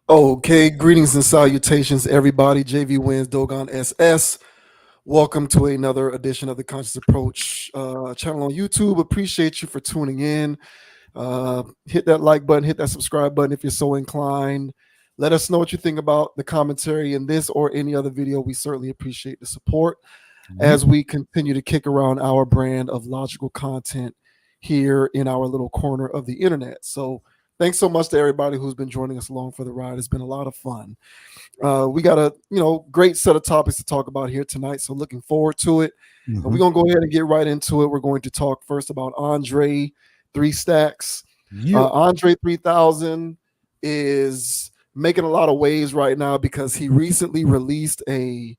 Okay, greetings and salutations, everybody. JV Wins Dogon SS. Welcome to another edition of the Conscious Approach channel on YouTube. Appreciate you for tuning in. Hit that like button, hit that subscribe button if you're so inclined. Let us know what you think about the commentary in this or any other video. We certainly appreciate the support as we continue to kick around our brand of logical content here in our little corner of the internet. So thanks so much to everybody who's been joining us along for the ride. It's been a lot of fun. We got a great set of topics to talk about here tonight. So looking forward to it. And we're gonna go ahead and get right into it. We're going to talk first about Andre 3 Stacks. Andre 3000 is making a lot of waves right now because he recently released an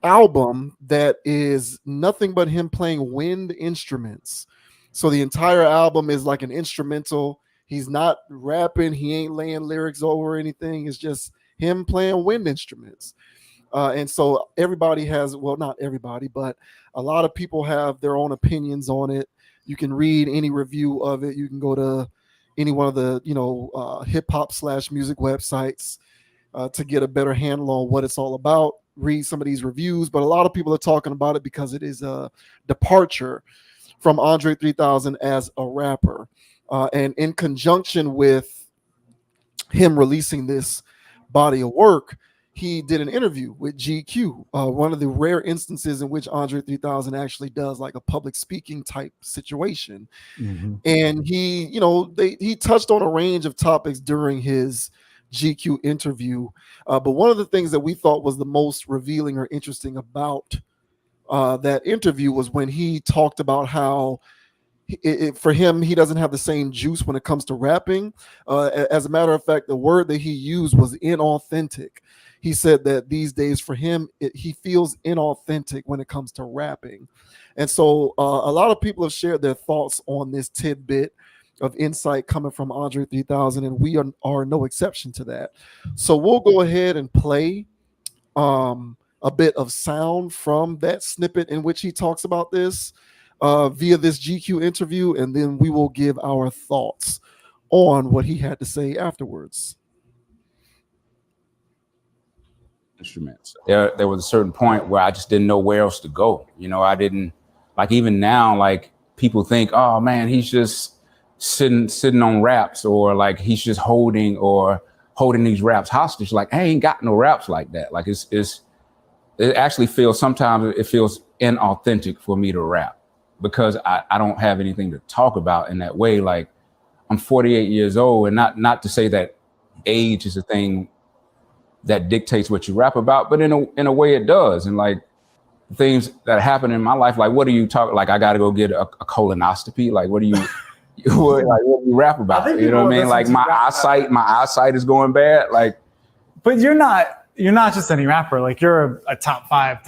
album that is nothing but him playing wind instruments. So the entire album is like an instrumental. He's not rapping. He ain't laying lyrics over anything. It's just him playing wind instruments. And so everybody has, well, not everybody, but a lot of people have their own opinions on it. You can read any review of it. You can go to any one of the, hip hop / music websites to get a better handle on what it's all about. Read some of these reviews, but a lot of people are talking about it because it is a departure from Andre 3000 as a rapper. And in conjunction with him releasing this body of work, he did an interview with GQ, one of the rare instances in which Andre 3000 actually does like a public speaking type situation. And he touched on a range of topics during his GQ interview. But one of the things that we thought was the most revealing or interesting about that interview was when he talked about how for him, he doesn't have the same juice when it comes to rapping. As a matter of fact, the word that he used was inauthentic. He said that these days for him, he feels inauthentic when it comes to rapping. And so a lot of people have shared their thoughts on this tidbit of insight coming from Andre 3000, and we are no exception to that. So we'll go ahead and play a bit of sound from that snippet in which he talks about this via this GQ interview, and then we will give our thoughts on what he had to say afterwards. Instruments. There was a certain point where I just didn't know where else to go. I didn't like, even now, like people think, oh man, he's just sitting on raps, or like he's just holding these raps hostage. Like I ain't got no raps like that. Like it actually feels, sometimes it feels inauthentic for me to rap because I don't have anything to talk about in that way. Like I'm 48 years old, and not to say that age is a thing that dictates what you rap about, but in a way it does. And like things that happen in my life, like what do you talk, like I got to go get a colonoscopy? Like what do you what do you rap about? You know what I mean? Like my eyesight is going bad. Like, but you're not just any rapper. Like you're a top 5,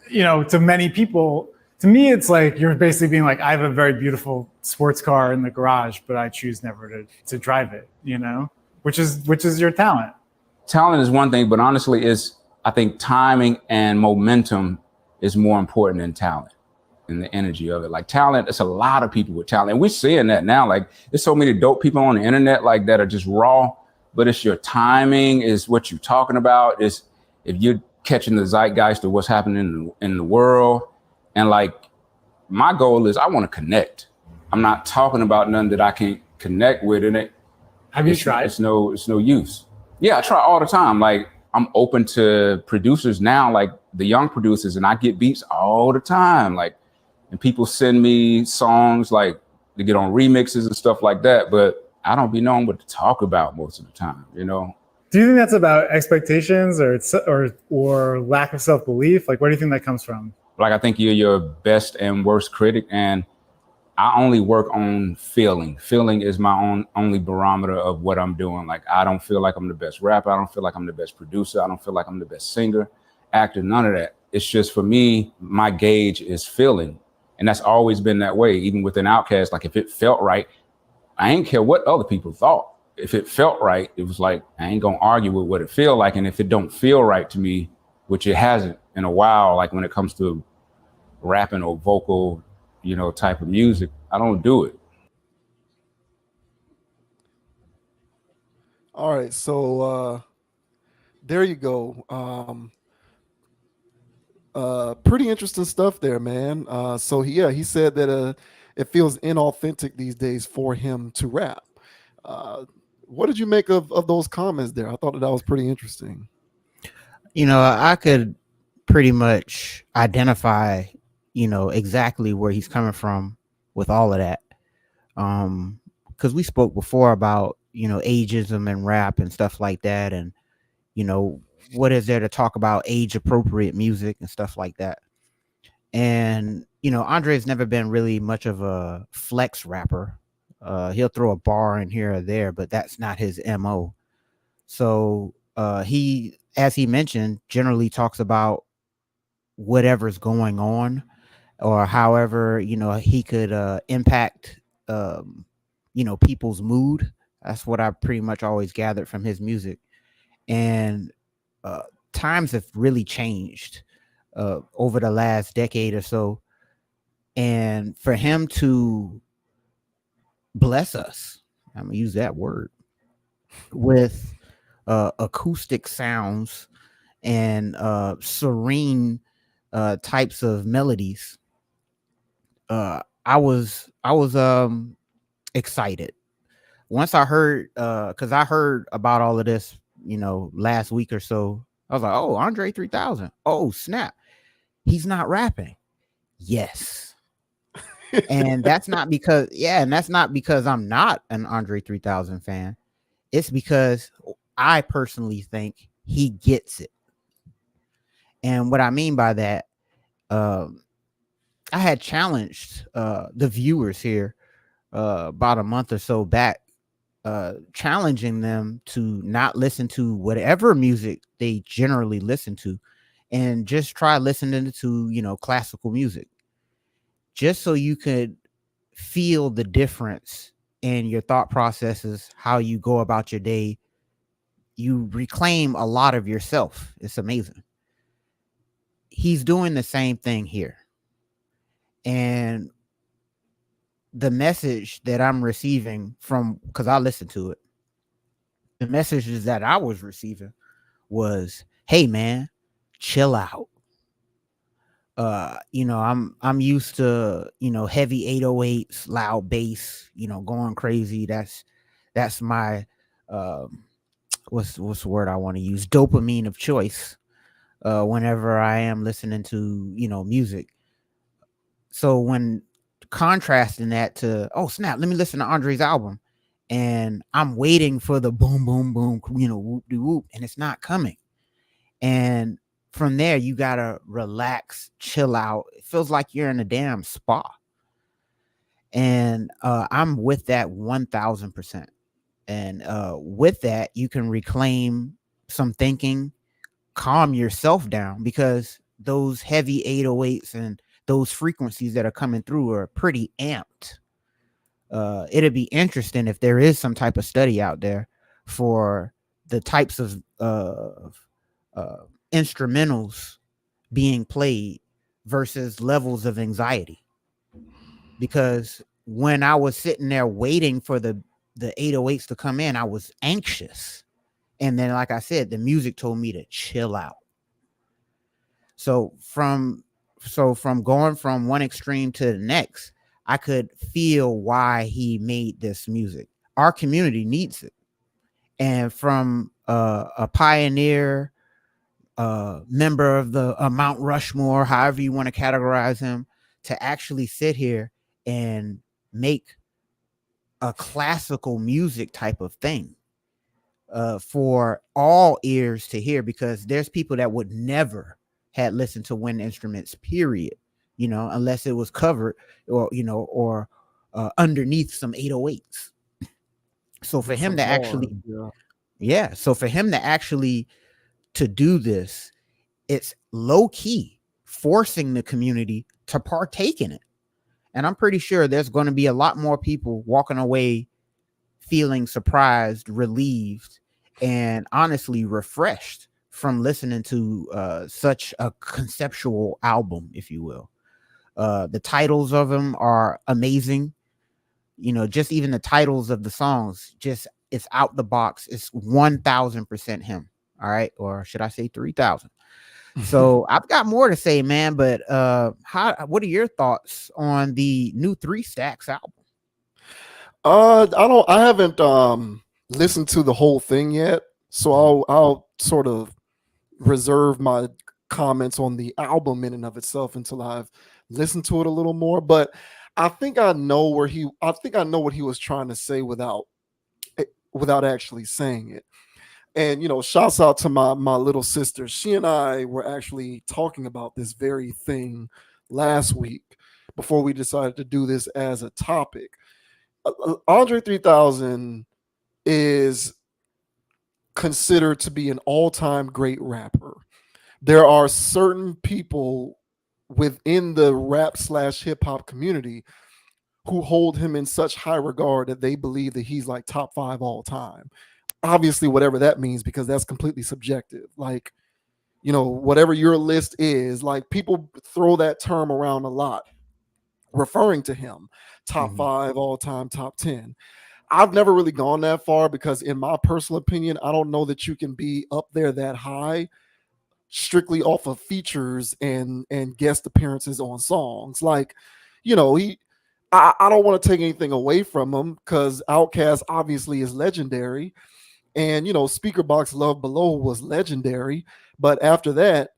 to many people. To me, it's like you're basically being like, I have a very beautiful sports car in the garage, but I choose never to drive it, which is your talent. Talent is one thing, but honestly, I think timing and momentum is more important than talent and the energy of it. Like talent, it's a lot of people with talent. And we're seeing that now. Like there's so many dope people on the internet like that are just raw, but it's your timing, is what you're talking about, is if you're catching the zeitgeist of what's happening in the world. And like my goal is I want to connect. I'm not talking about nothing that I can't connect with in it. Have you tried? It's no use. Yeah, I try all the time. Like I'm open to producers now, like the young producers, and I get beats all the time. Like, and people send me songs like to get on remixes and stuff like that. But I don't be knowing what to talk about most of the time, Do you think that's about expectations or lack of self-belief? Like, where do you think that comes from? Like, I think you're your best and worst critic, and I only work on feeling. Feeling is my only barometer of what I'm doing. Like, I don't feel like I'm the best rapper. I don't feel like I'm the best producer. I don't feel like I'm the best singer, actor, none of that. It's just, for me, my gauge is feeling. And that's always been that way, even within Outkast. Like, if it felt right, I ain't care what other people thought. If it felt right, it was like, I ain't gonna argue with what it feel like. And if it don't feel right to me, which it hasn't in a while, like when it comes to rapping or vocal, type of music, I don't do it. All right, so there you go. Pretty interesting stuff there, man. So he said that it feels inauthentic these days for him to rap. Uh, what did you make of those comments there? I thought that was pretty interesting. I could pretty much identify, exactly where he's coming from with all of that. Because we spoke before about, ageism and rap and stuff like that. And, you know, what is there to talk about age appropriate music and stuff like that? And, Andre's never been really much of a flex rapper. He'll throw a bar in here or there, but that's not his MO. So he, as he mentioned, generally talks about whatever's going on or however, he could impact, people's mood. That's what I pretty much always gathered from his music. And uh, times have really changed over the last decade or so. And for him to bless us, I'm going to use that word, with acoustic sounds and serene types of melodies, I was excited once I heard, because I heard about all of this, last week or so. I was like, oh, Andre 3000. Oh, snap. He's not rapping. Yes. And that's not because, and that's not because I'm not an Andre 3000 fan. It's because I personally think he gets it. And what I mean by that, um, I had challenged the viewers here about a month or so back, challenging them to not listen to whatever music they generally listen to and just try listening to, classical music, just so you could feel the difference in your thought processes, how you go about your day. You reclaim a lot of yourself. It's amazing. He's doing the same thing here. And the message that I'm receiving from, because I listened to it, the messages that I was receiving was, hey man, chill out. I'm used to, heavy 808s, loud bass, going crazy. That's my what's the word I want to use? Dopamine of choice. Whenever I am listening to, music. So when contrasting that to, oh snap, let me listen to Andre's album, and I'm waiting for the boom, boom, boom, whoop de whoop, and it's not coming. And from there, you gotta relax, chill out. It feels like you're in a damn spa. And I'm with that 1000%. And with that, you can reclaim some thinking, calm yourself down, because those heavy 808s and those frequencies that are coming through are pretty amped. It'd be interesting if there is some type of study out there for the types of instrumentals being played versus levels of anxiety. Because when I was sitting there waiting for the 808s to come in, I was anxious. And then, like I said, the music told me to chill out. So from going from one extreme to the next, I could feel why he made this music. Our community needs it. And from a pioneer, member of the Mount Rushmore, however you want to categorize him, to actually sit here and make a classical music type of thing for all ears to hear, because there's people that would never had listened to wind instruments, period, unless it was covered or underneath some 808s. So for him to actually, so for him to actually to do this, it's low key forcing the community to partake in it. And I'm pretty sure there's going to be a lot more people walking away feeling surprised, relieved, and honestly refreshed from listening to such a conceptual album, if you will. The titles of them are amazing. Just even the titles of the songs, just it's out the box. It's 1000% him. All right, or should I say 3000? So I've got more to say, man. But what are your thoughts on the new 3 Stacks album? I haven't listened to the whole thing yet, so I'll sort of reserve my comments on the album in and of itself until I've listened to it a little more. But I think I know what he was trying to say without actually saying it. And shouts out to my little sister. She and I were actually talking about this very thing last week before we decided to do this as a topic. Andre 3000 is considered to be an all-time great rapper. There are certain people within the rap / hip hop community who hold him in such high regard that they believe that he's like top 5 all time. Obviously, whatever that means, because that's completely subjective. Like, whatever your list is, like, people throw that term around a lot, referring to him top 5 all time, top 10. I've never really gone that far because, in my personal opinion, I don't know that you can be up there that high strictly off of features and guest appearances on songs. Like, I don't want to take anything away from him because Outkast obviously is legendary, and Speaker Box Love Below was legendary. But after that,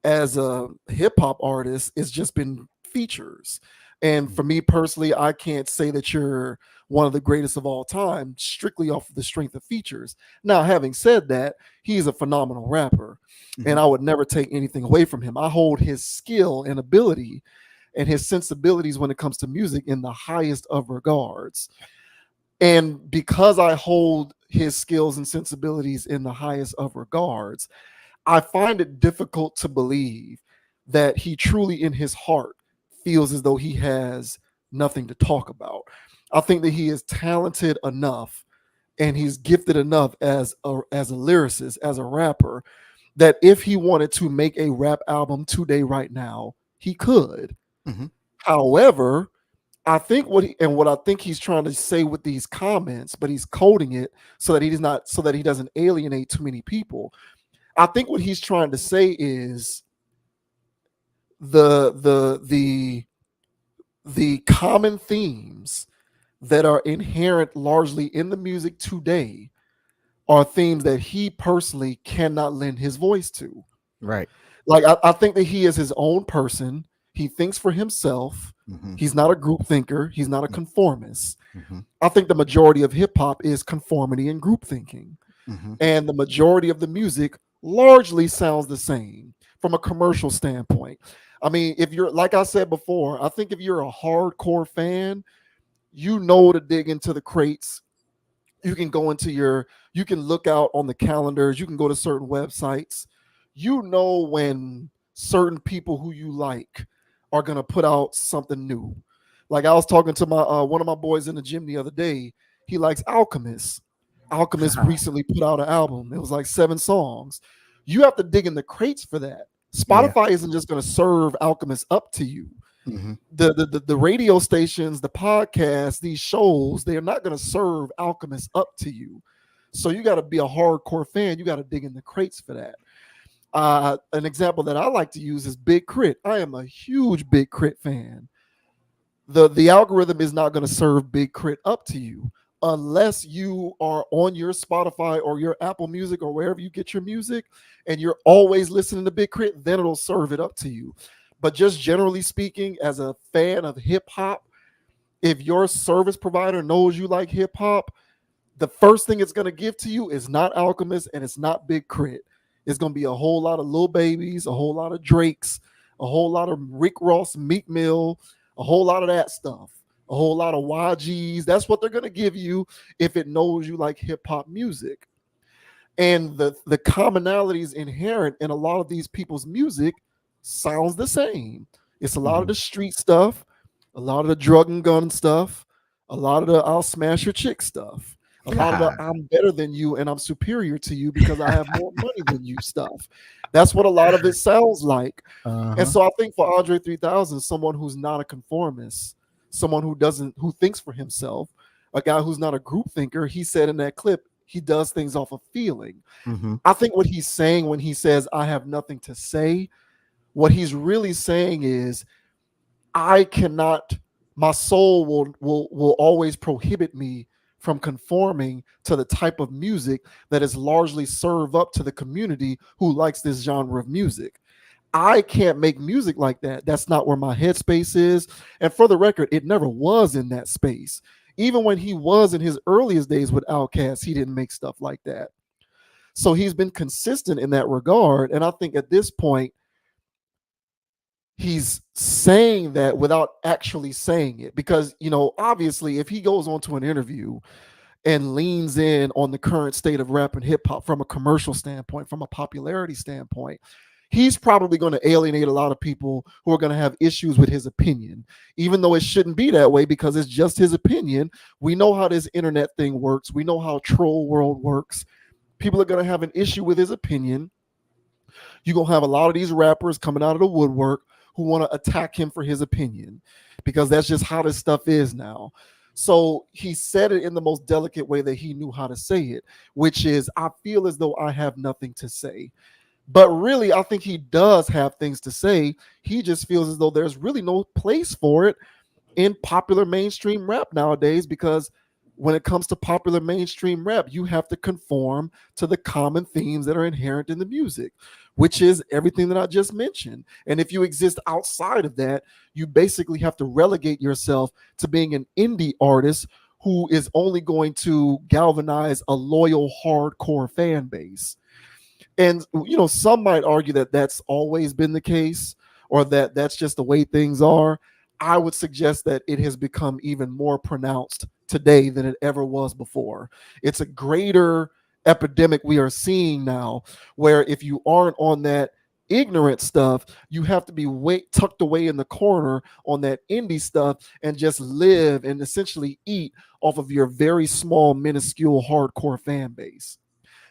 as a hip hop artist, it's just been features. And for me personally, I can't say that you're one of the greatest of all time strictly off of the strength of features. Now, having said that, he's a phenomenal rapper, and I would never take anything away from him. I hold his skill and ability and his sensibilities when it comes to music in the highest of regards. And because I hold his skills and sensibilities in the highest of regards, I find it difficult to believe that he truly in his heart feels as though he has nothing to talk about. I think that he is talented enough and he's gifted enough as a lyricist, as a rapper, that if he wanted to make a rap album today, right now, he could. However, I think what I think he's trying to say with these comments, but he's coding it so that he doesn't alienate too many people. I think what he's trying to say is the common themes that are inherent largely in the music today are themes that he personally cannot lend his voice to. Right. Like, I think that he is his own person. He thinks for himself. He's not a group thinker. He's not a conformist. I think the majority of hip hop is conformity and group thinking. And the majority of the music largely sounds the same from a commercial standpoint. I mean, if you're, like I said before, I think if you're a hardcore fan, to dig into the crates. You can you can look out on the calendars. You can go to certain websites. When certain people who you like are going to put out something new. Like, I was talking to my one of my boys in the gym the other day. He likes Alchemist. Alchemist recently put out an album. It was like 7 songs. You have to dig in the crates for that. Spotify isn't just going to serve Alchemist up to you. The radio stations, the podcasts, these shows, they are not going to serve Alchemist up to you. So you got to be a hardcore fan. You got to dig in the crates for that. An example that I like to use is Big Crit. I am a huge Big Crit fan. The algorithm is not going to serve Big Crit up to you unless you are on your Spotify or your Apple Music or wherever you get your music and you're always listening to Big Crit, then it'll serve it up to you. But just generally speaking, as a fan of hip hop, if your service provider knows you like hip hop, the first thing it's going to give to you is not Alchemist and it's not Big Crit. It's going to be a whole lot of Lil Babies, a whole lot of Drakes, a whole lot of Rick Ross, Meek Mill, a whole lot of that stuff, a whole lot of YGs. That's what they're going to give you if it knows you like hip hop music. And the commonalities inherent in a lot of these people's music sounds the same. It's a lot of the street stuff, a lot of the drug and gun stuff, a lot of the I'll smash your chick stuff, a lot of the I'm better than you and I'm superior to you because I have more money than you stuff. That's what a lot of it sounds like. And so I think for Andre 3000, someone who's not a conformist, someone who thinks for himself, a guy who's not a group thinker, he said in that clip, he does things off of feeling. Mm-hmm. I think what he's saying when he says, I have nothing to say, what he's really saying is, I cannot, my soul will always prohibit me from conforming to the type of music that is largely served up to the community who likes this genre of music. I can't make music like that. That's not where my headspace is. And for the record, it never was in that space. Even when he was in his earliest days with Outkast, he didn't make stuff like that. So he's been consistent in that regard. And I think at this point, he's saying that without actually saying it. Because, obviously, if he goes on to an interview and leans in on the current state of rap and hip hop from a commercial standpoint, from a popularity standpoint, he's probably going to alienate a lot of people who are going to have issues with his opinion, even though it shouldn't be that way because it's just his opinion. We know how this internet thing works. We know how troll world works. People are going to have an issue with his opinion. You're going to have a lot of these rappers coming out of the woodwork who want to attack him for his opinion because that's just how this stuff is now. So he said it in the most delicate way that he knew how to say it, which is, I feel as though I have nothing to say. But really, I think he does have things to say. He just feels as though there's really no place for it in popular mainstream rap nowadays, because when it comes to popular mainstream rap, you have to conform to the common themes that are inherent in the music, which is everything that I just mentioned. And if you exist outside of that, you basically have to relegate yourself to being an indie artist who is only going to galvanize a loyal, hardcore fan base. And, some might argue that that's always been the case, or that that's just the way things are. I would suggest that it has become even more pronounced today than it ever was before. It's a greater epidemic we are seeing now, where if you aren't on that ignorant stuff, you have to be tucked away in the corner on that indie stuff and just live and essentially eat off of your very small, minuscule, hardcore fan base.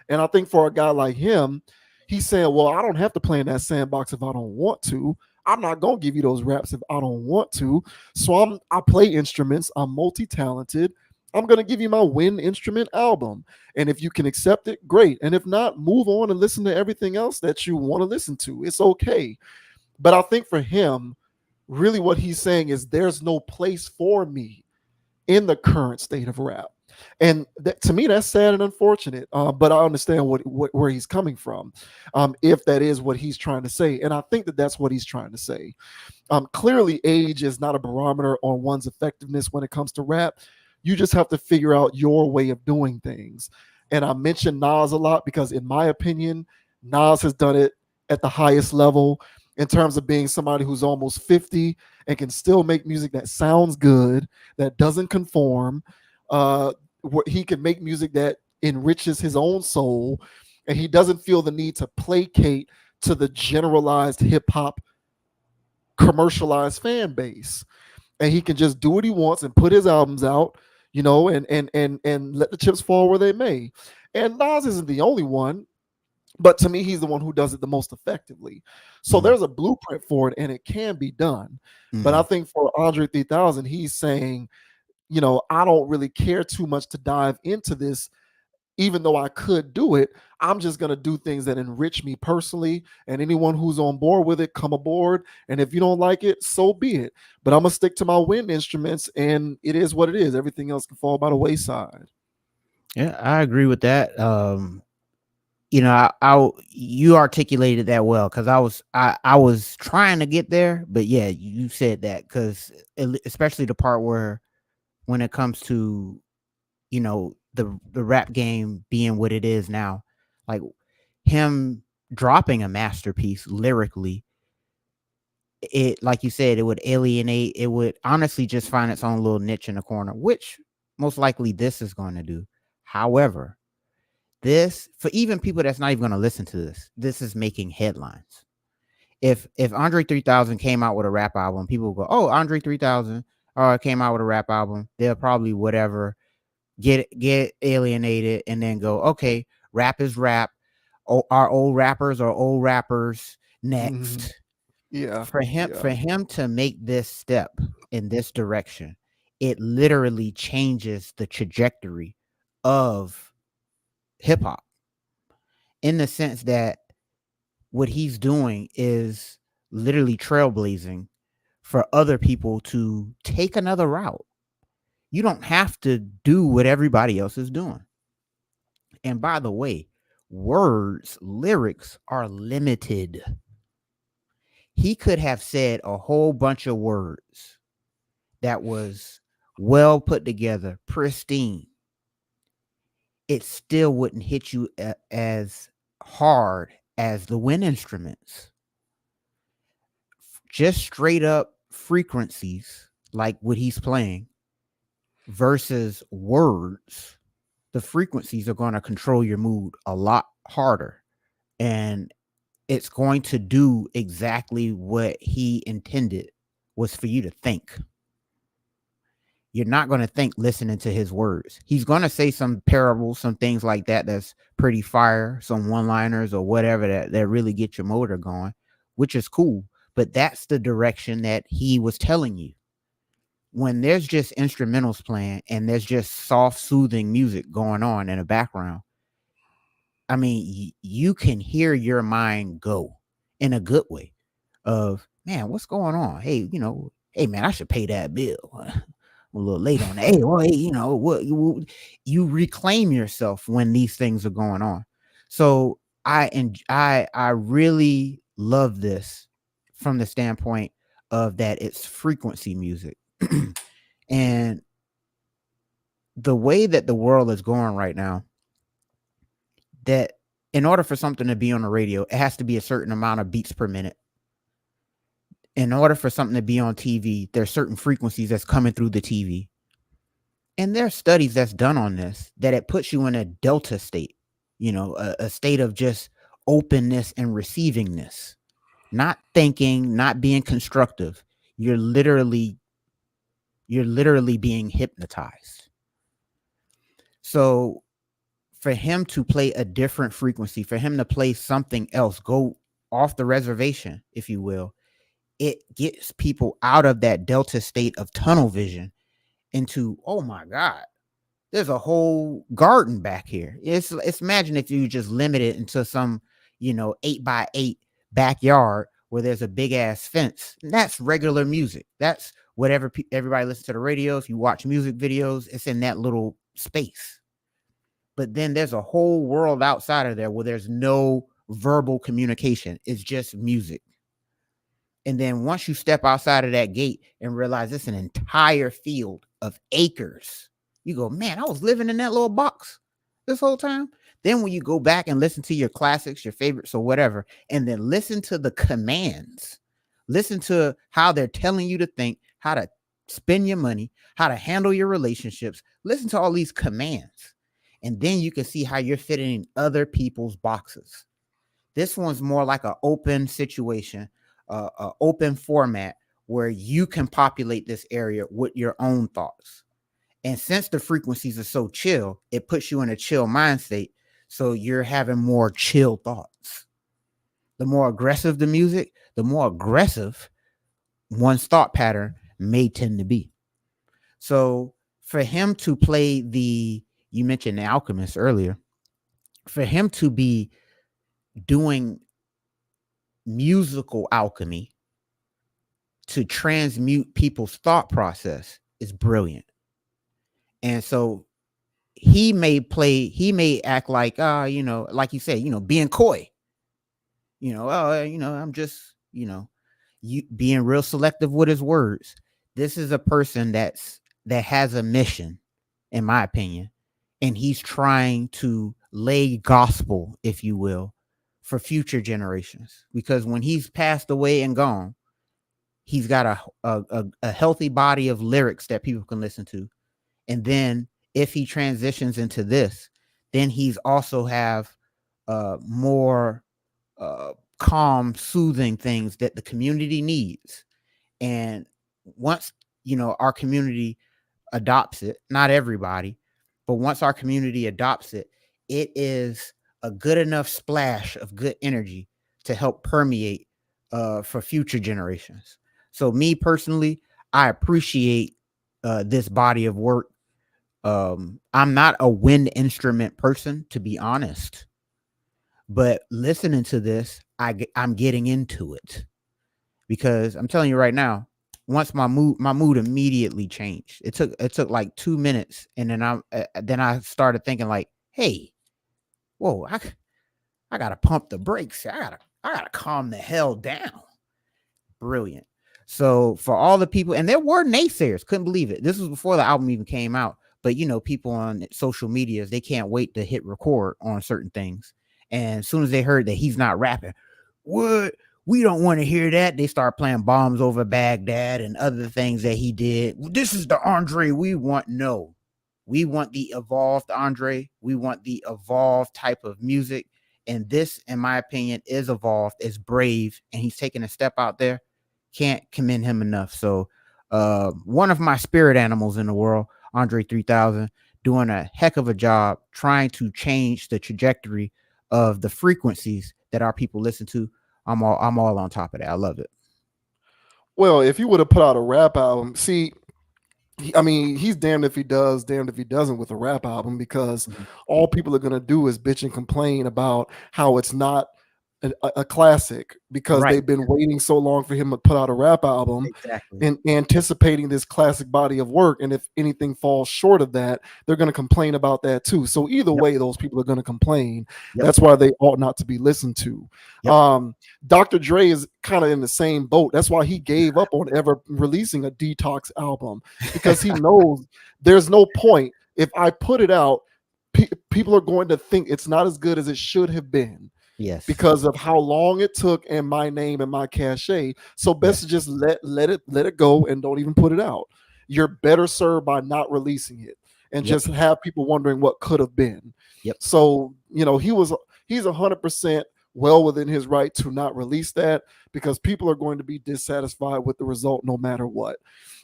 And I think for a guy like him, he's saying, well, I don't have to play in that sandbox if I don't want to. I'm not going to give you those raps if I don't want to. So I play instruments. I'm multi-talented. I'm going to give you my wind instrument album. And if you can accept it, great. And if not, move on and listen to everything else that you want to listen to. It's okay. But I think for him, really what he's saying is there's no place for me in the current state of rap. And to me, that's sad and unfortunate. But I understand where he's coming from, if that is what he's trying to say. And I think that that's what he's trying to say. Clearly, age is not a barometer on one's effectiveness when it comes to rap. You just have to figure out your way of doing things. And I mentioned Nas a lot because, in my opinion, Nas has done it at the highest level in terms of being somebody who's almost 50 and can still make music that sounds good, that doesn't conform. He can make music that enriches his own soul, and he doesn't feel the need to placate to the generalized hip hop commercialized fan base. And he can just do what he wants and put his albums out, and let the chips fall where they may. And Nas isn't the only one, but to me, he's the one who does it the most effectively. So there's a blueprint for it, and it can be done. But I think for Andre 3000, he's saying, I don't really care too much to dive into this, even though I could do it. I'm just going to do things that enrich me personally, and anyone who's on board with it, come aboard. And if you don't like it, so be it. But I'm going to stick to my wind instruments, and it is what it is. Everything else can fall by the wayside. Yeah, I agree with that. You articulated that well, because I was trying to get there, but yeah, you said that, because especially the part where when it comes to the rap game being what it is now, like him dropping a masterpiece lyrically, it, like you said, it would alienate. It would honestly just find its own little niche in the corner, which most likely this is going to do. However, this, for even people that's not even going to listen to this is making headlines. If Andre 3000 came out with a rap album, people will go, oh, Andre 3000 came out with a rap album. They'll probably get alienated and then go, okay, rap is rap. Our old rappers are old rappers next. Yeah. For him to make this step in this direction, it literally changes the trajectory of hip hop, in the sense that what he's doing is literally trailblazing for other people to take another route. You don't have to do what everybody else is doing. And by the way, lyrics are limited. He could have said a whole bunch of words that was well put together, pristine. It still wouldn't hit you as hard as the wind instruments. Just straight up frequencies like what he's playing versus words, the frequencies are going to control your mood a lot harder, and it's going to do exactly what he intended, was for you to think. You're not going to think listening to his words. He's going to say some parables, some things like that that's pretty fire, some one-liners or whatever that really get your motor going, which is cool. But that's the direction that he was telling you. When there's just instrumentals playing and there's just soft, soothing music going on in the background, I mean, you can hear your mind go in a good way of, man, what's going on? Hey, hey, man, I should pay that bill. I'm a little late on that. Hey, well, hey, what you reclaim yourself when these things are going on. So I really love this from the standpoint of that it's frequency music. And the way that the world is going right now, that in order for something to be on the radio, it has to be a certain amount of beats per minute. In order for something to be on TV, there's certain frequencies that's coming through the TV. And there are studies that's done on this, that it puts you in a delta state, a state of just openness and receivingness, not thinking, not being constructive. You're literally being hypnotized. So for him to play a different frequency, for him to play something else, go off the reservation, if you will, it gets people out of that delta state of tunnel vision into, oh my God, there's a whole garden back here. It's imagine if you just limit it into some, 8x8 backyard where there's a big ass fence. That's regular music. That's whatever everybody listens to the radio. If you watch music videos, it's in that little space. But then there's a whole world outside of there where there's no verbal communication. It's just music. And then once you step outside of that gate and realize it's an entire field of acres, you go, man, I was living in that little box this whole time. Then when you go back and listen to your classics, your favorites or whatever, and then listen to the commands, listen to how they're telling you to think, how to spend your money, how to handle your relationships, listen to all these commands. And then you can see how you're fitting in other people's boxes. This one's more like an open situation, an open format where you can populate this area with your own thoughts. And since the frequencies are so chill, it puts you in a chill mind state. So you're having more chill thoughts. The more aggressive the music, the more aggressive one's thought pattern may tend to be. So for him to play you mentioned The Alchemist earlier, for him to be doing musical alchemy to transmute people's thought process is brilliant. And so he may act like, like you said, being coy, I'm just, you being real selective with his words. This is a person that has a mission, in my opinion, and he's trying to lay gospel, if you will, for future generations. Because when he's passed away and gone, he's got a healthy body of lyrics that people can listen to. And then if he transitions into this, then he's also have more calm, soothing things that the community needs. And once, our community adopts it, not everybody, but once our community adopts it, it is a good enough splash of good energy to help permeate for future generations. So me personally, I appreciate this body of work. I'm not a wind instrument person, to be honest, but listening to this, I'm getting into it, because I'm telling you right now, once my mood immediately changed. It took like 2 minutes, and then I started thinking like, hey, whoa, I gotta pump the brakes. I gotta calm the hell down. Brilliant. So for all the people, and there were naysayers, couldn't believe it. This was before the album even came out. But people on social medias, they can't wait to hit record on certain things. And as soon as they heard that he's not rapping, what? We don't want to hear that. They start playing Bombs Over Baghdad and other things that he did. This is the Andre we want. No, we want the evolved Andre. We want the evolved type of music. And this, in my opinion, is evolved, is brave, and he's taking a step out there. Can't commend him enough. So one of my spirit animals in the world, Andre 3000, doing a heck of a job trying to change the trajectory of the frequencies that our people listen to. I'm all on top of that. I love it. Well, if you would have put out a rap album, see, I mean, he's damned if he does, damned if he doesn't with a rap album, because all people are going to do is bitch and complain about how it's not a classic, because they've been waiting so long for him to put out a rap album and anticipating this classic body of work. And if anything falls short of that, they're going to complain about that too. So either way, those people are going to complain. That's why they ought not to be listened to. Dr. Dre is kind of in the same boat. That's why he gave up on ever releasing a Detox album, because he knows there's no point. If I put it out, people are going to think it's not as good as it should have been. Yes, because of how long it took and my name and my cachet. So best to just let it go and don't even put it out. You're better served by not releasing it and just have people wondering what could have been. So he's 100% well within his right to not release that, because people are going to be dissatisfied with the result no matter what.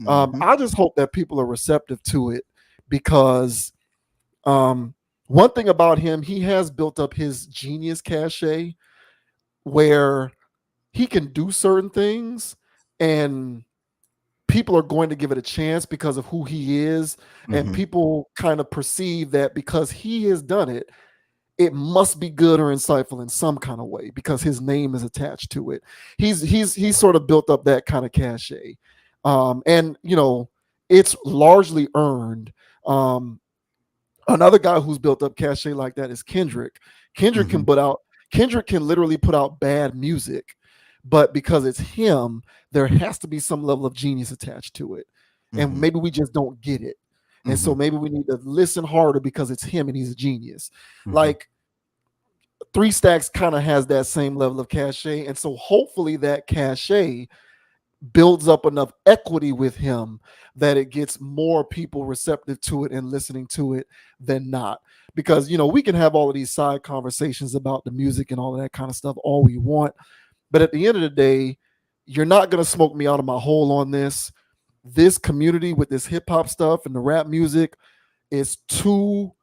I just hope that people are receptive to it, because one thing about him, he has built up his genius cachet where he can do certain things and people are going to give it a chance because of who he is. And people kind of perceive that because he has done it, it must be good or insightful in some kind of way because his name is attached to it. He's sort of built up that kind of cachet. And it's largely earned. Another guy who's built up cachet like that is Kendrick. Kendrick can literally put out bad music, but because it's him, there has to be some level of genius attached to it. And maybe we just don't get it. And so maybe we need to listen harder because it's him and he's a genius. Like 3 Stacks kind of has that same level of cachet. And so hopefully that cachet builds up enough equity with him that it gets more people receptive to it and listening to it than not. Because, we can have all of these side conversations about the music and all of that kind of stuff all we want. But at the end of the day, you're not going to smoke me out of my hole on this. This community with this hip hop stuff and the rap music is too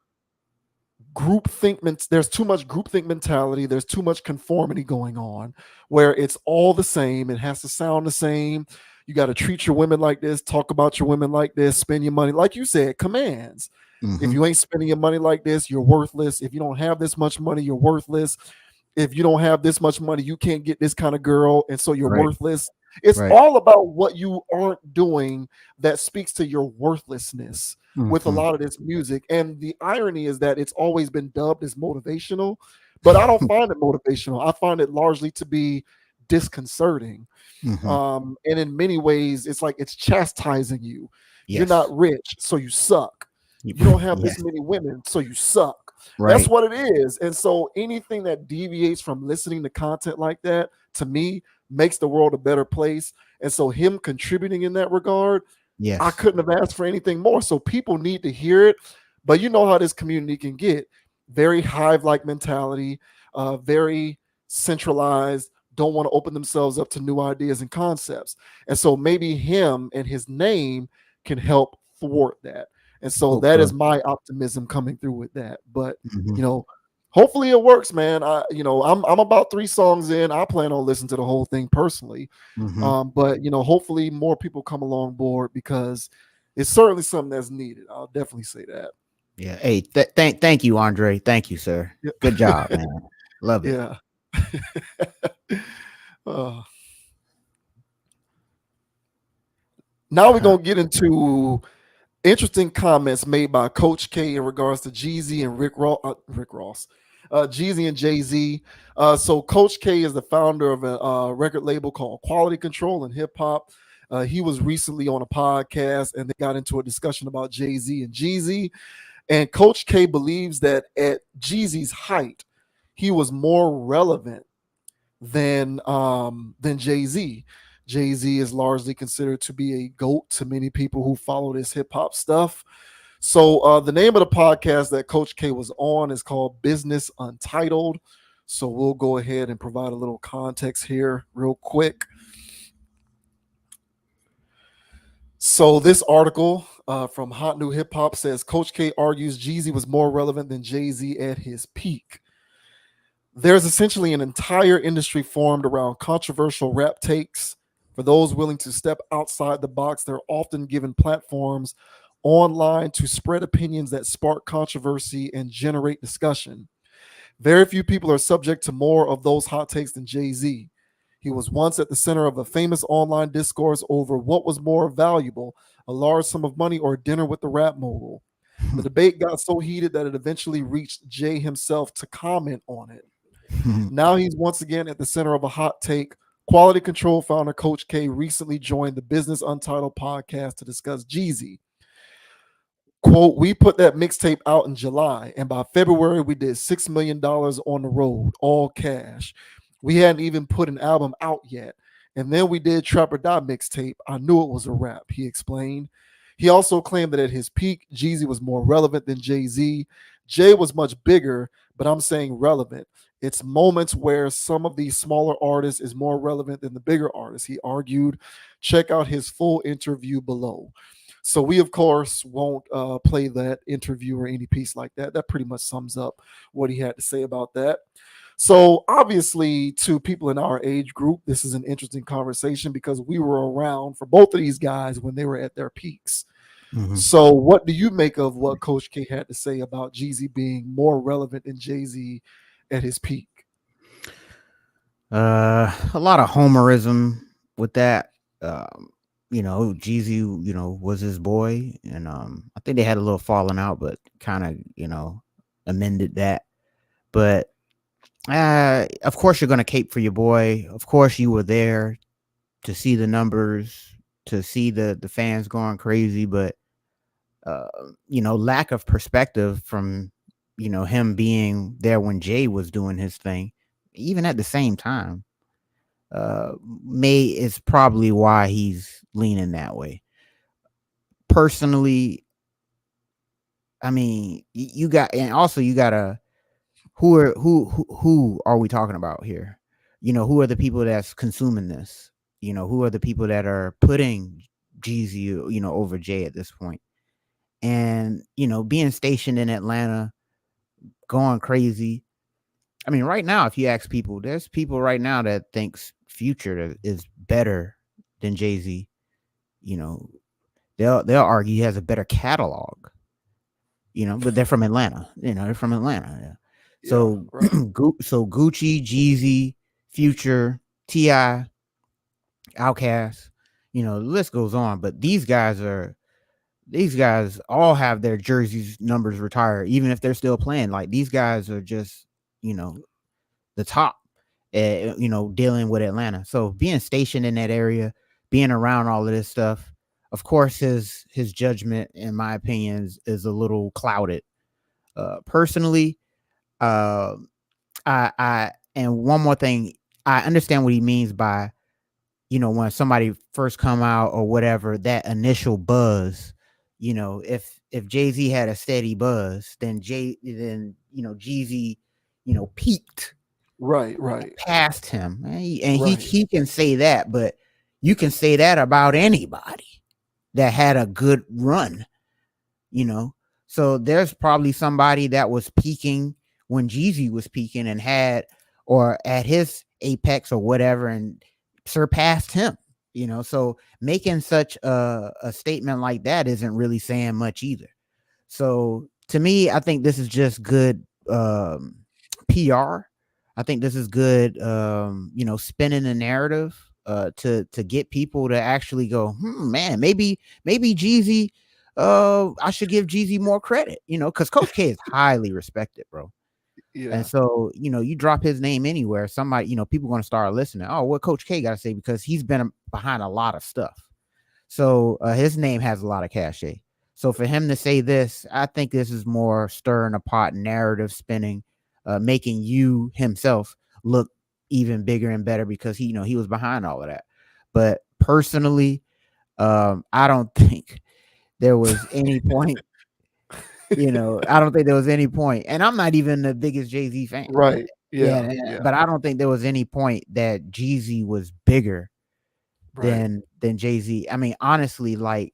groupthink. There's too much groupthink mentality. There's too much conformity going on where it's all the same. It has to sound the same. You got to treat your women like this, talk about your women like this, spend your money. Like you said, commands. If you ain't spending your money like this, you're worthless. If you don't have this much money, you're worthless. If you don't have this much money, you can't get this kind of girl. And so you're worthless. It's all about what you aren't doing that speaks to your worthlessness with a lot of this music. And the irony is that it's always been dubbed as motivational, but I don't find it motivational. I find it largely to be disconcerting. And in many ways, it's like it's chastising you. You're not rich, so you suck. You don't have this many women, so you suck. That's what it is. And so anything that deviates from listening to content like that, to me, makes the world a better place. And so him contributing in that regard, I couldn't have asked for anything more. So people need to hear it. But you know how this community can get. Very hive-like mentality, very centralized, don't want to open themselves up to new ideas and concepts. And so maybe him and his name can help thwart that. And so that is my optimism coming through with that. But, hopefully it works, man. I'm about 3 songs in. I plan on listening to the whole thing personally. But, hopefully more people come along board because it's certainly something that's needed. I'll definitely say that. Yeah. Hey, thank you, Andre. Thank you, sir. Yeah. Good job, man. Love it. Yeah. uh, now we're gonna get into interesting comments made by Coach K in regards to Jeezy and Rick Ross, Jeezy and Jay-Z. So Coach K is the founder of a record label called Quality Control and Hip Hop. He was recently on a podcast and they got into a discussion about Jay-Z and Jeezy. And Coach K believes that at Jeezy's height, he was more relevant than Jay-Z. Jay-Z is largely considered to be a GOAT to many people who follow this hip hop stuff. So the name of the podcast that Coach K was on is called Business Untitled. So we'll go ahead and provide a little context here real quick. So this article from Hot New Hip Hop says Coach K argues Jeezy was more relevant than Jay-Z at his peak. There's essentially an entire industry formed around controversial rap takes. For those willing to step outside the box, they're often given platforms online to spread opinions that spark controversy and generate discussion. Very few people are subject to more of those hot takes than Jay-Z. He was once at the center of a famous online discourse over what was more valuable, a large sum of money or dinner with the rap mogul. The debate got so heated that it eventually reached Jay himself to comment on it. Now he's once again at the center of a hot take. Quality Control founder Coach K recently joined the Business Untitled podcast to discuss Jeezy. Quote, we put that mixtape out in July, and by February, we did $6 million on the road, all cash. We hadn't even put an album out yet. And then we did Trap or Die mixtape. I knew it was a wrap, he explained. He also claimed that at his peak, Jeezy was more relevant than Jay-Z. Jay was much bigger, but I'm saying relevant. It's moments where some of these smaller artists is more relevant than the bigger artists, he argued. Check out his full interview below. So we, of course, won't play that interview or any piece like that. That pretty much sums up what he had to say about that. So obviously, to people in our age group, this is an interesting conversation because we were around for both of these guys when they were at their peaks. Mm-hmm. So what do you make of what Coach K had to say about Jeezy being more relevant than Jay-Z at his peak? A lot of homerism with that. Jeezy, was his boy, and I think they had a little falling out, but kind of, amended that. But of course you're gonna cape for your boy. Of course you were there to see the numbers, to see the fans going crazy, but lack of perspective from him being there when Jay was doing his thing, even at the same time, is probably why he's leaning that way. Personally, I mean, you got to who are we talking about here? Who are the people that's consuming this? Who are the people that are putting Jeezy, over Jay at this point? And, being stationed in Atlanta, going crazy. I mean, right now, if you ask people, there's people right now that thinks Future is better than Jay-Z. They'll argue he has a better catalog, but they're from Atlanta. They're from Atlanta. Yeah. So, right. So Gucci, Jeezy, Future, T.I., Outkast, the list goes on. But these guys all have their jerseys numbers retired, even if they're still playing. Like, these guys are just, the top, dealing with Atlanta. So being stationed in that area, being around all of this stuff, of course, his judgment, in my opinion, is a little clouded. Personally, I and one more thing, I understand what he means by, when somebody first come out or whatever, that initial buzz. If Jay-Z had a steady buzz, then Jeezy, peaked. Right. Past him. He can say that, but you can say that about anybody that had a good run, So there's probably somebody that was peaking when Jeezy was peaking and had, or at his apex or whatever, and surpassed him. So making such a statement like that isn't really saying much either. So to me, I think this is just good PR. I think this is good, spinning the narrative to get people to actually go, man, maybe Jeezy, I should give Jeezy more credit, because Coach K is highly respected, bro. Yeah. And so, you drop his name anywhere, somebody, people going to start listening. Oh, what Coach K got to say, because he's been behind a lot of stuff. So his name has a lot of cachet. So for him to say this, I think this is more stirring a pot, narrative spinning, making you himself look even bigger and better, because he was behind all of that. But personally, I don't think there was any point. I don't think there was any point, and I'm not even the biggest Jay-Z fan. Right. Yeah. But I don't think there was any point that Jeezy was bigger Right. than Jay-Z. I mean, honestly, like,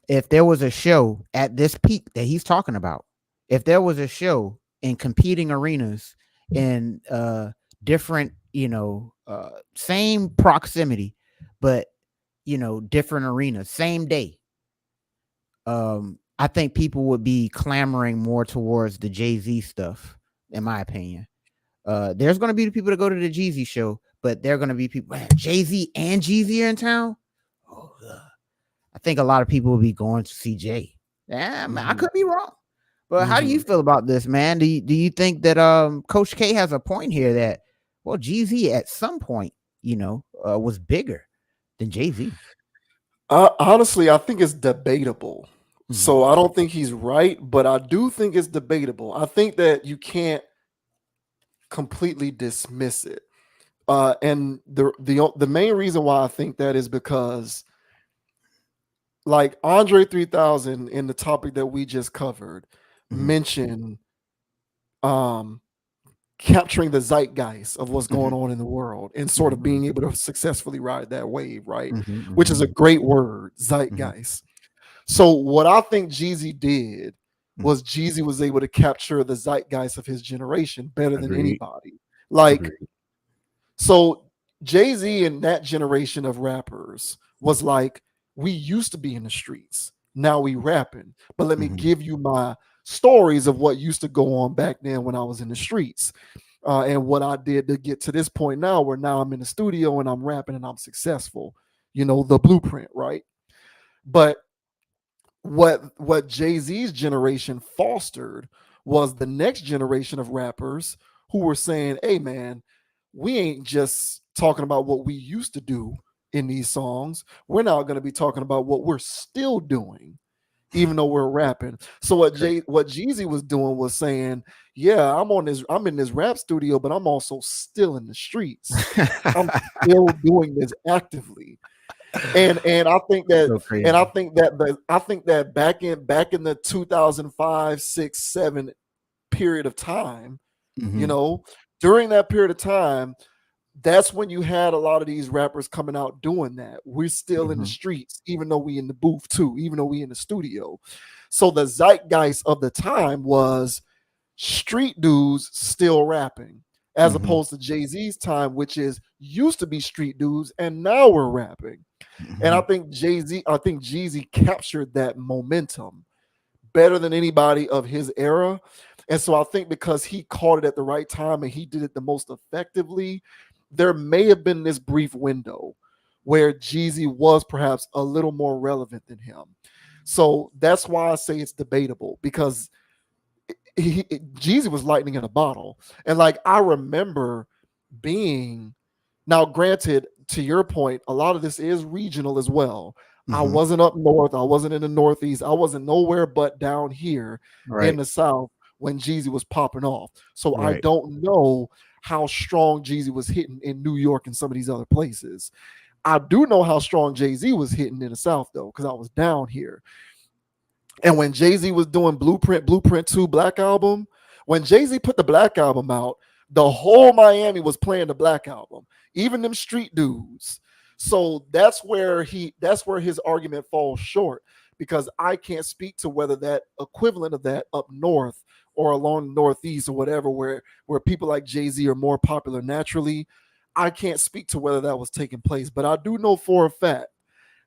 if there was a show at this peak that he's talking about, if there was a show in competing arenas in different, same proximity, but different arenas, same day, I think people would be clamoring more towards the Jay-Z stuff, in my opinion. There's going to be the people that go to the Jeezy show, but they're going to be people, Jay-Z and Jeezy are in town. Oh, I think a lot of people will be going to see Jay. Yeah, I could be wrong. But how do you feel about this, man? Do you think that Coach K has a point here that, well, Jeezy at some point, was bigger than Jay-Z? Honestly, I think it's debatable. So I don't think he's right, but I do think it's debatable. I think that you can't completely dismiss it. And the main reason why I think that is because, like, Andre 3000 in the topic that we just covered mentioned capturing the zeitgeist of what's going on in the world and sort of being able to successfully ride that wave, right? Which is a great word, zeitgeist. So what I think Jeezy did was Jeezy was able to capture the zeitgeist of his generation better than anybody. Like, so Jay-Z and that generation of rappers was like, we used to be in the streets, now we rapping, but let me give you my stories of what used to go on back then when I was in the streets, and what I did to get to this point now, where now I'm in the studio and I'm rapping and I'm successful, the blueprint, right? But what Jay-Z's generation fostered was the next generation of rappers who were saying, hey man, we ain't just talking about what we used to do in these songs, we're now going to be talking about what we're still doing, even though we're rapping. So what Jeezy was doing was saying, yeah, I'm in this rap studio, but I'm also still in the streets. I'm still doing this actively. And I think that So and I think that back in the 2005, 6, 7 period of time, during that period of time, that's when you had a lot of these rappers coming out doing that. We're still in the streets, even though we in the booth too, even though we in the studio. So the zeitgeist of the time was street dudes still rapping, as opposed to Jay-Z's time, which is used to be street dudes and now we're rapping. And I think Jeezy captured that momentum better than anybody of his era. And so I think because he caught it at the right time and he did it the most effectively, there may have been this brief window where Jeezy was perhaps a little more relevant than him. So that's why I say it's debatable, because Jeezy was lightning in a bottle. And like, I remember being, now granted, to your point, a lot of this is regional as well. I wasn't up north. I wasn't in the Northeast. I wasn't nowhere but down here in the South when Jeezy was popping off. So I don't know how strong Jeezy was hitting in New York and some of these other places. I do know how strong Jay-Z was hitting in the South, though, because I was down here. And when Jay-Z was doing Blueprint 2 Black Album, when Jay-Z put the Black Album out, the whole Miami was playing the Black Album, even them street dudes. So that's where his argument falls short, because I can't speak to whether that equivalent of that up north or along the Northeast or whatever, where people like Jay-Z are more popular naturally. I can't speak to whether that was taking place, but I do know for a fact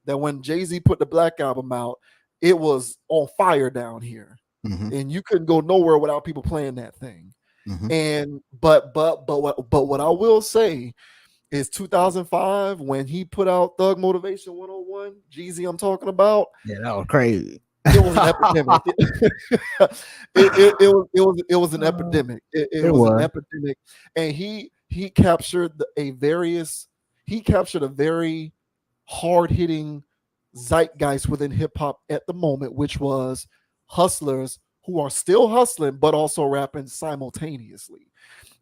that when Jay-Z put the Black Album out, it was on fire down here. Mhm. And you couldn't go nowhere without people playing that thing. Mhm. And but what I will say is 2005 when he put out Thug Motivation 101, Jeezy I'm talking about. Yeah, that was crazy. It was an epidemic. It was an epidemic. It was an epidemic, and he captured a very hard hitting zeitgeist within hip hop at the moment, which was hustlers who are still hustling but also rapping simultaneously.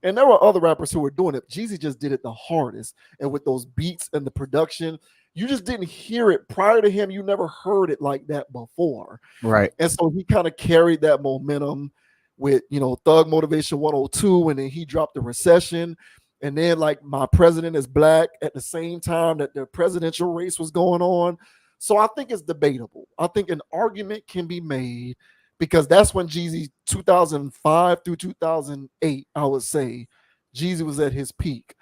And there were other rappers who were doing it. Jeezy just did it the hardest, and with those beats and the production, you just didn't hear it prior to him. You never heard it like that before. Right. And so he kind of carried that momentum with, Thug Motivation 102, and then he dropped the Recession. And then like My President is Black at the same time that the presidential race was going on. So I think it's debatable. I think an argument can be made because that's when Jeezy 2005 through 2008, I would say, Jeezy was at his peak.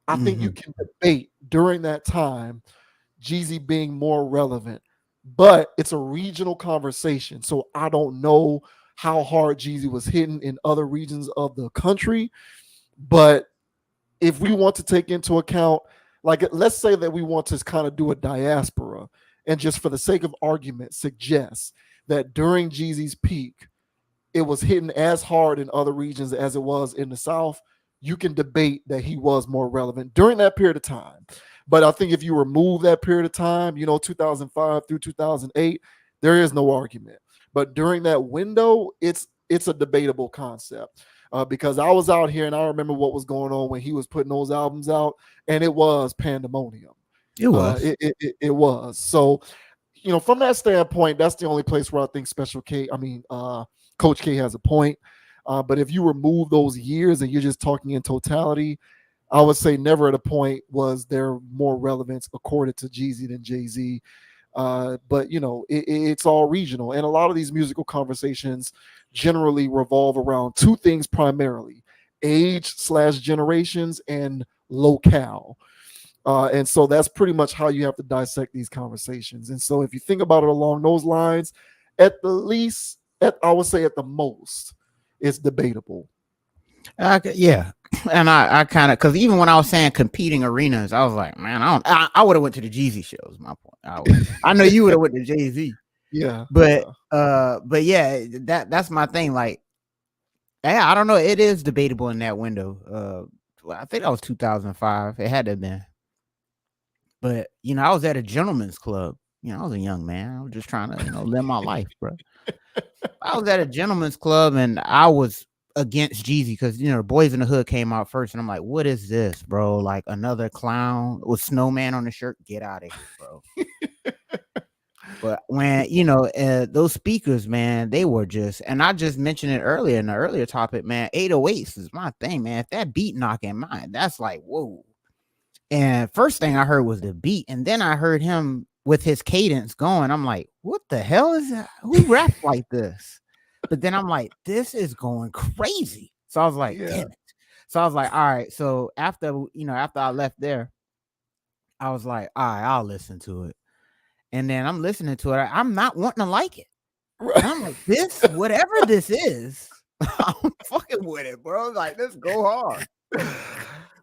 I think you can debate during that time Jeezy being more relevant, but it's a regional conversation. So I don't know how hard Jeezy was hitting in other regions of the country. But if we want to take into account, like, let's say that we want to kind of do a diaspora and just for the sake of argument, suggest that during Jeezy's peak, it was hitting as hard in other regions as it was in the South. You can debate that he was more relevant during that period of time. But I think if you remove that period of time, 2005 through 2008, there is no argument. But during that window, it's a debatable concept because I was out here and I remember what was going on when he was putting those albums out, and it was pandemonium. It was. It was. So, from that standpoint, that's the only place where I think Coach K has a point. But if you remove those years and you're just talking in totality, I would say never at a point was there more relevance accorded to Jeezy than Jay-Z. But it's all regional, and a lot of these musical conversations generally revolve around two things primarily: age/generations and locale. And so that's pretty much how you have to dissect these conversations. And so if you think about it along those lines, at the least, I would say at the most, it's debatable. Yeah, and I kind of, because even when I was saying competing arenas, I was like, man, I would have went to the Jeezy shows. My point. I know you would have went to Jay-Z. Yeah, but yeah, that's my thing. Like, yeah, I don't know. It is debatable in that window. I think that was 2005. It had to have been. But I was at a gentleman's club. I was a young man. I was just trying to live my life, bro. I was at a gentleman's club and I was against Jeezy because the Boys in the Hood came out first, and I'm like, what is this, bro? Like another clown with snowman on the shirt? Get out of here, bro. But when those speakers, man, they were just, and I just mentioned it earlier in the earlier topic, man. 808s is my thing, man. If that beat knocking mine, that's like, whoa. And first thing I heard was the beat, and then I heard him with his cadence going. I'm like, what the hell is that? Who raps like this? But then I'm like, this is going crazy. So I was like, damn it. So I was like, all right. So after I left there, I was like, all right, I'll listen to it. And then I'm listening to it. I'm not wanting to like it. And I'm like, this, whatever this is, I'm fucking with it, bro. Like, let's go hard.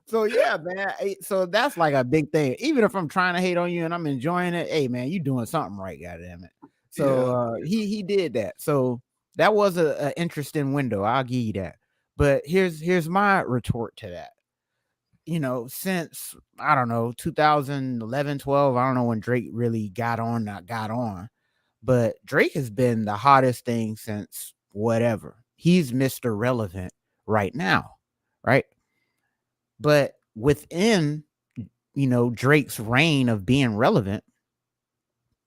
So yeah, man. So that's like a big thing. Even if I'm trying to hate on you and I'm enjoying it, hey man, you doing something right, goddamn it. So he did that. So that was an interesting window. I'll give you that. But here's my retort to that. Since I don't know 2011, 12, I don't know when Drake really got on, but Drake has been the hottest thing since whatever. He's Mr. Relevant right now, right? But within, Drake's reign of being relevant,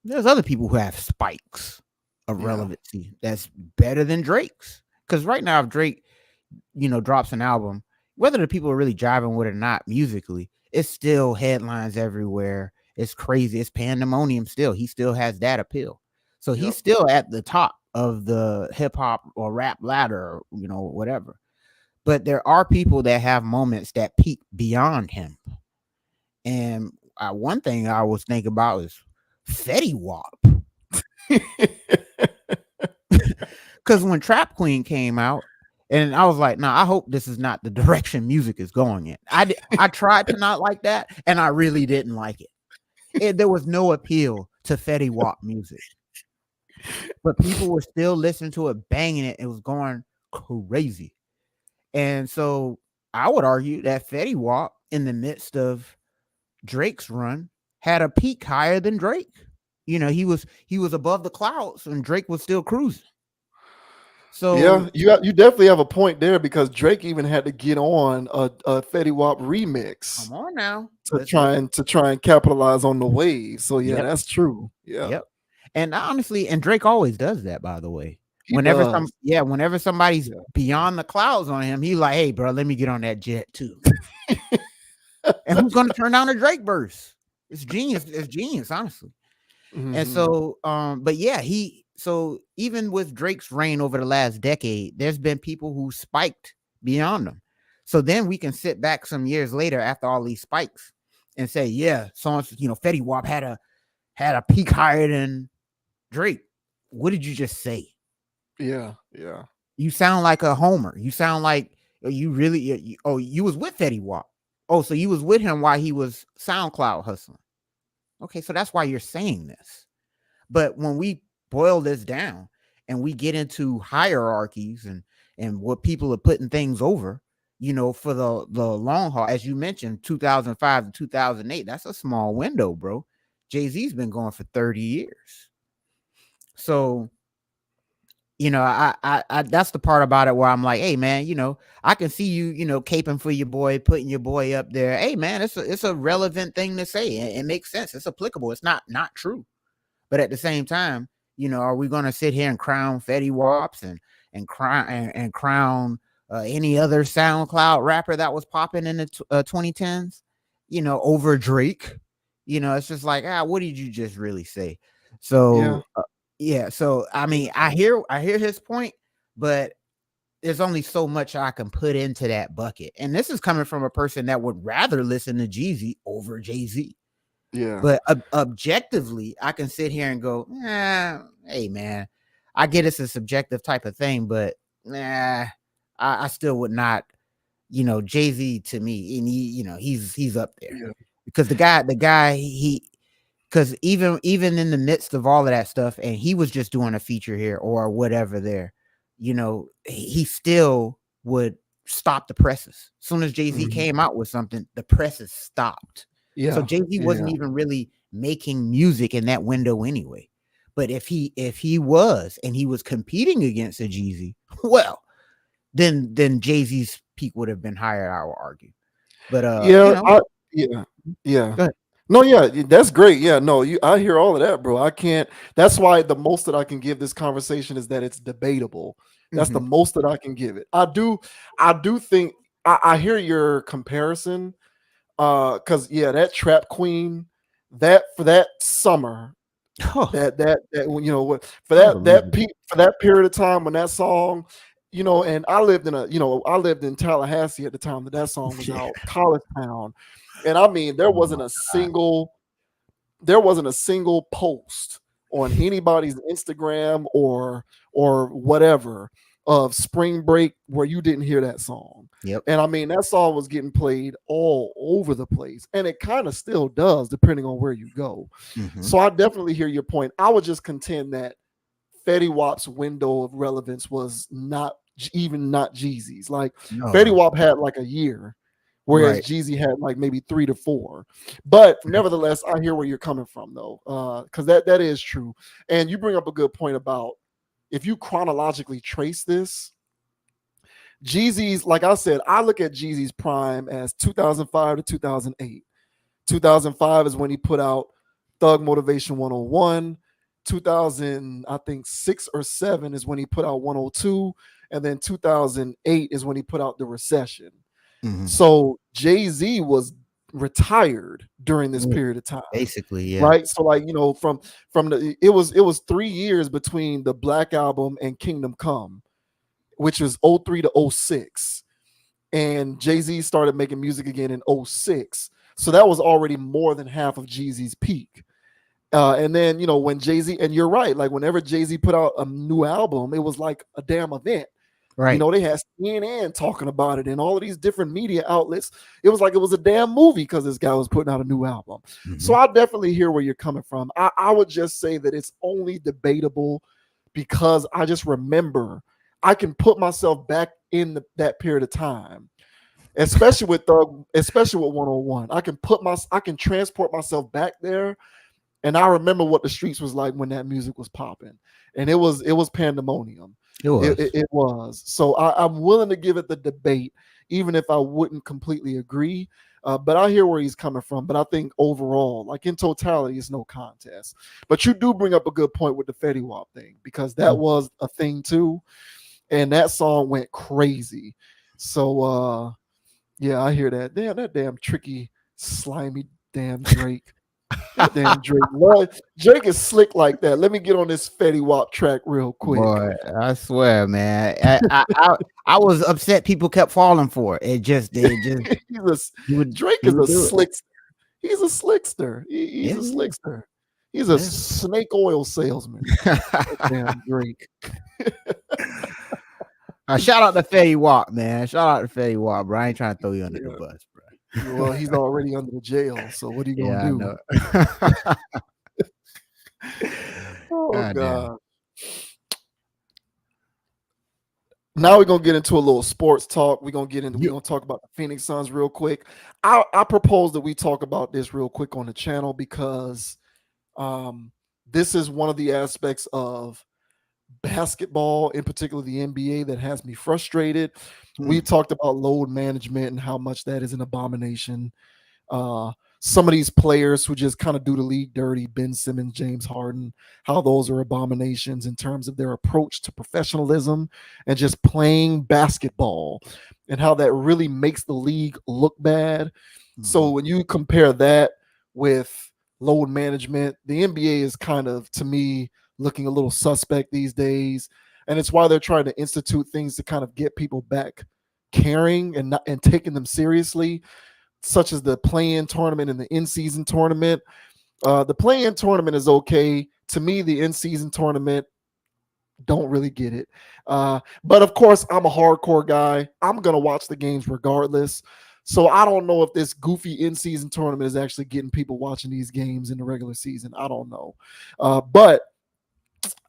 there's other people who have spikes of relevancy that's better than Drake's. Because right now, if Drake, drops an album, whether the people are really jiving with it or not musically, it's still headlines everywhere. It's crazy. It's pandemonium still. He still has that appeal. So he's still at the top of the hip hop or rap ladder, or, whatever. But there are people that have moments that peak beyond him. And one thing I was thinking about is Fetty Wap. Because when Trap Queen came out, and I was like, nah, I hope this is not the direction music is going in. I tried to not like that, and I really didn't like it. There was no appeal to Fetty Wap music. But people were still listening to it, banging it. It was going crazy. And so I would argue that Fetty Wap, in the midst of Drake's run, had a peak higher than Drake. You know, he was above the clouds and Drake was still cruising. So yeah, you definitely have a point there, because Drake even had to get on a Fetty Wap remix come on now. to try and capitalize on the wave. So yeah, Yep. that's true. Yeah. Yep. And honestly, and Drake always does that, by the way. He Whenever does. whenever somebody's beyond the clouds on him, he's like, hey, bro, let me get on that jet too. And who's gonna turn down a Drake verse? It's genius. It's genius, honestly. Mhm. And so, but yeah, so even with Drake's reign over the last decade, there's been people who spiked beyond him. So then we can sit back some years later after all these spikes and say, yeah, songs, Fetty Wap had a peak higher than Drake. What did you just say? Yeah. You sound like a homer. You sound like you really, you was with Fetty Wap. Oh, so you was with him while he was SoundCloud hustling. Okay, so that's why you're saying this. But when we boil this down and we get into hierarchies and what people are putting things over, for the long haul, as you mentioned, 2005 to 2008, that's a small window, bro. Jay-Z's been going for 30 years. So, I that's the part about it where I'm like, hey man, I can see you, caping for your boy, putting your boy up there. Hey man, it's a relevant thing to say. It makes sense. It's applicable. It's not true. But at the same time, are we going to sit here and crown Fetty Waps and crown any other SoundCloud rapper that was popping in the 2010s, over Drake? It's just like, what did you just really say? So, yeah. So, I mean, I hear his point, but there's only so much I can put into that bucket. And this is coming from a person that would rather listen to Jeezy over Jay-Z. Yeah. But objectively, I can sit here and go, hey man, I get it's a subjective type of thing, but I still would not, Jay-Z to me, and he's up there because the guy, because even in the midst of all of that stuff, and he was just doing a feature here or whatever there, he still would stop the presses. As soon as Jay-Z came out with something, the presses stopped. Yeah. So Jay-Z wasn't even really making music in that window anyway. But if he was and he was competing against a Jeezy, well, then Jay-Z's peak would have been higher, I would argue. But yeah. No, yeah, that's great. Yeah, no, I hear all of that, bro. I can't. That's why the most that I can give this conversation is that it's debatable. That's the most that I can give it. I do think I hear your comparison. Because that Trap Queen, that for that summer, that for that period of time when that song, and I lived in Tallahassee at the time that song was out, College Town, and I mean there wasn't a single post on anybody's Instagram or whatever of spring break where you didn't hear that song. Yep. And I mean that song was getting played all over the place, and it kind of still does depending on where you go. So I definitely hear your point. I would just contend that Fetty Wap's window of relevance was not Jeezy's. Like Fetty Wap had like a year, whereas Jeezy had like maybe 3 to 4. But nevertheless, I hear where you're coming from though, because that is true. And you bring up a good point about if you chronologically trace this, Jeezy's, like I said, I look at Jeezy's prime as 2005 to 2008. 2005 is when he put out Thug Motivation 101. 2000, I think 6 or 7 is when he put out 102. And then 2008 is when he put out The Recession. So Jay-Z was retired during this period of time, basically, right? So like from the it was 3 years between the Black Album and Kingdom Come, which was 03 to 06, and Jay-Z started making music again in 06. So that was already more than half of Jeezy's peak. And then, when Jay-Z, and you're right, like whenever Jay-Z put out a new album, it was like a damn event. Right. They had CNN talking about it and all of these different media outlets. It was like it was a damn movie because this guy was putting out a new album. Mhm. So I definitely hear where you're coming from. I would just say that it's only debatable because I just remember I can put myself back in that period of time, especially with 101. I can transport myself back there, and I remember what the streets was like when that music was popping, and it was pandemonium. It was. It was. So I'm willing to give it the debate, even if I wouldn't completely agree. But I hear where he's coming from. But I think overall, like in totality, it's no contest. But you do bring up a good point with the Fetty Wap thing, because that was a thing too, and that song went crazy. So yeah, I hear that. Damn, that damn tricky, slimy, damn Drake. That damn Drake. Lord, Drake is slick like that. Let me get on this Fetty Wap track real quick. Boy, I swear, man. I was upset people kept falling for it. Drake is a slickster. He's a slickster. He's a slickster. He's a snake oil salesman. Damn Drake. Shout out to Fetty Wap, man. Shout out to Fetty Wap, bro. I ain't trying to throw you under the bus, bro. Well, he's already under the jail, so what are you gonna do? Oh God. Now we're gonna get into a little sports talk. We're gonna talk about the Phoenix Suns real quick. I propose that we talk about this real quick on the channel because this is one of the aspects of basketball, in particular the NBA, that has me frustrated. We talked about load management and how much that is an abomination. Some of these players who just kind of do the league dirty, Ben Simmons, James Harden, how those are abominations in terms of their approach to professionalism and just playing basketball, and how that really makes the league look bad. So when you compare that with load management, the NBA is kind of, to me, looking a little suspect these days. And it's why they're trying to institute things to kind of get people back caring and taking them seriously, such as the play-in tournament and the in-season tournament. The play-in tournament is okay. To me, the in-season tournament, don't really get it. But of course, I'm a hardcore guy. I'm going to watch the games regardless. So I don't know if this goofy in-season tournament is actually getting people watching these games in the regular season. I don't know. But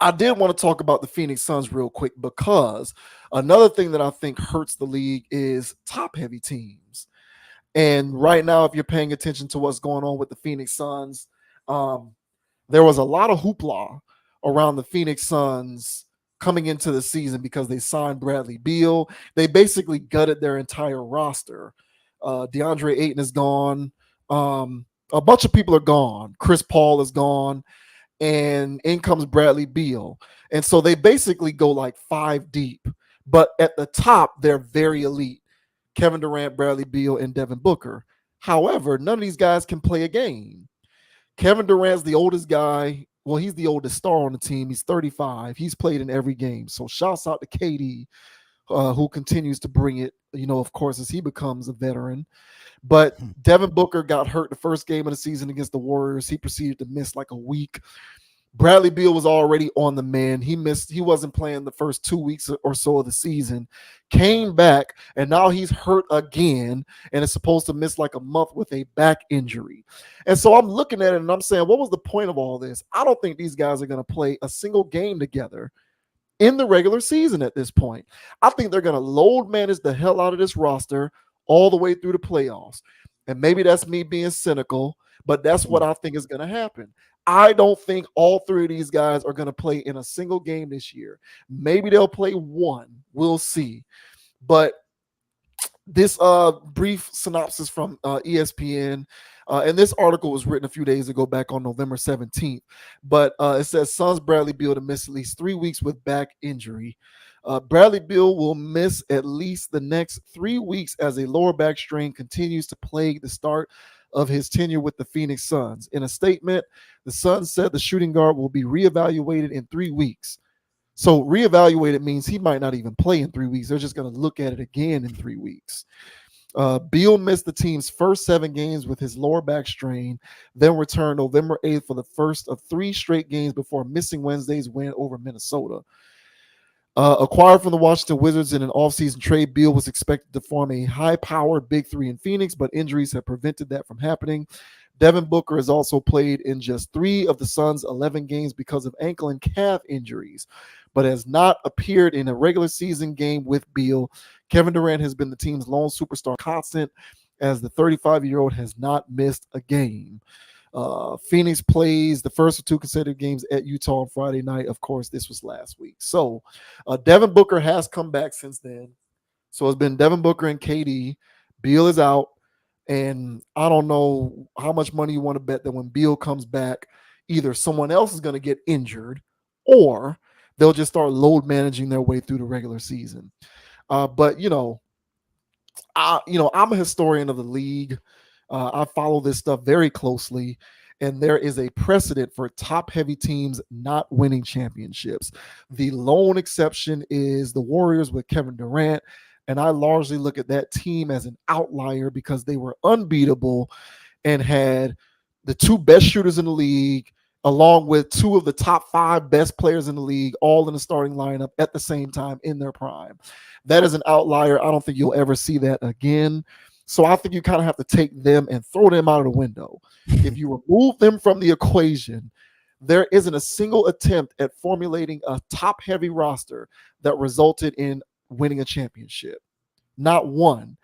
I did want to talk about the Phoenix Suns real quick, because another thing that I think hurts the league is top-heavy teams. And right now, if you're paying attention to what's going on with the Phoenix Suns, there was a lot of hoopla around the Phoenix Suns coming into the season because they signed Bradley Beal. They basically gutted their entire roster. DeAndre Ayton is gone. A bunch of people are gone. Chris Paul is gone. And in comes Bradley Beal. And so they basically go like 5 deep. But at the top, they're very elite. Kevin Durant, Bradley Beal, and Devin Booker. However, none of these guys can play a game. Kevin Durant's the oldest guy. Well, he's the oldest star on the team. He's 35. He's played in every game. So shouts out to KD, who continues to bring it, of course, as he becomes a veteran. But Devin Booker got hurt the first game of the season against the Warriors. He proceeded to miss like a week. Bradley Beal was already on the mend. He wasn't playing the first 2 weeks or so of the season, came back, and now he's hurt again and is supposed to miss like a month with a back injury. And so I'm looking at it and I'm saying, what was the point of all this? I don't think these guys are going to play a single game together in the regular season at this point. I think they're going to load manage the hell out of this roster all the way through the playoffs. And maybe that's me being cynical, but that's what I think is going to happen. I don't think all 3 of these guys are going to play in a single game this year. Maybe they'll play one. We'll see. But this brief synopsis from ESPN, and this article was written a few days ago, back on November 17th. But it says Suns Bradley Beal to miss at least 3 weeks with back injury. Bradley Beal will miss at least the next 3 weeks as a lower back strain continues to plague the start of his tenure with the Phoenix Suns. In a statement, the Suns said the shooting guard will be reevaluated in 3 weeks. So reevaluated means he might not even play in 3 weeks. They're just going to look at it again in 3 weeks. Beal missed the team's first 7 games with his lower back strain, then returned November 8th for the first of 3 straight games before missing Wednesday's win over Minnesota. Acquired from the Washington Wizards in an offseason trade, Beal was expected to form a high-powered Big Three in Phoenix, but injuries have prevented that from happening. Devin Booker has also played in just 3 of the Suns' 11 games because of ankle and calf injuries, but has not appeared in a regular season game with Beal. Kevin Durant has been the team's lone superstar constant, as the 35-year-old has not missed a game. Phoenix plays the first of 2 consecutive games at Utah on Friday night. Of course, this was last week. So Devin Booker has come back since then. So it's been Devin Booker and KD. Beal is out. And I don't know how much money you want to bet that when Beal comes back, either someone else is going to get injured or they'll just start load managing their way through the regular season. But I'm a historian of the league. I follow this stuff very closely, and there is a precedent for top-heavy teams not winning championships. The lone exception is the Warriors with Kevin Durant, and I largely look at that team as an outlier because they were unbeatable and had the 2 best shooters in the league, along with 2 of the top 5 best players in the league, all in the starting lineup at the same time in their prime. That is an outlier. I don't think you'll ever see that again. So I think you kind of have to take them and throw them out of the window. If you remove them from the equation, there isn't a single attempt at formulating a top-heavy roster that resulted in winning a championship. Not one.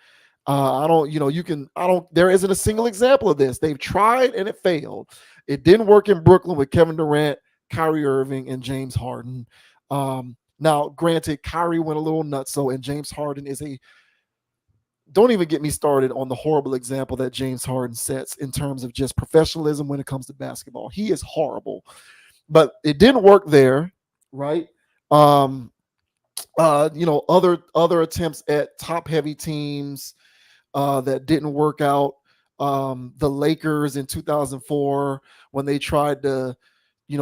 There isn't a single example of this. They've tried and it failed. It didn't work in Brooklyn with Kevin Durant, Kyrie Irving, and James Harden. Now, granted, Kyrie went a little nutso, and James Harden is don't even get me started on the horrible example that James Harden sets in terms of just professionalism when it comes to basketball. He is horrible, but it didn't work there, right? Other attempts at top heavy teams that didn't work out. The Lakers in 2004 when they tried to,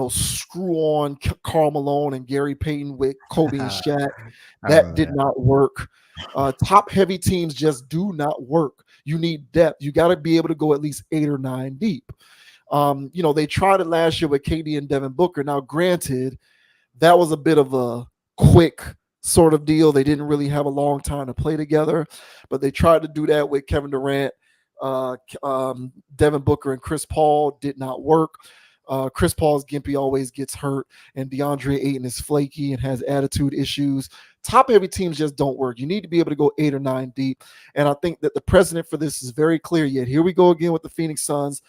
screw on Karl Malone and Gary Payton with Kobe and Shaq, that did not work. Top heavy teams just do not work. You need depth. You got to be able to go at least 8 or 9 deep. They tried it last year with KD and Devin Booker. Now, granted, that was a bit of a quick sort of deal. They didn't really have a long time to play together, but they tried to do that with Kevin Durant, Devin Booker, and Chris Paul. Did not work. Chris Paul's gimpy, always gets hurt, and DeAndre Ayton is flaky and has attitude issues. Top heavy teams just don't work. You need to be able to go 8 or 9 deep, and I think that the precedent for this is very clear. Yet here we go again with the Phoenix Suns.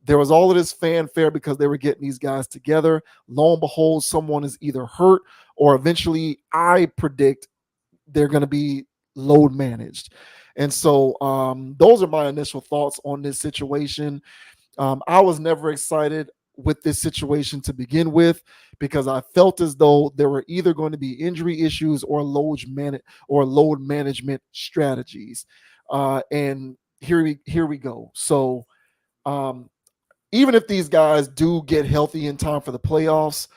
There was all of this fanfare because they were getting these guys together. Lo and behold, someone is either hurt or eventually, I predict, they're going to be load managed. And so those are my initial thoughts on this situation. I was never excited with this situation to begin with because I felt as though there were either going to be injury issues or load management strategies. And here we go. So even if these guys do get healthy in time for the playoffs,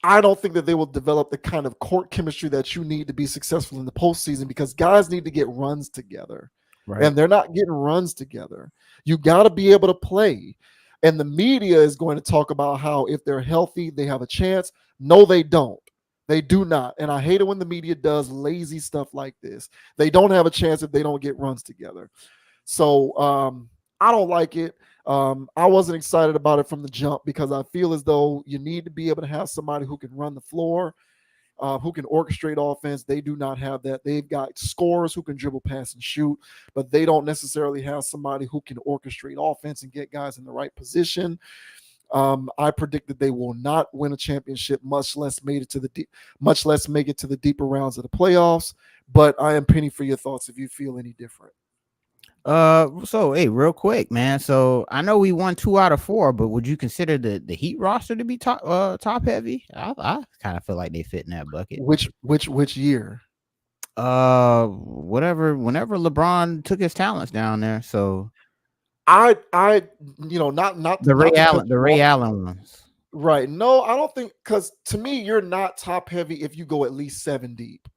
I don't think that they will develop the kind of court chemistry that you need to be successful in the postseason because guys need to get runs together. Right. And they're not getting runs together. You got to be able to play. And the media is going to talk about how if they're healthy, they have a chance. No, they don't. They do not. And I hate it when the media does lazy stuff like this. They don't have a chance if they don't get runs together. So I don't like it. I wasn't excited about it from the jump because I feel as though you need to be able to have somebody who can run the floor, who can orchestrate offense. They do not have that. They've got scorers who can dribble, pass, and shoot, but they don't necessarily have somebody who can orchestrate offense and get guys in the right position. I predict that they will not win a championship, much less make it to the deeper rounds of the playoffs. But I am penny for your thoughts if you feel any different. So hey, real quick, man. So I know we won 2 out of 4, but would you consider the Heat roster to be top heavy? I kind of feel like they fit in that bucket. Which year? Whenever LeBron took his talents down there. So not the Ray Allen ones. Right. No, I don't think, because to me, you're not top heavy if you go at least 7 deep.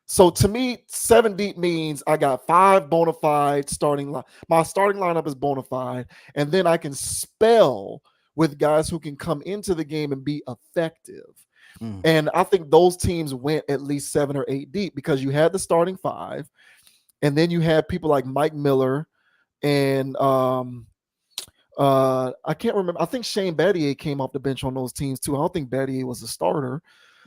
So to me, 7 deep means I got 5 bona fide starting line. My starting lineup is bona fide, and then I can spell with guys who can come into the game and be effective. Mm. And I think those teams went at least 7 or 8 deep because you had the starting 5, and then you had people like Mike Miller and I can't remember. I think Shane Battier came off the bench on those teams too. I don't think Battier was a starter.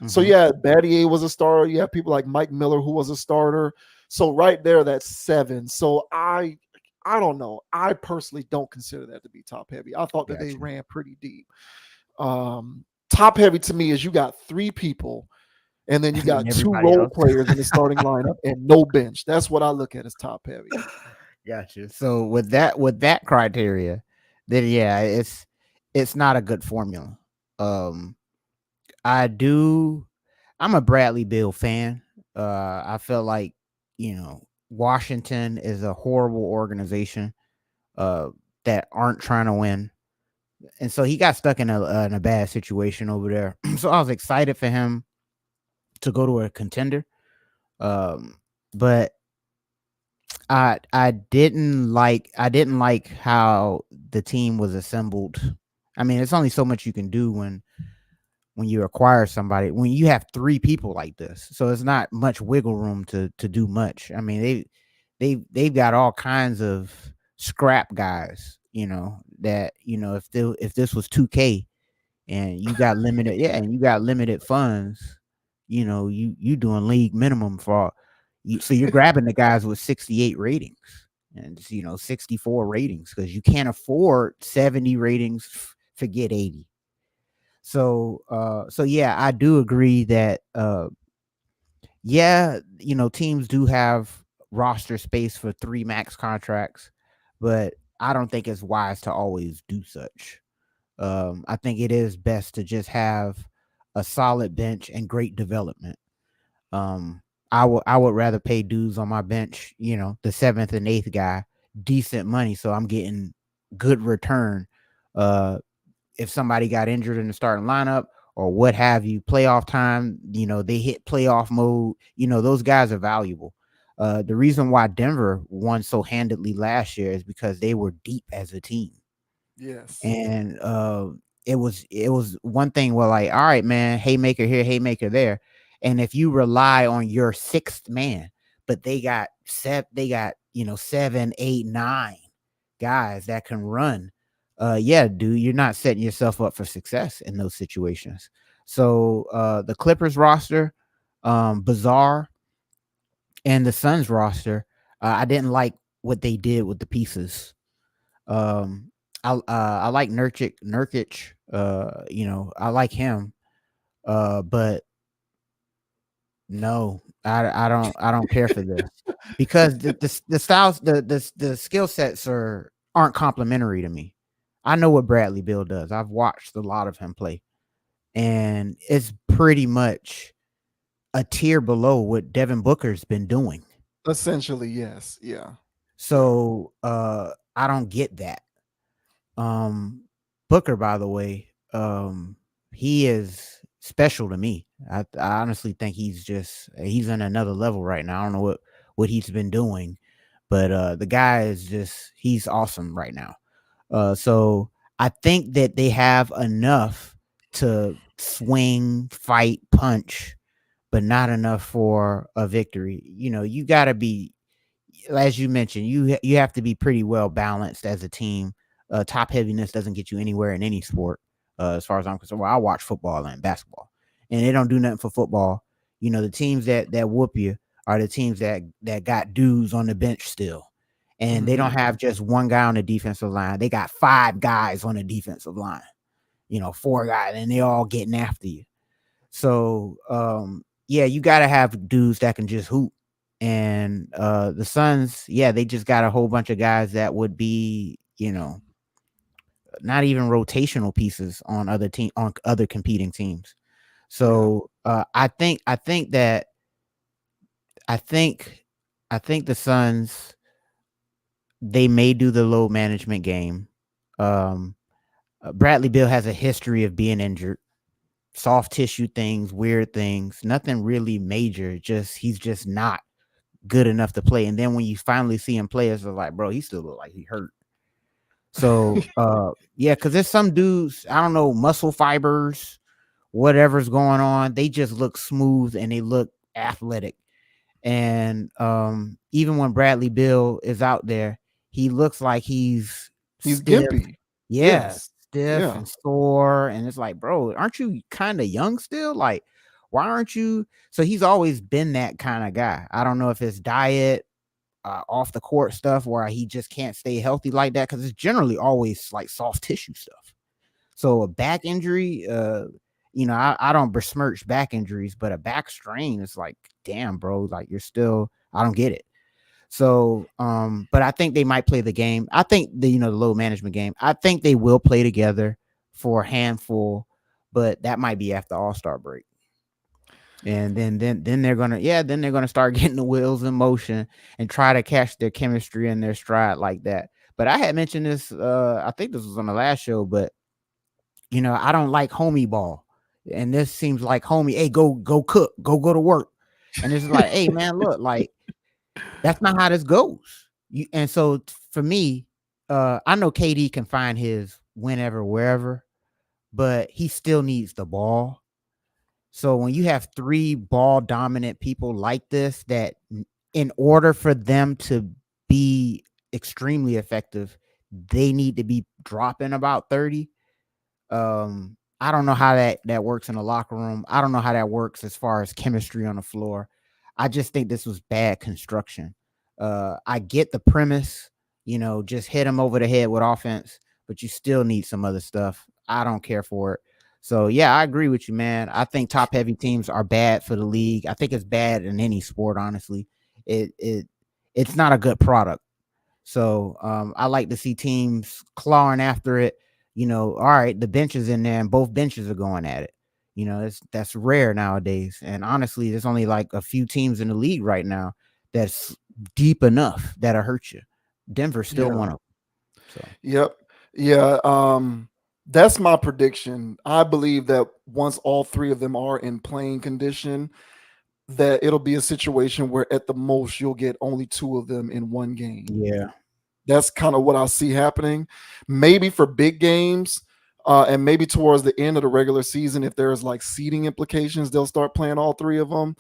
So Mhm. yeah, Battier was a starter. You have people like Mike Miller who was a starter. So right there, that's 7. So I don't know. I personally don't consider that to be top heavy. I thought that they Gotcha. ran pretty deep. Top heavy to me is you got 3 people, and then you got And 2 everybody role else. players in the starting lineup and no bench. That's what I look at as top heavy. Gotcha. So with that criteria, then yeah, it's not a good formula. Um, I'm a Bradley Beal fan. I feel like, Washington is a horrible organization uh that aren't trying to win. And so he got stuck in a bad situation over there. So I was excited for him to go to a contender. But I didn't like how the team was assembled. I mean, it's only so much you can do when you acquire somebody, when you have 3 people like this. So it's not much wiggle room to do much. I mean, they've got all kinds of scrap guys, that, if this was 2K and you got limited, yeah, and you got limited funds, you doing league minimum for you. So you're grabbing the guys with 68 ratings and 64 ratings because you can't afford 70 ratings, forget 80. So yeah, I do agree that yeah, teams do have roster space for 3 max contracts, but I don't think it's wise to always do such. I think it is best to just have a solid bench and great development. Um, I would rather pay dudes on my bench, the 7th and 8th guy, decent money, so I'm getting good return. Uh, if somebody got injured in the starting lineup or what have you, playoff time, they hit playoff mode, those guys are valuable. The reason why Denver won so handedly last year is because they were deep as a team. Yes. And it was one thing where, like, all right, man, haymaker here, haymaker there. And if you rely on your 6th man, but they got 7, 8, 9 guys that can run, yeah, dude, you're not setting yourself up for success in those situations. So the Clippers roster, bizarre, and the Suns roster, I didn't like what they did with the pieces. um, I like Nurkic. I like him. But no, I don't care for this because the styles, the skill sets aren't complementary to me. I know what Bradley Beal does. I've watched a lot of him play, and it's pretty much a tier below what Devin Booker's been doing. Essentially, yes. Yeah. Yeah. So I don't get that. Um, Booker, by the way, he is special to me. I honestly think he's in another level right now. I don't know what he's been doing, but the guy is he's awesome right now. So I think that they have enough to swing, fight, punch, but not enough for a victory. You got to be, as you mentioned, you have to be pretty well balanced as a team. Top heaviness doesn't get you anywhere in any sport, as far as I'm concerned. Well, I watch football and basketball, and they don't do nothing for football. The teams that whoop you are the teams that got dudes on the bench still, and they don't have just one guy on the defensive line. They got 5 guys on the defensive line. 4 guys, and they all getting after you. So yeah, you got to have dudes that can just hoop. And the Suns, yeah, they just got a whole bunch of guys that would be, not even rotational pieces on other competing teams. So I think the Suns, they may do the load management game. Bradley Beal has a history of being injured. soft tissue things, weird things, nothing really major. Just he's just not good enough to play. And then when you finally see him play, it's like, bro, he still look like he hurt. So yeah, because there's some dudes, I don't know, muscle fibers, whatever's going on, they just look smooth and they look athletic. And even when Bradley Beal is out there, he looks like he's stiff. gimpy. Yeah, Yes. stiff Yeah. and sore. And it's like, bro, aren't you kind of young still? Like, why aren't you? So he's always been that kind of guy. I don't know if it's diet, off the court stuff where he just can't stay healthy like that, because it's generally always like soft tissue stuff. So a back injury, I don't besmirch back injuries, but a back strain is like, damn, bro, like you're still, I don't get it. So, but I think they might play the game. I think the load management game, I think they will play together for a handful, but that might be after All-Star break. And then they're gonna start getting the wheels in motion and try to catch their chemistry and their stride like that. But I had mentioned this, I think this was on the last show, but I don't like homie ball. And this seems like homie, hey, go cook, go to work. And it's like, hey man, look, like that's not how this goes. And so for me, I know KD can find his whenever, wherever, but he still needs the ball. So when you have 3 ball dominant people like this, that in order for them to be extremely effective, they need to be dropping about 30. I don't know how that works in the locker room. I don't know how that works as far as chemistry on the floor. I just think this was bad construction. I get the premise, just hit them over the head with offense, but you still need some other stuff. I don't care for it. So yeah, I agree with you, man. I think top heavy teams are bad for the league. I think it's bad in any sport, honestly. It's not a good product. So I like to see teams clawing after it. All right, the bench is in there and both benches are going at it. That's rare nowadays. And honestly, there's only like a few teams in the league right now that's deep enough that'll hurt you. Denver's still one of them. So. Yep. Yeah. That's my prediction. I believe that once all 3 of them are in playing condition, that it'll be a situation where at the most you'll get only 2 of them in one game. Yeah. That's kind of what I see happening. Maybe for big games, and maybe towards the end of the regular season, if there's like seeding implications, they'll start playing all 3 of them.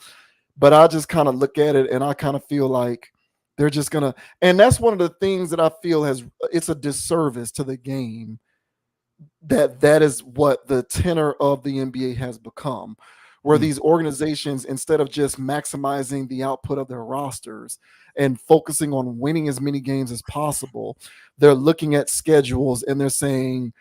But I just kind of look at it and I kind of feel like they're just gonna, and that's one of the things that I feel it's a disservice to the game. That is what the tenor of the NBA has become, where these organizations, instead of just maximizing the output of their rosters and focusing on winning as many games as possible, they're looking at schedules and they're saying,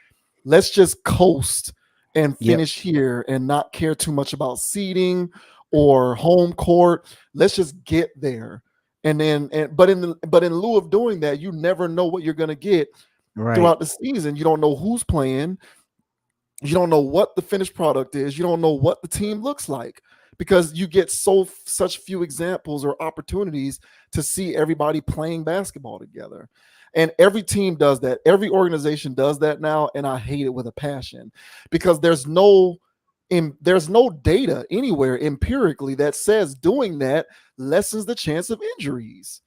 let's just coast and finish here and not care too much about seeding or home court. Let's just get there. But in lieu of doing that, you never know what you're going to get throughout the season. You don't know who's playing. You don't know what the finished product is. You don't know what the team looks like, because you get such few examples or opportunities to see everybody playing basketball together. And every team does that. Every organization does that now. And I hate it with a passion, because there's no data anywhere empirically that says doing that lessens the chance of injuries.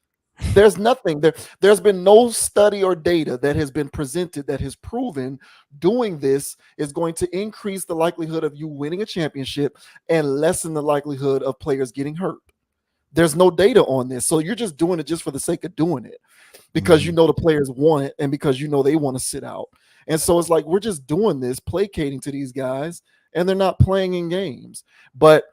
There's nothing. There's been no study or data that has been presented that has proven doing this is going to increase the likelihood of you winning a championship and lessen the likelihood of players getting hurt. There's no data on this. So you're just doing it just for the sake of doing it, because the players want it and because they want to sit out. And so it's like, we're just doing this, placating to these guys, and they're not playing in games. But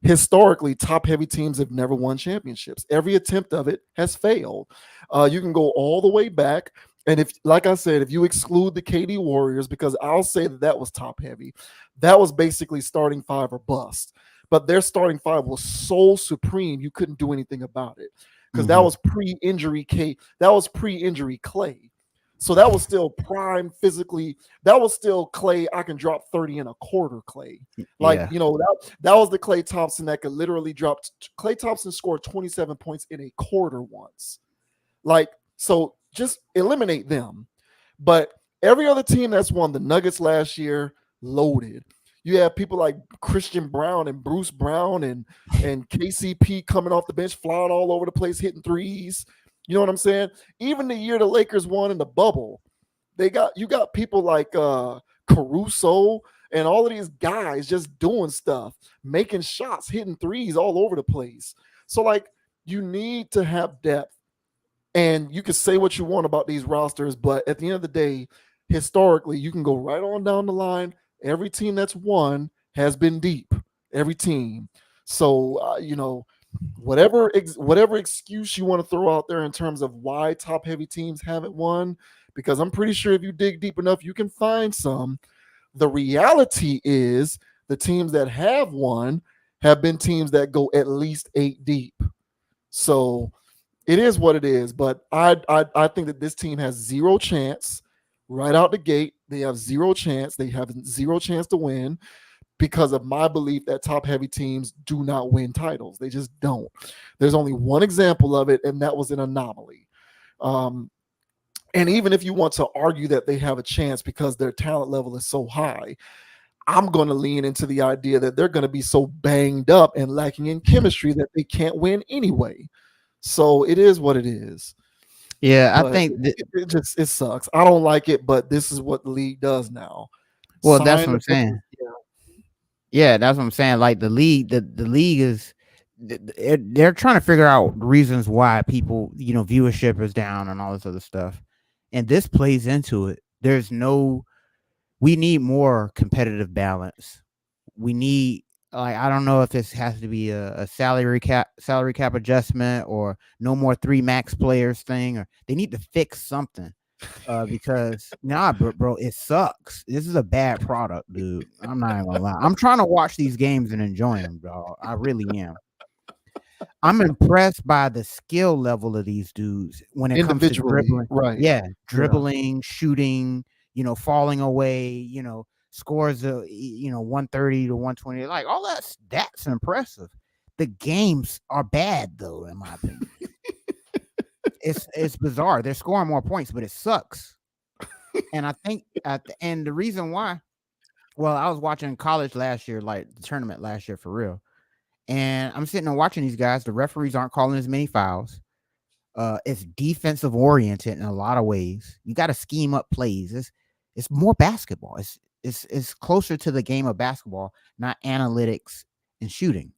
historically, top heavy teams have never won championships. Every attempt of it has failed. You can go all the way back. And if you exclude the KD Warriors, because I'll say that was top heavy, that was basically starting 5 or bust. But their starting 5 was so supreme, you couldn't do anything about it, because that was pre-injury Clay. So that was still prime physically. That was still Clay. I can drop 30 in a quarter Clay. That was the Klay Thompson that could literally drop. Klay Thompson scored 27 points in a quarter once. So just eliminate them. But every other team that's won, the Nuggets last year, loaded. You have people like Christian Brown and Bruce Brown and KCP coming off the bench, flying all over the place, hitting threes. You know what I'm saying? Even the year the Lakers won in the bubble, you got people like Caruso and all of these guys just doing stuff, making shots, hitting threes all over the place. So like you need to have depth. And you can say what you want about these rosters, but at the end of the day, historically, you can go right on down the line. Every team that's won has been deep. Every team. So whatever excuse you want to throw out there in terms of why top heavy teams haven't won, because I'm pretty sure if you dig deep enough, you can find some. The reality is the teams that have won have been teams that go at least 8 deep. So it is what it is, but I think that this team has zero chance right out the gate. They have zero chance. They have zero chance to win because of my belief that top heavy teams do not win titles. They just don't. There's only one example of it, and that was an anomaly. And even if you want to argue that they have a chance because their talent level is so high, I'm going to lean into the idea that they're going to be so banged up and lacking in chemistry that they can't win anyway. So it is what it is. Yeah, But I think it sucks. I don't like it, but this is what the league does now. well, that's what I'm saying. Yeah, that's what I'm saying. Like the league, the league is they're trying to figure out reasons why people, viewership is down and all this other stuff. And this plays into it. We need more competitive balance. We need, like, I don't know if this has to be a salary cap adjustment or no more 3 max players thing, or they need to fix something. Because bro, it sucks. This is a bad product, dude. I'm not even gonna lie. I'm trying to watch these games and enjoy them, bro. I really am. I'm impressed by the skill level of these dudes when it comes to dribbling. Right. Yeah, dribbling, shooting, falling away, scores of 130 to 120. Like all that's impressive. The games are bad though, in my opinion. It's bizarre. They're scoring more points, but it sucks. And I think and the reason why, well, I was watching college last year, like the tournament last year for real. And I'm sitting there watching these guys. The referees aren't calling as many fouls. It's defensive oriented in a lot of ways. You got to scheme up plays. It's more basketball. It's closer to the game of basketball, not analytics and shooting.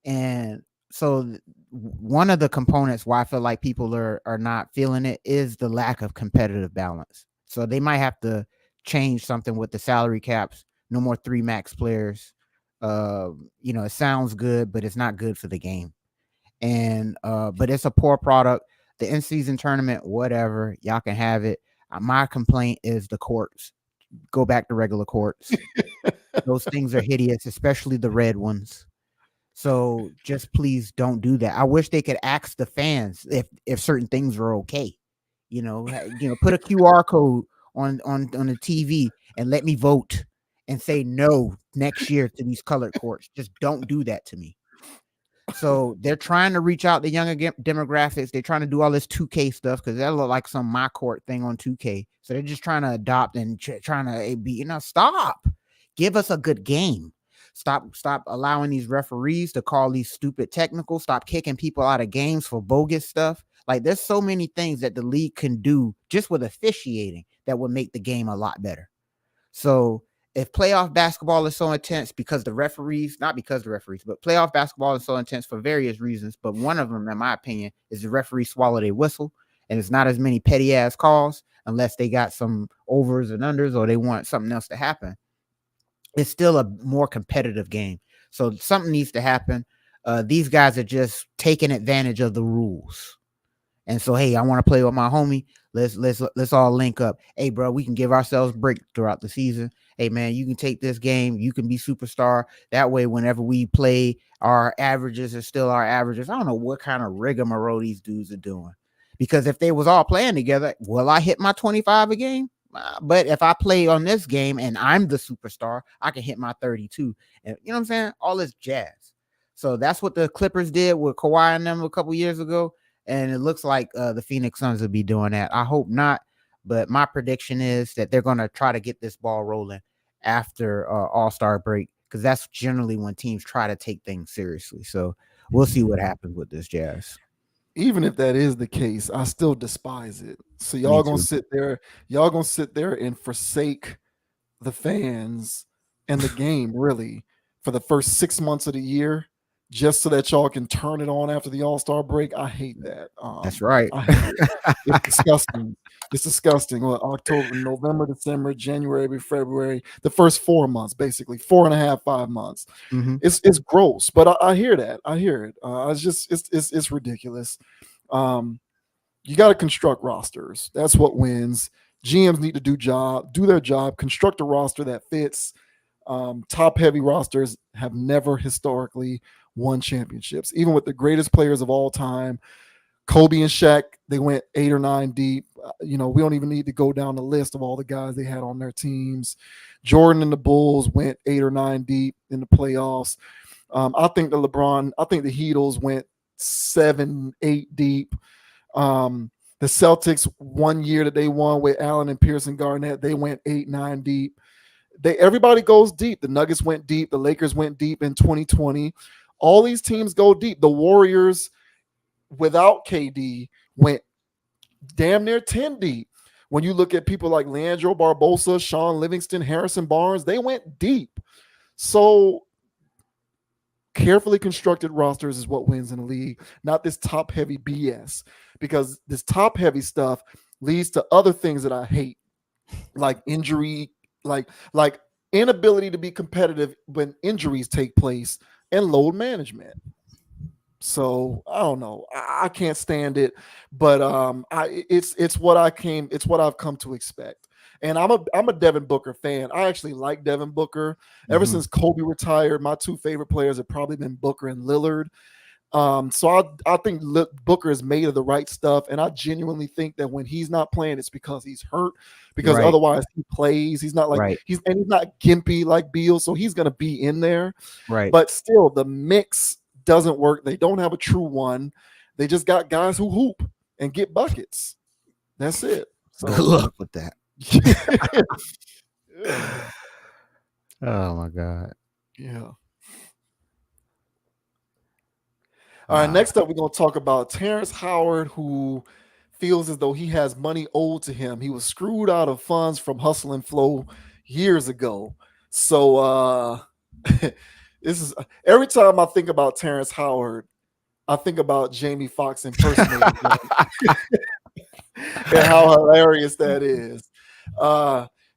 And so one of the components why I feel like people are not feeling it is the lack of competitive balance. So they might have to change something with the salary caps. No more 3 max players. It sounds good, but it's not good for the game. And but it's a poor product. The in-season tournament, whatever, y'all can have it. My complaint is the courts. Go back to regular courts. Those things are hideous, especially the red ones. So just please don't do that. I wish they could ask the fans if certain things are okay. Put a QR code on the TV and let me vote and say no next year to these colored courts. Just don't do that to me. So they're trying to reach out to younger demographics. They're trying to do all this 2K stuff because that look like some my court thing on 2K. So they're just trying to adopt and trying to be, stop. Give us a good game. Stop allowing these referees to call these stupid technicals. Stop kicking people out of games for bogus stuff. Like there's so many things that the league can do just with officiating that would make the game a lot better. So if playoff basketball is so intense but playoff basketball is so intense for various reasons, but one of them, in my opinion, is the referees swallow their whistle, and it's not as many petty ass calls unless they got some overs and unders or they want something else to happen. It's still a more competitive game. So something needs to happen. These guys are just taking advantage of the rules. And so, hey, I want to play with my homie. Let's all link up. Hey, bro, we can give ourselves break throughout the season. Hey, man, you can take this game. You can be superstar. That way, whenever we play, our averages are still our averages. I don't know what kind of rigmarole these dudes are doing. Because if they was all playing together, will I hit my 25 a game? But if I play on this game and I'm the superstar, I can hit my 32. And you know what I'm saying? All this jazz. So that's what the Clippers did with Kawhi and them a couple years ago. And it looks like the Phoenix Suns will be doing that. I hope not. But my prediction is that they're going to try to get this ball rolling after All-Star break, because that's generally when teams try to take things seriously. So we'll see what happens with this Jazz. Even if that is the case, I still despise it. So Me y'all gonna too. sit there, and forsake the fans and the game really for the first 6 months of the year just so that y'all can turn it on after the All-Star break. I hate that. That's right. I hate it. It's disgusting. It's disgusting. Well, October, November, December, January, February, the first 4 months, basically 4.5, 5 months. Mhm. It's gross, but I hear that. I hear it. It's ridiculous. You got to construct rosters. That's what wins. GMs need to do their job, construct a roster that fits. Top heavy rosters have never historically won championships, even with the greatest players of all time. Kobe and Shaq, they went 8 or 9 deep. We don't even need to go down the list of all the guys they had on their teams. Jordan and the Bulls went 8 or 9 deep in the playoffs. I think the Heatles went 7, 8 deep. The Celtics, 1 year that they won with Allen and Pearson Garnett, they went 8, 9 deep. Everybody goes deep. The Nuggets went deep. The Lakers went deep in 2020. All these teams go deep. The Warriors, without KD, went damn near 10 deep. When you look at people like Leandro Barbosa, Sean Livingston, Harrison Barnes, they went deep. So carefully constructed rosters is what wins in the league, not this top heavy BS, because this top heavy stuff leads to other things that I hate, like injury, like inability to be competitive when injuries take place, and load management. So I don't know. I can't stand it, but it's what I've come to expect. And I'm a Devin Booker fan. I actually like Devin Booker. Ever since Kobe retired, my two favorite players have probably been Booker and Lillard. So I think Booker is made of the right stuff, and I genuinely think that when he's not playing, it's because he's hurt. Because Right. otherwise, he plays. He's not like Right. he's not gimpy like Beal, so he's gonna be in there. Right. But still, the mix doesn't work. They don't have a true one. They just got guys who hoop and get buckets. That's it. So Good luck with that. yeah. Oh my God. Yeah. All right, next up, we're going to talk about Terrence Howard, who feels as though he has money owed to him. He was screwed out of funds from Hustle and Flow years ago. So this is every time I think about Terrence Howard, I think about Jamie Foxx impersonating him and how hilarious that is.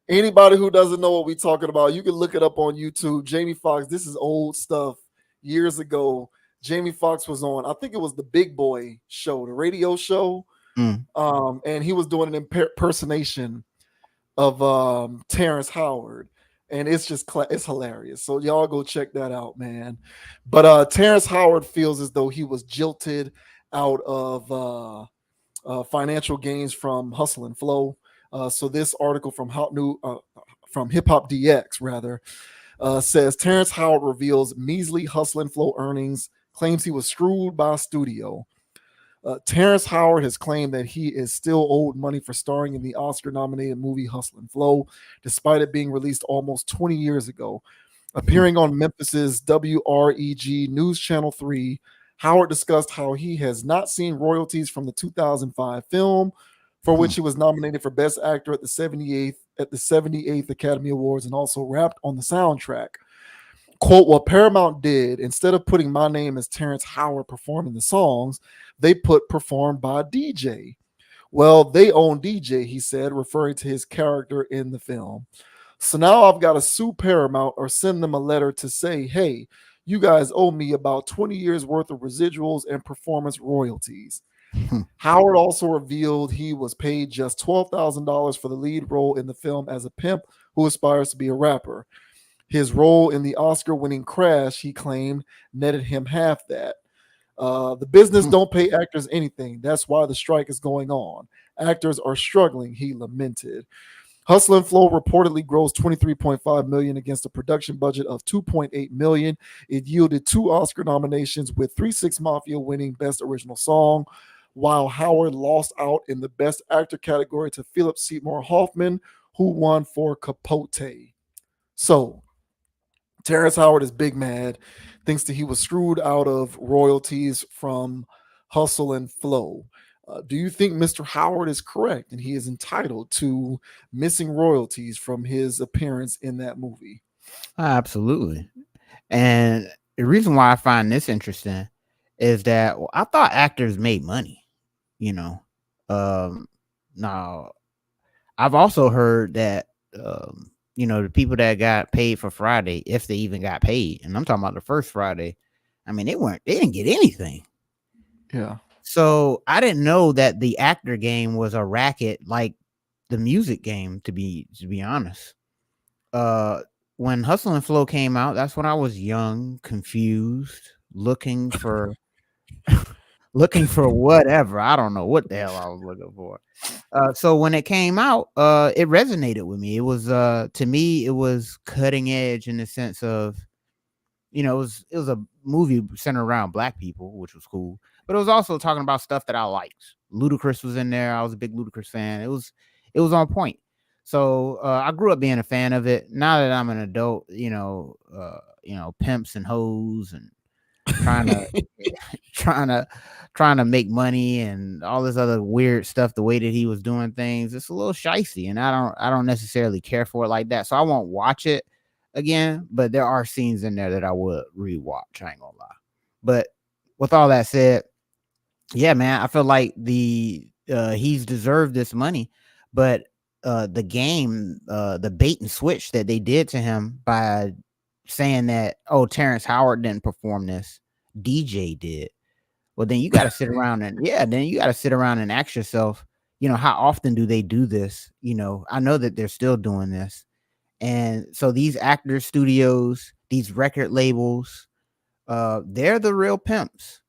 Anybody who doesn't know what we're talking about, you can look it up on YouTube. Jamie Foxx, this is old stuff years ago. Jamie Foxx was on, I think it was the Big Boy show, the radio show. And he was doing an impersonation of Terrence Howard. And it's just it's hilarious. So y'all go check that out, man. But Terrence Howard feels as though he was jilted out of financial gains from Hustle and Flow. So this article from Hip Hop DX rather says Terrence Howard reveals measly Hustle and Flow earnings, claims he was screwed by a studio. Terrence Howard has claimed that he is still owed money for starring in the Oscar-nominated movie Hustle and Flow, despite it being released almost 20 years ago. Appearing on Memphis's WREG News Channel 3, Howard discussed how he has not seen royalties from the 2005 film, for which he was nominated for Best Actor at the 78th Academy Awards and also rapped on the soundtrack. Quote, what Paramount did, instead of putting my name as Terrence Howard performing the songs, they put performed by DJ. Well, they own DJ, he said, referring to his character in the film. So now I've got to sue Paramount or send them a letter to say, hey, you guys owe me about 20 years worth of residuals and performance royalties. Howard also revealed he was paid just $12,000 for the lead role in the film as a pimp who aspires to be a rapper. His role in the Oscar-winning Crash, he claimed, netted him half that. The business don't pay actors anything. That's why the strike is going on. Actors are struggling, he lamented. Hustle and Flow reportedly grossed $23.5 million against a production budget of $2.8 million. It yielded 2 Oscar nominations, with 3 6 Mafia winning Best Original Song, while Howard lost out in the Best Actor category to Philip Seymour Hoffman, who won for Capote. So Terrence Howard is big mad, thinks that he was screwed out of royalties from Hustle and Flow. Do you think Mr. Howard is correct and he is entitled to missing royalties from his appearance in that movie? Absolutely. And the reason why I find this interesting is that I thought actors made money, you know. Now I've also heard that the people that got paid for Friday, if they even got paid, and I'm talking about the first Friday, I mean they didn't get anything. Yeah. So I didn't know that the actor game was a racket like the music game, to be honest. When Hustle and Flow came out, that's when I was young, confused, looking for whatever. I don't know what the hell I was looking for. So when it came out, it resonated with me. It was to me, it was cutting edge in the sense of, it was a movie centered around black people, which was cool. But it was also talking about stuff that I liked. Ludacris was in there. I was a big Ludacris fan. It was on point. So I grew up being a fan of it. Now that I'm an adult, pimps and hoes and trying to trying to make money and all this other weird stuff, the way that he was doing things, it's a little shicey, and I don't necessarily care for it like that. So I won't watch it again, but there are scenes in there that I would rewatch. I ain't gonna lie. But with all that said, yeah, man, I feel like he's deserved this money, but the game, the bait and switch that they did to him by saying that, oh, Terrence Howard didn't perform this, DJ did. Well, then you got to sit around and ask yourself, how often do they do this? I know that they're still doing this. And so these actor studios, these record labels, they're the real pimps.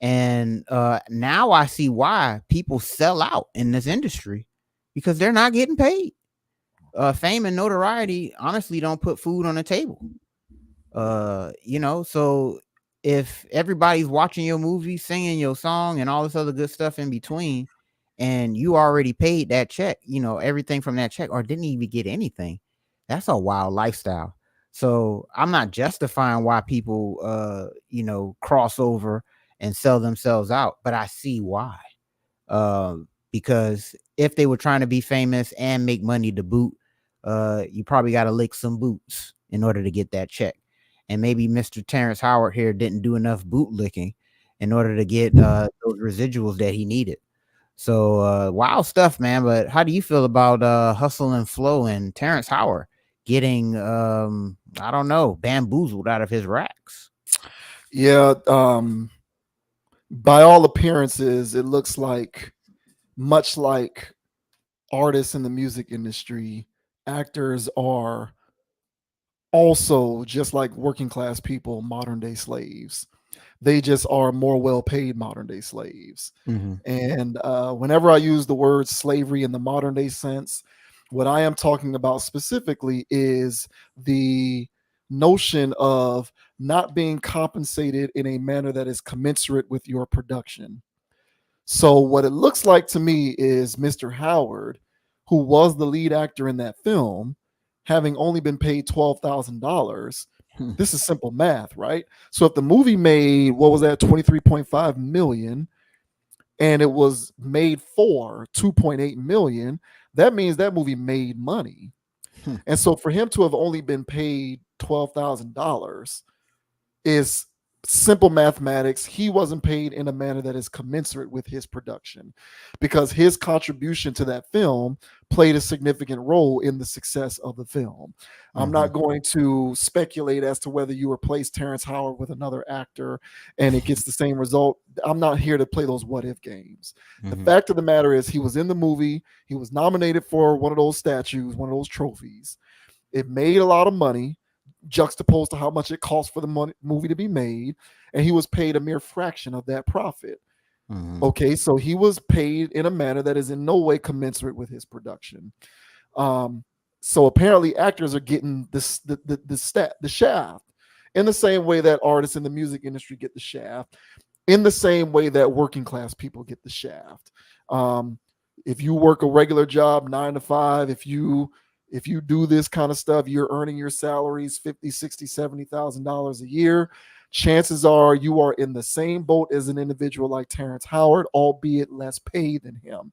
And now I see why people sell out in this industry, because they're not getting paid. Fame and notoriety honestly don't put food on the table. So if everybody's watching your movie, singing your song, and all this other good stuff in between, and you already paid that check, everything from that check, or didn't even get anything, that's a wild lifestyle. So I'm not justifying why people cross over and sell themselves out, but I see why. Because if they were trying to be famous and make money to boot, you probably got to lick some boots in order to get that check. And maybe Mr. Terrence Howard here didn't do enough bootlicking in order to get those residuals that he needed. So wild stuff, man. But how do you feel about Hustle and Flow and Terrence Howard getting I don't know, bamboozled out of his racks? Yeah, by all appearances, it looks like, much like artists in the music industry, actors are also, just like working class people, modern day slaves. They just are more well paid modern day slaves. Mm-hmm. And whenever I use the word slavery in the modern day sense, what I am talking about specifically is the notion of not being compensated in a manner that is commensurate with your production. So, what it looks like to me is Mr. Howard, who was the lead actor in that film, having only been paid $12,000. This is simple math, right? So if the movie made, what was that, 23.5 million, and it was made for 2.8 million, that means that movie made money. And so for him to have only been paid $12,000 is simple mathematics. He wasn't paid in a manner that is commensurate with his production, because his contribution to that film played a significant role in the success of the film. I'm not going to speculate as to whether you replace Terrence Howard with another actor and it gets the same result. I'm not here to play those what if games. The fact of the matter is, he was in the movie. He was nominated for one of those statues, one of those trophies. It made a lot of money, juxtaposed to how much it cost for the movie to be made, and he was paid a mere fraction of that profit. Okay, so he was paid in a manner that is in no way commensurate with his production. So apparently actors are getting the shaft in the same way that artists in the music industry get the shaft, in the same way that working class people get the shaft. If you work a regular job, 9 to 5, if you If you do this kind of stuff, you're earning your salaries $50, $60, $70,000 a year. Chances are you are in the same boat as an individual like Terrence Howard, albeit less paid than him,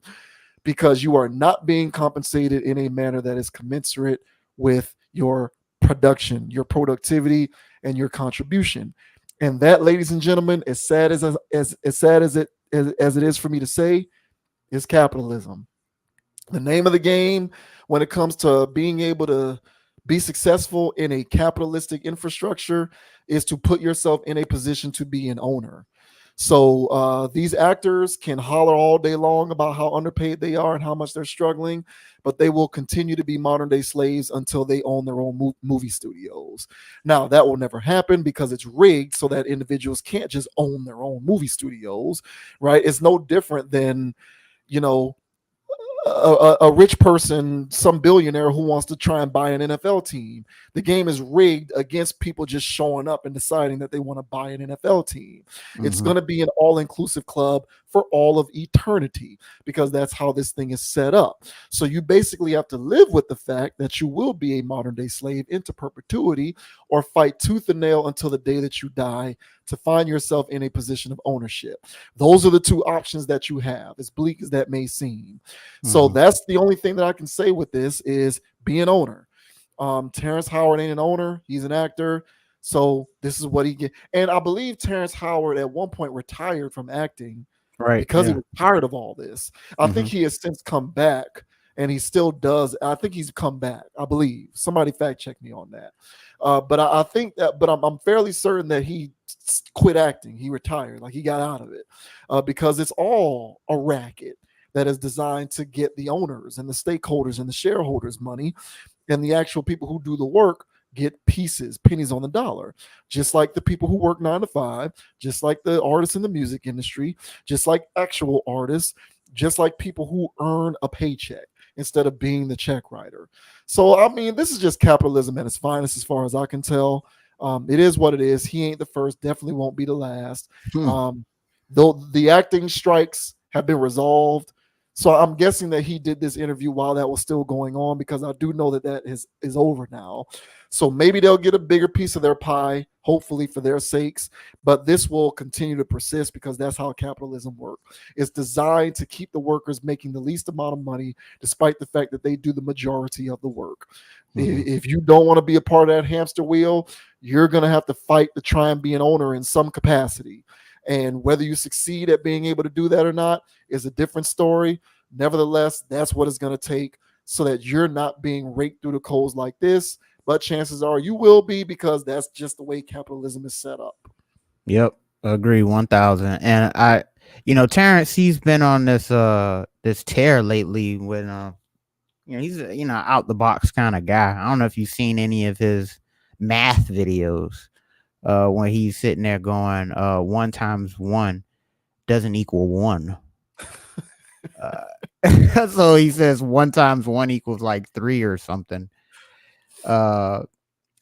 because you are not being compensated in a manner that is commensurate with your production, your productivity, and your contribution. And that, ladies and gentlemen, as sad as it is for me to say, is capitalism. The name of the game when it comes to being able to be successful in a capitalistic infrastructure is to put yourself in a position to be an owner. So these actors can holler all day long about how underpaid they are and how much they're struggling, but they will continue to be modern day slaves until they own their own movie studios. Now, that will never happen because it's rigged so that individuals can't just own their own movie studios, right? It's no different than, you know, a rich person, some billionaire who wants to try and buy an NFL team. The game is rigged against people just showing up and deciding that they want to buy an NFL team. It's going to be an all-inclusive club for all of eternity because that's how this thing is set up. So you basically have to live with the fact that you will be a modern-day slave into perpetuity or fight tooth and nail until the day that you die to find yourself in a position of ownership. Those are the two options that you have, as bleak as that may seem. So that's the only thing that I can say with this is be an owner. Terrence Howard ain't an owner. He's an actor. So this is what he get. And I believe Terrence Howard at one point retired from acting because he was tired of all this. I think he has since come back and he still does. I think he's come back. I believe. Somebody fact check me on that. But I think that, but I'm fairly certain that he quit acting. He retired, like he got out of it because it's all a racket that is designed to get the owners and the stakeholders and the shareholders money, and the actual people who do the work get pieces, pennies on the dollar, just like the people who work 9 to 5, just like the artists in the music industry, just like actual artists, just like people who earn a paycheck instead of being the check writer. So, I mean, this is just capitalism at its finest as far as I can tell. It is what it is. He ain't the first, definitely won't be the last. Though the acting strikes have been resolved. So I'm guessing that he did this interview while that was still going on, because I do know that that is over now. So maybe they'll get a bigger piece of their pie, hopefully for their sakes. But this will continue to persist because that's how capitalism works. It's designed to keep the workers making the least amount of money, despite the fact that they do the majority of the work. If you don't want to be a part of that hamster wheel, you're going to have to fight to try and be an owner in some capacity. And whether you succeed at being able to do that or not is a different story. Nevertheless, that's what it's going to take so that you're not being raked through the coals like this. But chances are you will be, because that's just the way capitalism is set up. Yep. Agree 1000. And Terrence, he's been on this tear lately when he's out the box kind of guy. I don't know if you've seen any of his math videos. When he's sitting there going, 1 times 1 doesn't equal 1. So he says 1 times 1 equals like 3 or something.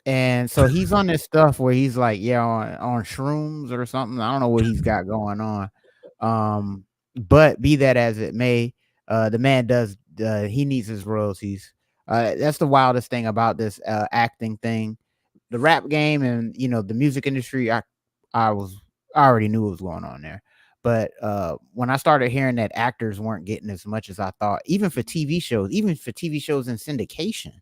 And so he's on this stuff where he's like, on shrooms or something. I don't know what he's got going on. But be that as it may, the man he needs his royalties. That's the wildest thing about this acting thing. The rap game and the music industry, I already knew what was going on there. But when I started hearing that actors weren't getting as much as I thought, even for TV shows in syndication,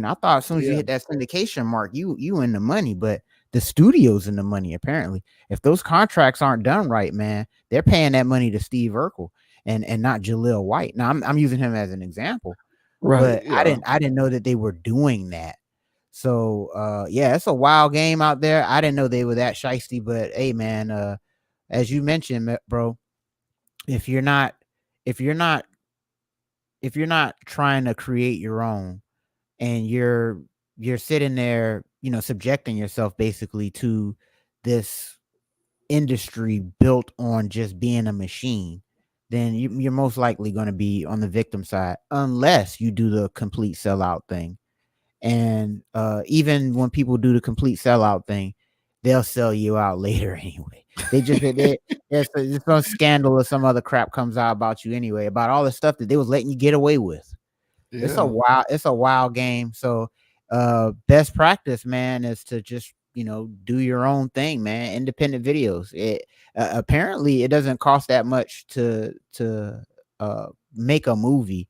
I thought as soon as you hit that syndication mark, you in the money. But the studio's in the money apparently. If those contracts aren't done right, man, they're paying that money to Steve Urkel and not Jaleel White. Now I'm using him as an example, right? But yeah. I didn't know that they were doing that. So it's a wild game out there. I didn't know they were that shiesty, but hey, man, as you mentioned, bro, if you're not trying to create your own, and you're sitting there, subjecting yourself basically to this industry built on just being a machine, then you're most likely going to be on the victim side, unless you do the complete sellout thing. And even when people do the complete sellout thing, they'll sell you out later anyway. There's some scandal or some other crap comes out about you anyway, about all the stuff that they was letting you get away with. It's Yeah. a wild game. So best practice, man, is to just, do your own thing, man. Independent videos. It apparently it doesn't cost that much to make a movie.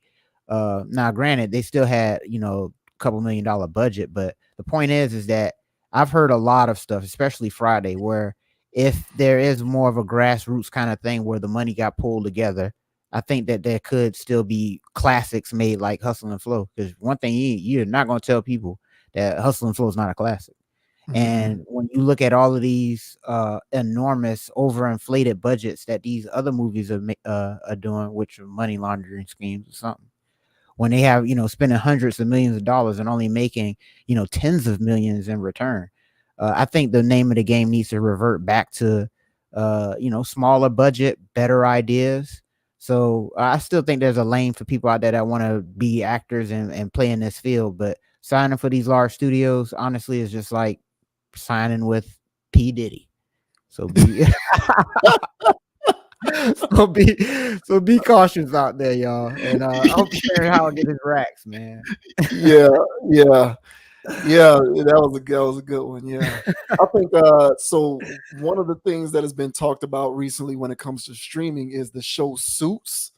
Now granted, they still had, a couple $1 million budget, but the point is that I've heard a lot of stuff, especially Friday, where if there is more of a grassroots kind of thing where the money got pulled together, I think that there could still be classics made like Hustle and Flow. Because one thing you're not going to tell people that Hustle and Flow is not a classic. Mhm. And when you look at all of these enormous overinflated budgets that these other movies are doing, which are money laundering schemes or something, when they have, spending hundreds of millions of dollars and only making, tens of millions in return. I think the name of the game needs to revert back to, smaller budget, better ideas. So I still think there's a lane for people out there that want to be actors and play in this field. But signing for these large studios, honestly, is just like signing with P. Diddy. So be so be cautious out there, y'all. And I hope Terry Howard get his racks, man. Yeah, yeah. Yeah, that was a good one. Yeah, I think so. One of the things that has been talked about recently when it comes to streaming is the show Suits.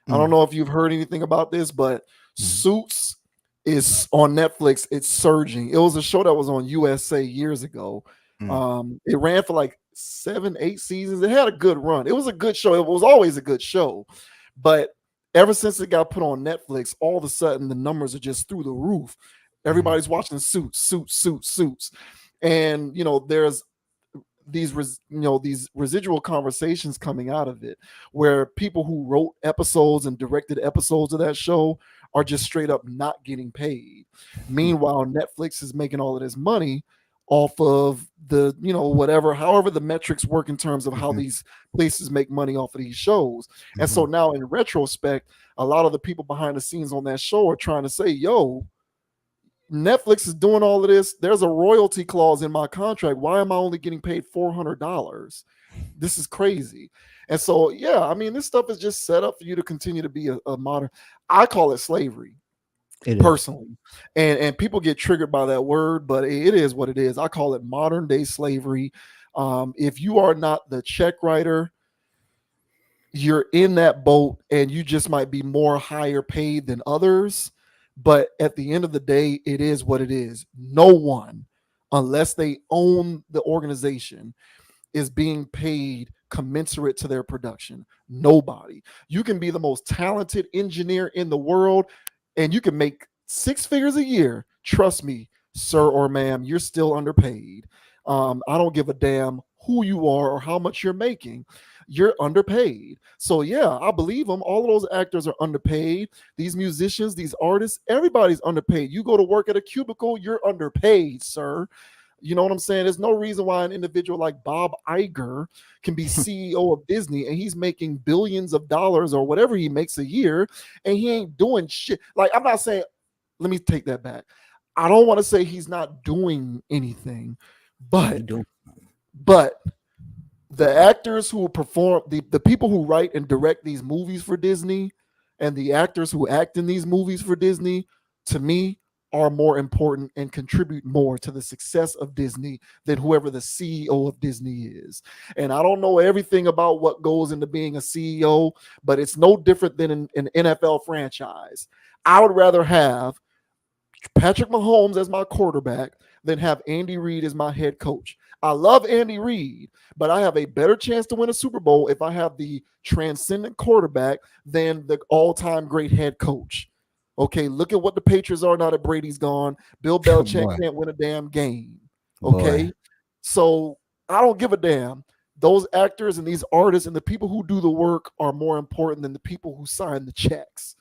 I don't know if you've heard anything about this, but Suits is on Netflix. It's surging. It was a show that was on USA years ago. It ran for like 7, 8 seasons. It had a good run. It was a good show. It was always a good show, but ever since it got put on Netflix, all of a sudden the numbers are just through the roof. Everybody's watching Suits, and there's these residual conversations coming out of it, where people who wrote episodes and directed episodes of that show are just straight up not getting paid. Meanwhile, Netflix is making all of this money off of the however the metrics work in terms of how these places make money off of these shows. And so now in retrospect, a lot of the people behind the scenes on that show are trying to say, yo, Netflix is doing all of this. There's a royalty clause in my contract. Why am I only getting paid $400? This is crazy. And so, yeah, I mean, this stuff is just set up for you to continue to be a modern. I call it slavery, personally. And people get triggered by that word, but it is what it is. I call it modern day slavery. If you are not the check writer, you're in that boat, and you just might be more higher paid than others. But at the end of the day, it is what it is. No one, unless they own the organization, is being paid commensurate to their production. Nobody. You can be the most talented engineer in the world, and you can make 6 figures a year. Trust me, sir or ma'am, you're still underpaid. I don't give a damn who you are or how much you're making. You're underpaid. So yeah, I believe them. All of those actors are underpaid. These musicians, these artists, everybody's underpaid. You go to work at a cubicle, you're underpaid, sir. You know what I'm saying? There's no reason why an individual like Bob Iger can be CEO of Disney and he's making billions of dollars or whatever he makes a year, and he ain't doing shit. Like, I'm not saying, let me take that back. I don't want to say he's not doing anything, but the actors who perform, the people who write and direct these movies for Disney, and the actors who act in these movies for Disney, to me, are more important and contribute more to the success of Disney than whoever the CEO of Disney is. And I don't know everything about what goes into being a CEO, but it's no different than an NFL franchise. I would rather have Patrick Mahomes as my quarterback than have Andy Reid as my head coach. I love Andy Reid, but I have a better chance to win a Super Bowl if I have the transcendent quarterback than the all-time great head coach. Okay, look at what the Patriots are now that Brady's gone. Bill Belichick can't win a damn game. Okay, so I don't give a damn. Those actors and these artists and the people who do the work are more important than the people who sign the checks.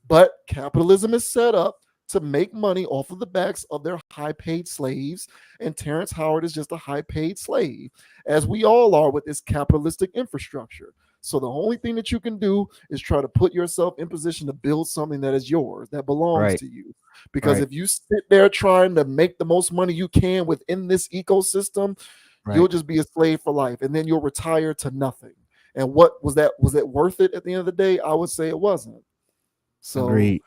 But capitalism is set up to make money off of the backs of their high-paid slaves, and Terrence Howard is just a high-paid slave, as we all are with this capitalistic infrastructure. So the only thing that you can do is try to put yourself in position to build something that is yours, that belongs to you. Because if you sit there trying to make the most money you can within this ecosystem, you'll just be a slave for life, and then you'll retire to nothing. And what was that? Was it worth it at the end of the day? I would say it wasn't. So Agreed.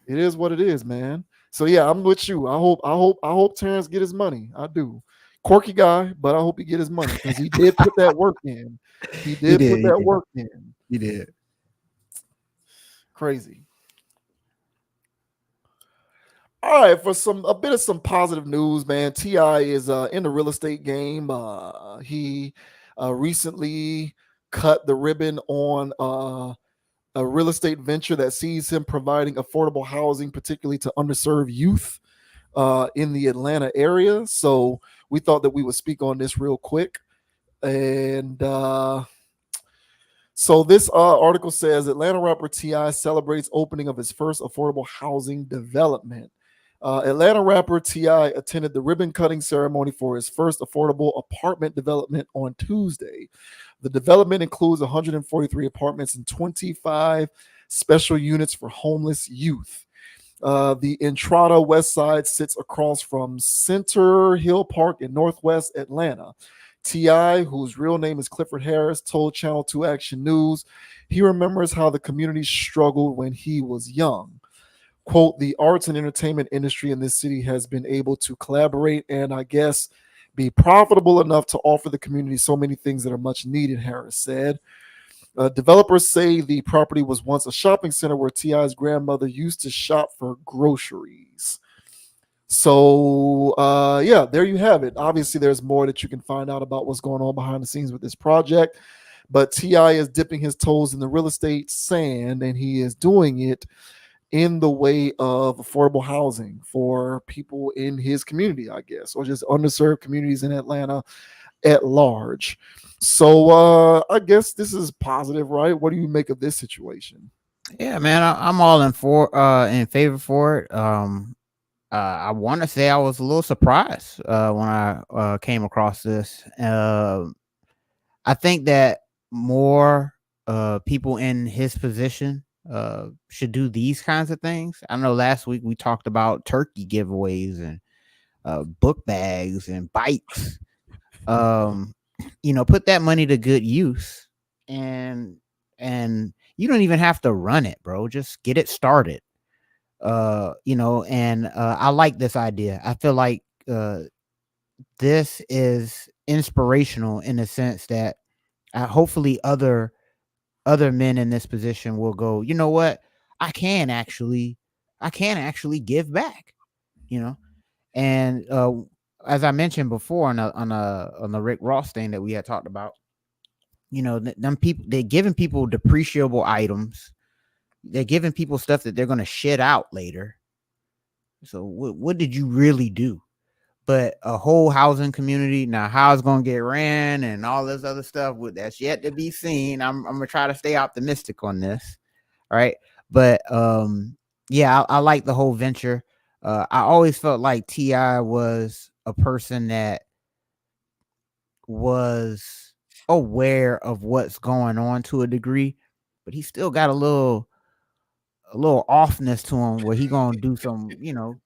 It is what it is, man. So yeah, I'm with you. I hope Terrence get his money. I do. Quirky guy, but I hope he get his money because he did put that work in. He He did did. put He that did. work in. He did. Crazy. All right, for a bit of some positive news, man. Ti is in the real estate game. He recently cut the ribbon on a real estate venture that sees him providing affordable housing, particularly to underserved youth in the Atlanta area. So we thought that we would speak on this real quick. And so this article says Atlanta rapper Ti celebrates opening of his first affordable housing development. Atlanta rapper Ti attended the ribbon cutting ceremony for his first affordable apartment development on Tuesday. The development includes 143 apartments and 25 special units for homeless youth. The Entrada West Side sits across from Center Hill Park in Northwest Atlanta. Ti, whose real name is Clifford Harris, told Channel 2 Action News he remembers how the community struggled when he was young. Quote, the arts and entertainment industry in this city has been able to collaborate and I guess be profitable enough to offer the community so many things that are much needed, Harris said. Developers say the property was once a shopping center where Ti's grandmother used to shop for groceries. So, yeah, there you have it. Obviously, there's more that you can find out about what's going on behind the scenes with this project. But Ti is dipping his toes in the real estate sand, and he is doing it in the way of affordable housing for people in his community, I guess, or just underserved communities in Atlanta at large. So I guess this is positive, right? What do you make of this situation? Yeah, man, I'm all in favor for it. I want to say I was a little surprised when I came across this. I think that more people in his position should do these kinds of things. I know last week we talked about turkey giveaways and book bags and bikes. Um, put that money to good use, and you don't even have to run it, bro. Just get it started. And I like this idea. I feel like this is inspirational in the sense that hopefully other men in this position will go, you know what, I can actually give back, you know. And as I mentioned before on the Rick Ross thing that we had talked about, them people, they're giving people depreciable items, they're giving people stuff that they're going to shit out later. So what did you really do? But a whole housing community, now how it's gonna get ran and all this other stuff, that's yet to be seen. I'm gonna try to stay optimistic on this, right? But yeah, I like the whole venture. I always felt like Ti was a person that was aware of what's going on to a degree, but he still got a little offness to him where he gonna do some,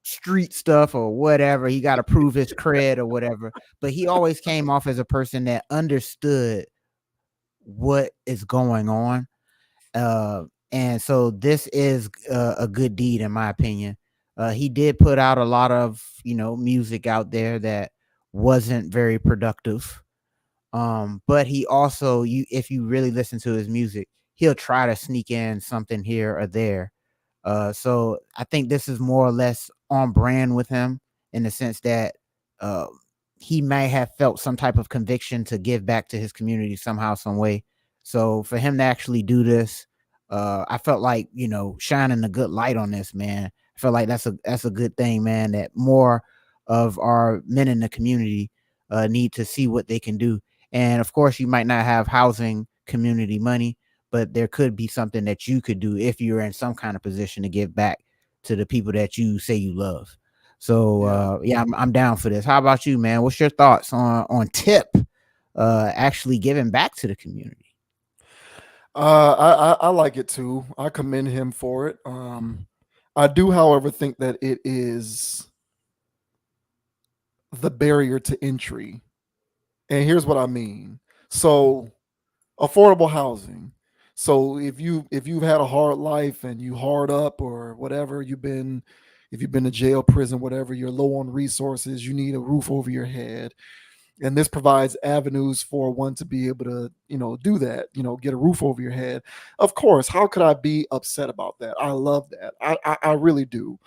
street stuff or whatever. He got to prove his cred or whatever. But he always came off as a person that understood what is going on. And so this is a good deed, in my opinion. He did put out a lot of, music out there that wasn't very productive. But he also, if you really listen to his music, he'll try to sneak in something here or there. So I think this is more or less on brand with him in the sense that uh, he may have felt some type of conviction to give back to his community somehow, some way. So for him to actually do this, I felt like, shining a good light on this, man. I feel like that's a good thing, man, that more of our men in the community need to see what they can do. And of course, you might not have housing community money, but there could be something that you could do if you're in some kind of position to give back to the people that you say you love. So yeah, I'm down for this. How about you, man? What's your thoughts on Tip actually giving back to the community? I like it too. I commend him for it. I do, however, think that it is the barrier to entry. And here's what I mean. So, affordable housing. So if you've had a hard life and you hard up or whatever, if you've been to jail, prison, whatever, you're low on resources, you need a roof over your head. And this provides avenues for one to be able to, do that, get a roof over your head. Of course, how could I be upset about that? I love that. I really do.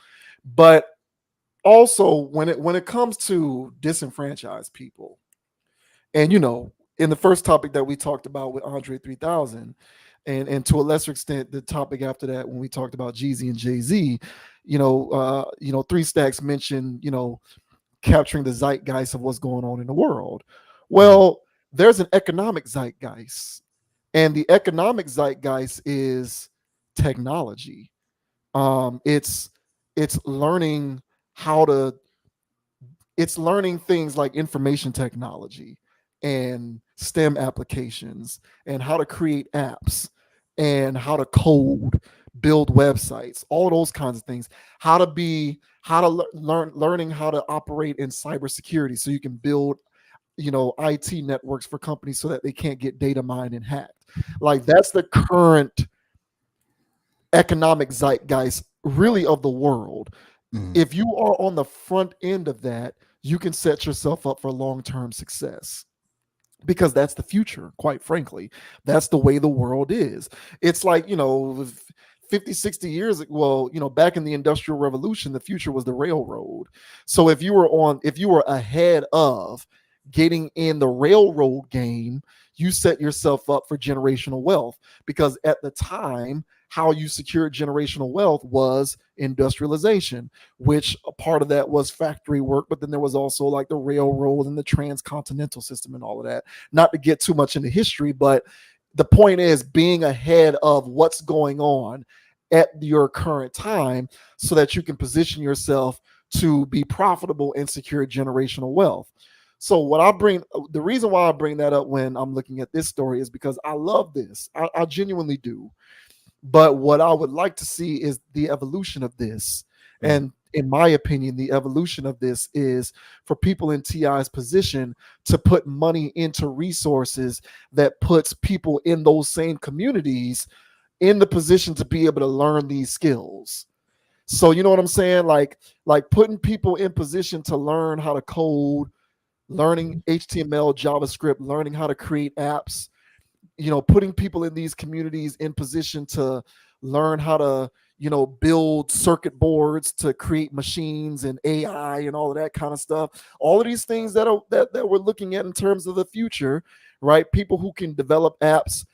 But also when it comes to disenfranchised people, and in the first topic that we talked about with Andre 3000, and to a lesser extent the topic after that when we talked about Jeezy and Jay-Z, Three Stacks mentioned, capturing the zeitgeist of what's going on in the world. Well, there's an economic zeitgeist, and the economic zeitgeist is technology. It's learning how to it's learning things like information technology and STEM applications and how to create apps and how to code, build websites, all those kinds of things. Learning how to operate in cybersecurity so you can build, IT networks for companies so that they can't get data mined and hacked. Like that's the current economic zeitgeist really of the world. If you are on the front end of that, you can set yourself up for long-term success because that's the future, quite frankly. That's the way the world is. It's like, 50, 60 years, well, back in the Industrial Revolution, the future was the railroad. So if you were ahead of getting in the railroad game, you set yourself up for generational wealth, because at the time, how you secured generational wealth was industrialization, which a part of that was factory work, but then there was also like the railroad and the transcontinental system and all of that. Not to get too much into history, but the point is being ahead of what's going on at your current time so that you can position yourself to be profitable and secure generational wealth. So the reason why I bring that up when I'm looking at this story is because I love this. I genuinely do. But what I would like to see is the evolution of this. And in my opinion, the evolution of this is for people in TI's position to put money into resources that puts people in those same communities in the position to be able to learn these skills. So you know what I'm saying? Like putting people in position to learn how to code, learning HTML, JavaScript, learning how to create apps, putting people in these communities in position to learn how to, build circuit boards to create machines and AI and all of that kind of stuff. All of these things that we're looking at in terms of the future, right? People who can develop apps.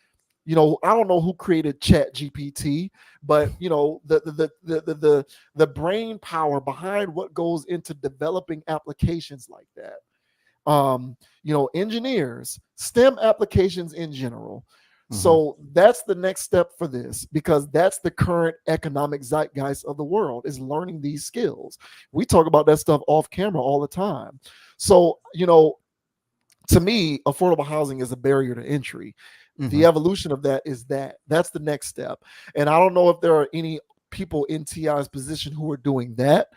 I don't know who created Chat GPT, but the brain power behind what goes into developing applications like that. Engineers, STEM applications in general. So that's the next step for this, because that's the current economic zeitgeist of the world, is learning these skills. We talk about that stuff off camera all the time. So, to me, affordable housing is a barrier to entry. The evolution of that is that's the next step. And I don't know if there are any people in TI's position who are doing that.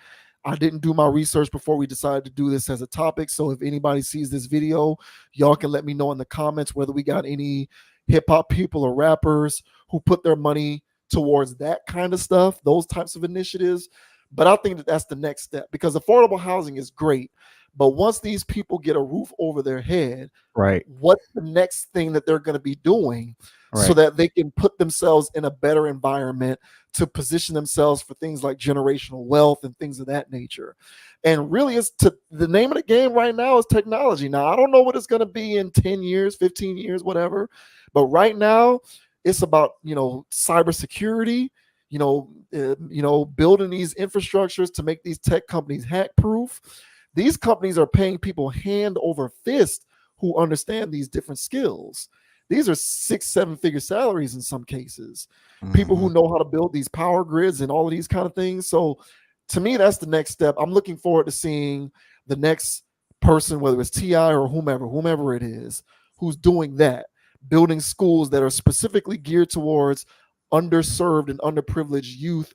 I didn't do my research before we decided to do this as a topic. So if anybody sees this video, y'all can let me know in the comments whether we got any hip hop people or rappers who put their money towards that kind of stuff, those types of initiatives. But I think that that's the next step, because affordable housing is great. But once these people get a roof over their head, Right. what's the next thing that they're going to be doing so that they can put themselves in a better environment to position themselves for things like generational wealth and things of that nature? And really, the name of the game right now is technology. Now, I don't know what it's going to be in 10 years, 15 years, whatever. But right now, it's about, cybersecurity, building these infrastructures to make these tech companies hack proof. These companies are paying people hand over fist who understand these different skills. These are 6-7 figure salaries in some cases. People who know how to build these power grids and all of these kind of things. So to me, that's the next step. I'm looking forward to seeing the next person, whether it's TI or whomever it is, who's doing that, building schools that are specifically geared towards underserved and underprivileged youth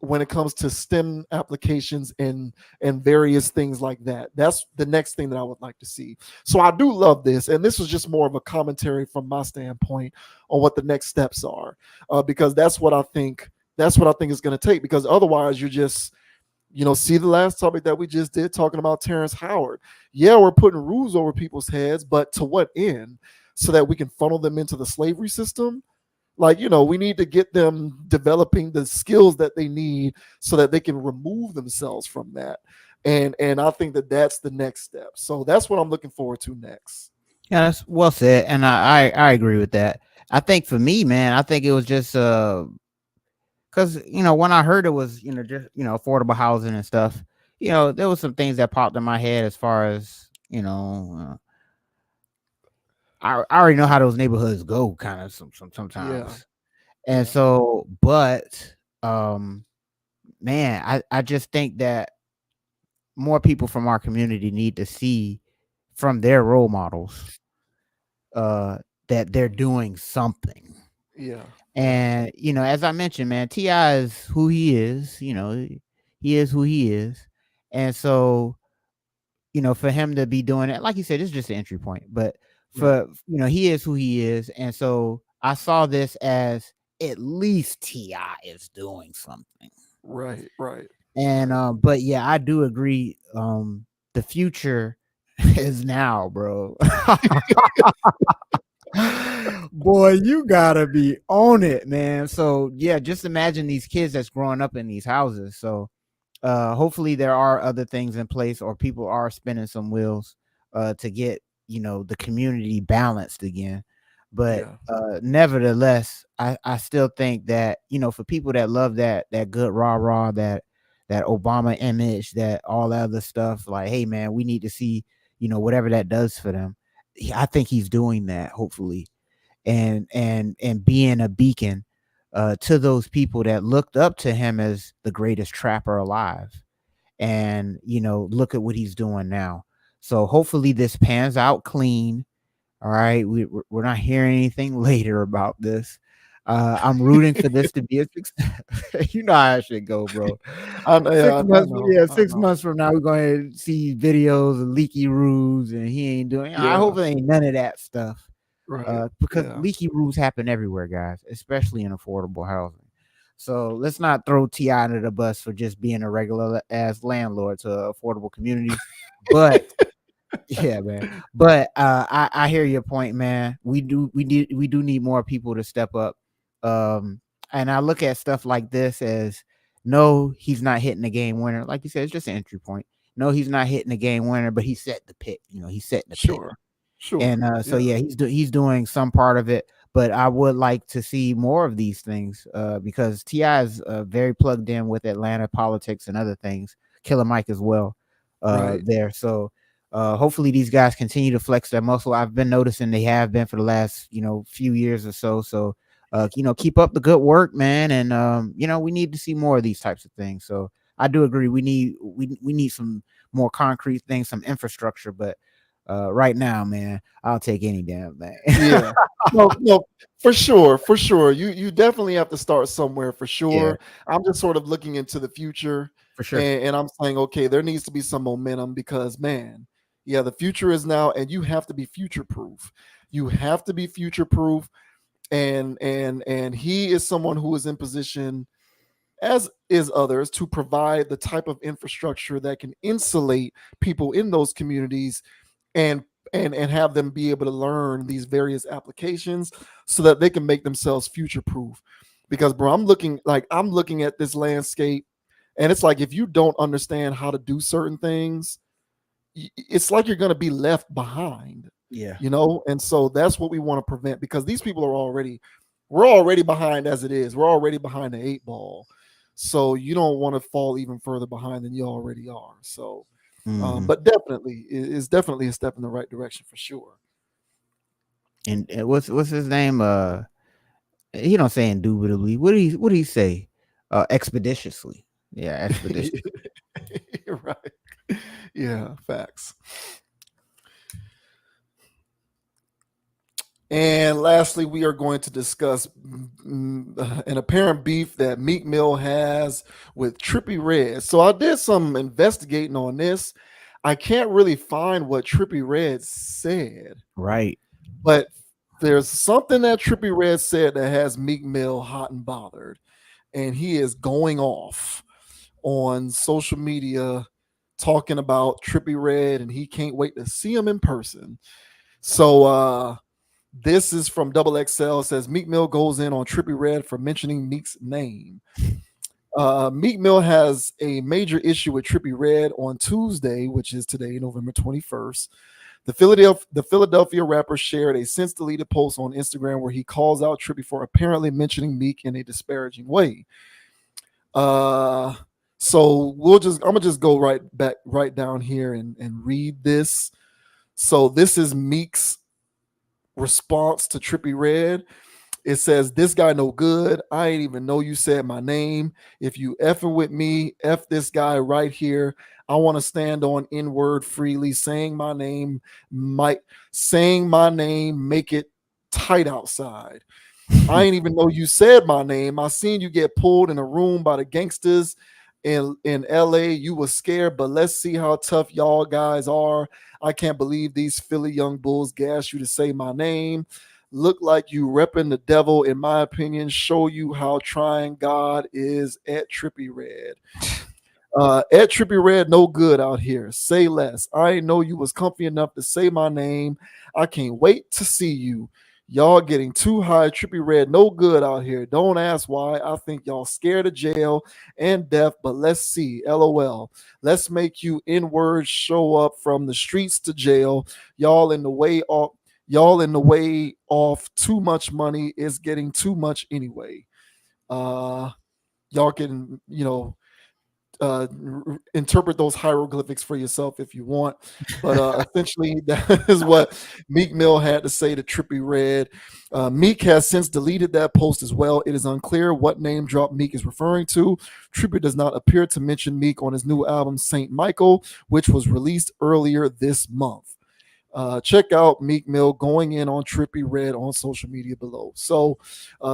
when it comes to STEM applications and various things like that. That's the next thing that I would like to see. So I do love this, and this was just more of a commentary from my standpoint on what the next steps are, because that's what I think. That's what I think it's going to take. Because otherwise, you're just, see the last topic that we just did talking about Terrence Howard. Yeah, we're putting rules over people's heads, but to what end? So that we can funnel them into the slavery system. Like, we need to get them developing the skills that they need so that they can remove themselves from that. And I think that that's the next step. So that's what I'm looking forward to next. Yeah, that's well said, and I agree with that. I think for me, man, I think it was just because when I heard it was just affordable housing and stuff, there was some things that popped in my head as far as I already know how those neighborhoods go, kind of sometimes, Yeah. and so, but man, I just think that more people from our community need to see from their role models that they're doing something. Yeah. And as I mentioned, man, T.I. is who he is. He is who he is, and so for him to be doing it, like you said, it's just an entry point. But for he is who he is, and so I saw this as at least T.I. is doing something. Right. And but yeah, I do agree. The future is now, bro. Boy, you gotta be on it, man. So yeah, just imagine these kids that's growing up in these houses. So hopefully there are other things in place, or people are spinning some wheels to get the community balanced again. But nevertheless, I still think that for people that love that good rah that Obama image, that all that other stuff, like, hey man, we need to see whatever that does for them. I think he's doing that, hopefully, and being a beacon to those people that looked up to him as the greatest trapper alive. And look at what he's doing now. So hopefully this pans out clean. All right, we're not hearing anything later about this. I'm rooting for this to be a success. You know how it should go, bro. I know. 6 months from now, we're going to see videos of leaky roofs, and he ain't doing. I hope it ain't none of that stuff. Right. Because leaky roofs happen everywhere, guys, especially in affordable housing. So let's not throw T.I. under the bus for just being a regular ass landlord to affordable communities. But yeah, man. But I hear your point, man. We do need more people to step up. And I look at stuff like this as, no, he's not hitting the game winner. Like you said, it's just an entry point. No, he's not hitting the game winner, but he set the pick. He's setting the pick. Sure. And so he's doing some part of it. But I would like to see more of these things because T.I. is very plugged in with Atlanta politics and other things. Killer Mike as well there. So hopefully these guys continue to flex their muscle. I've been noticing they have been for the last few years or so. So keep up the good work, man. And we need to see more of these types of things. So I do agree. We need some more concrete things, some infrastructure. But right now, man, I'll take any damn thing. Yeah. No, for sure. You definitely have to start somewhere, for sure. Yeah. I'm just sort of looking into the future, for sure, and I'm saying, okay, there needs to be some momentum because, man, the future is now, and you have to be future proof. You have to be future proof, and he is someone who is in position, as is others, to provide the type of infrastructure that can insulate people in those communities and have them be able to learn these various applications so that they can make themselves future proof. Because, bro, I'm looking at this landscape, and it's like, if you don't understand how to do certain things, it's like you're going to be left behind. And so that's what we want to prevent, because these people we're already behind as it is. We're already behind the 8 ball. So you don't want to fall even further behind than you already are. So but definitely, it's definitely a step in the right direction, for sure. And what's his name? He don't say indubitably. What do he say? Expeditiously. Yeah, expeditiously. Right. Yeah, facts. And lastly, we are going to discuss an apparent beef that Meek Mill has with Trippie Redd. So I did some investigating on this. I can't really find what Trippie Redd said, Right. but there's something that Trippie Redd said that has Meek Mill hot and bothered. And he is going off on social media talking about Trippie Redd, and he can't wait to see him in person. So this is from Double XL. Says Meek Mill goes in on Trippie Redd for mentioning Meek's name. Meek Mill has a major issue with Trippie Redd on Tuesday, which is today, November 21st. The Philadelphia rapper shared a since deleted post on Instagram where he calls out Trippie for apparently mentioning Meek in a disparaging way. So I'm gonna just go right down here and read this. So this is Meek's response to Trippie Redd. It says, "This guy no good. I ain't even know you said my name. If you effing with me, F this guy right here. I want to stand on N-word freely. Saying my name, make it tight outside. I ain't even know you said my name. I seen you get pulled in a room by the gangsters in LA. You was scared, but let's see how tough y'all guys are. I can't believe these Philly young bulls gassed you to say my name. Look like you repping the devil, in my opinion. Show you how trying God is at Trippie Redd. At Trippie Redd, no good out here. Say less. I ain't know you was comfy enough to say my name. I can't wait to see you. Y'all getting too high. Trippie Redd, no good out here. Don't ask why. I think y'all scared of jail and death, but let's see. LOL. Let's make you N-words show up from the streets to jail. Y'all in the way off too much money is getting too much anyway. Y'all can, interpret those hieroglyphics for yourself if you want. But essentially, that is what Meek Mill had to say to Trippie Redd. Meek has since deleted that post as well. It is unclear what name drop Meek is referring to. Trippie does not appear to mention Meek on his new album, Saint Michael, which was released earlier this month. Check out Meek Mill going in on Trippie Redd on social media below. So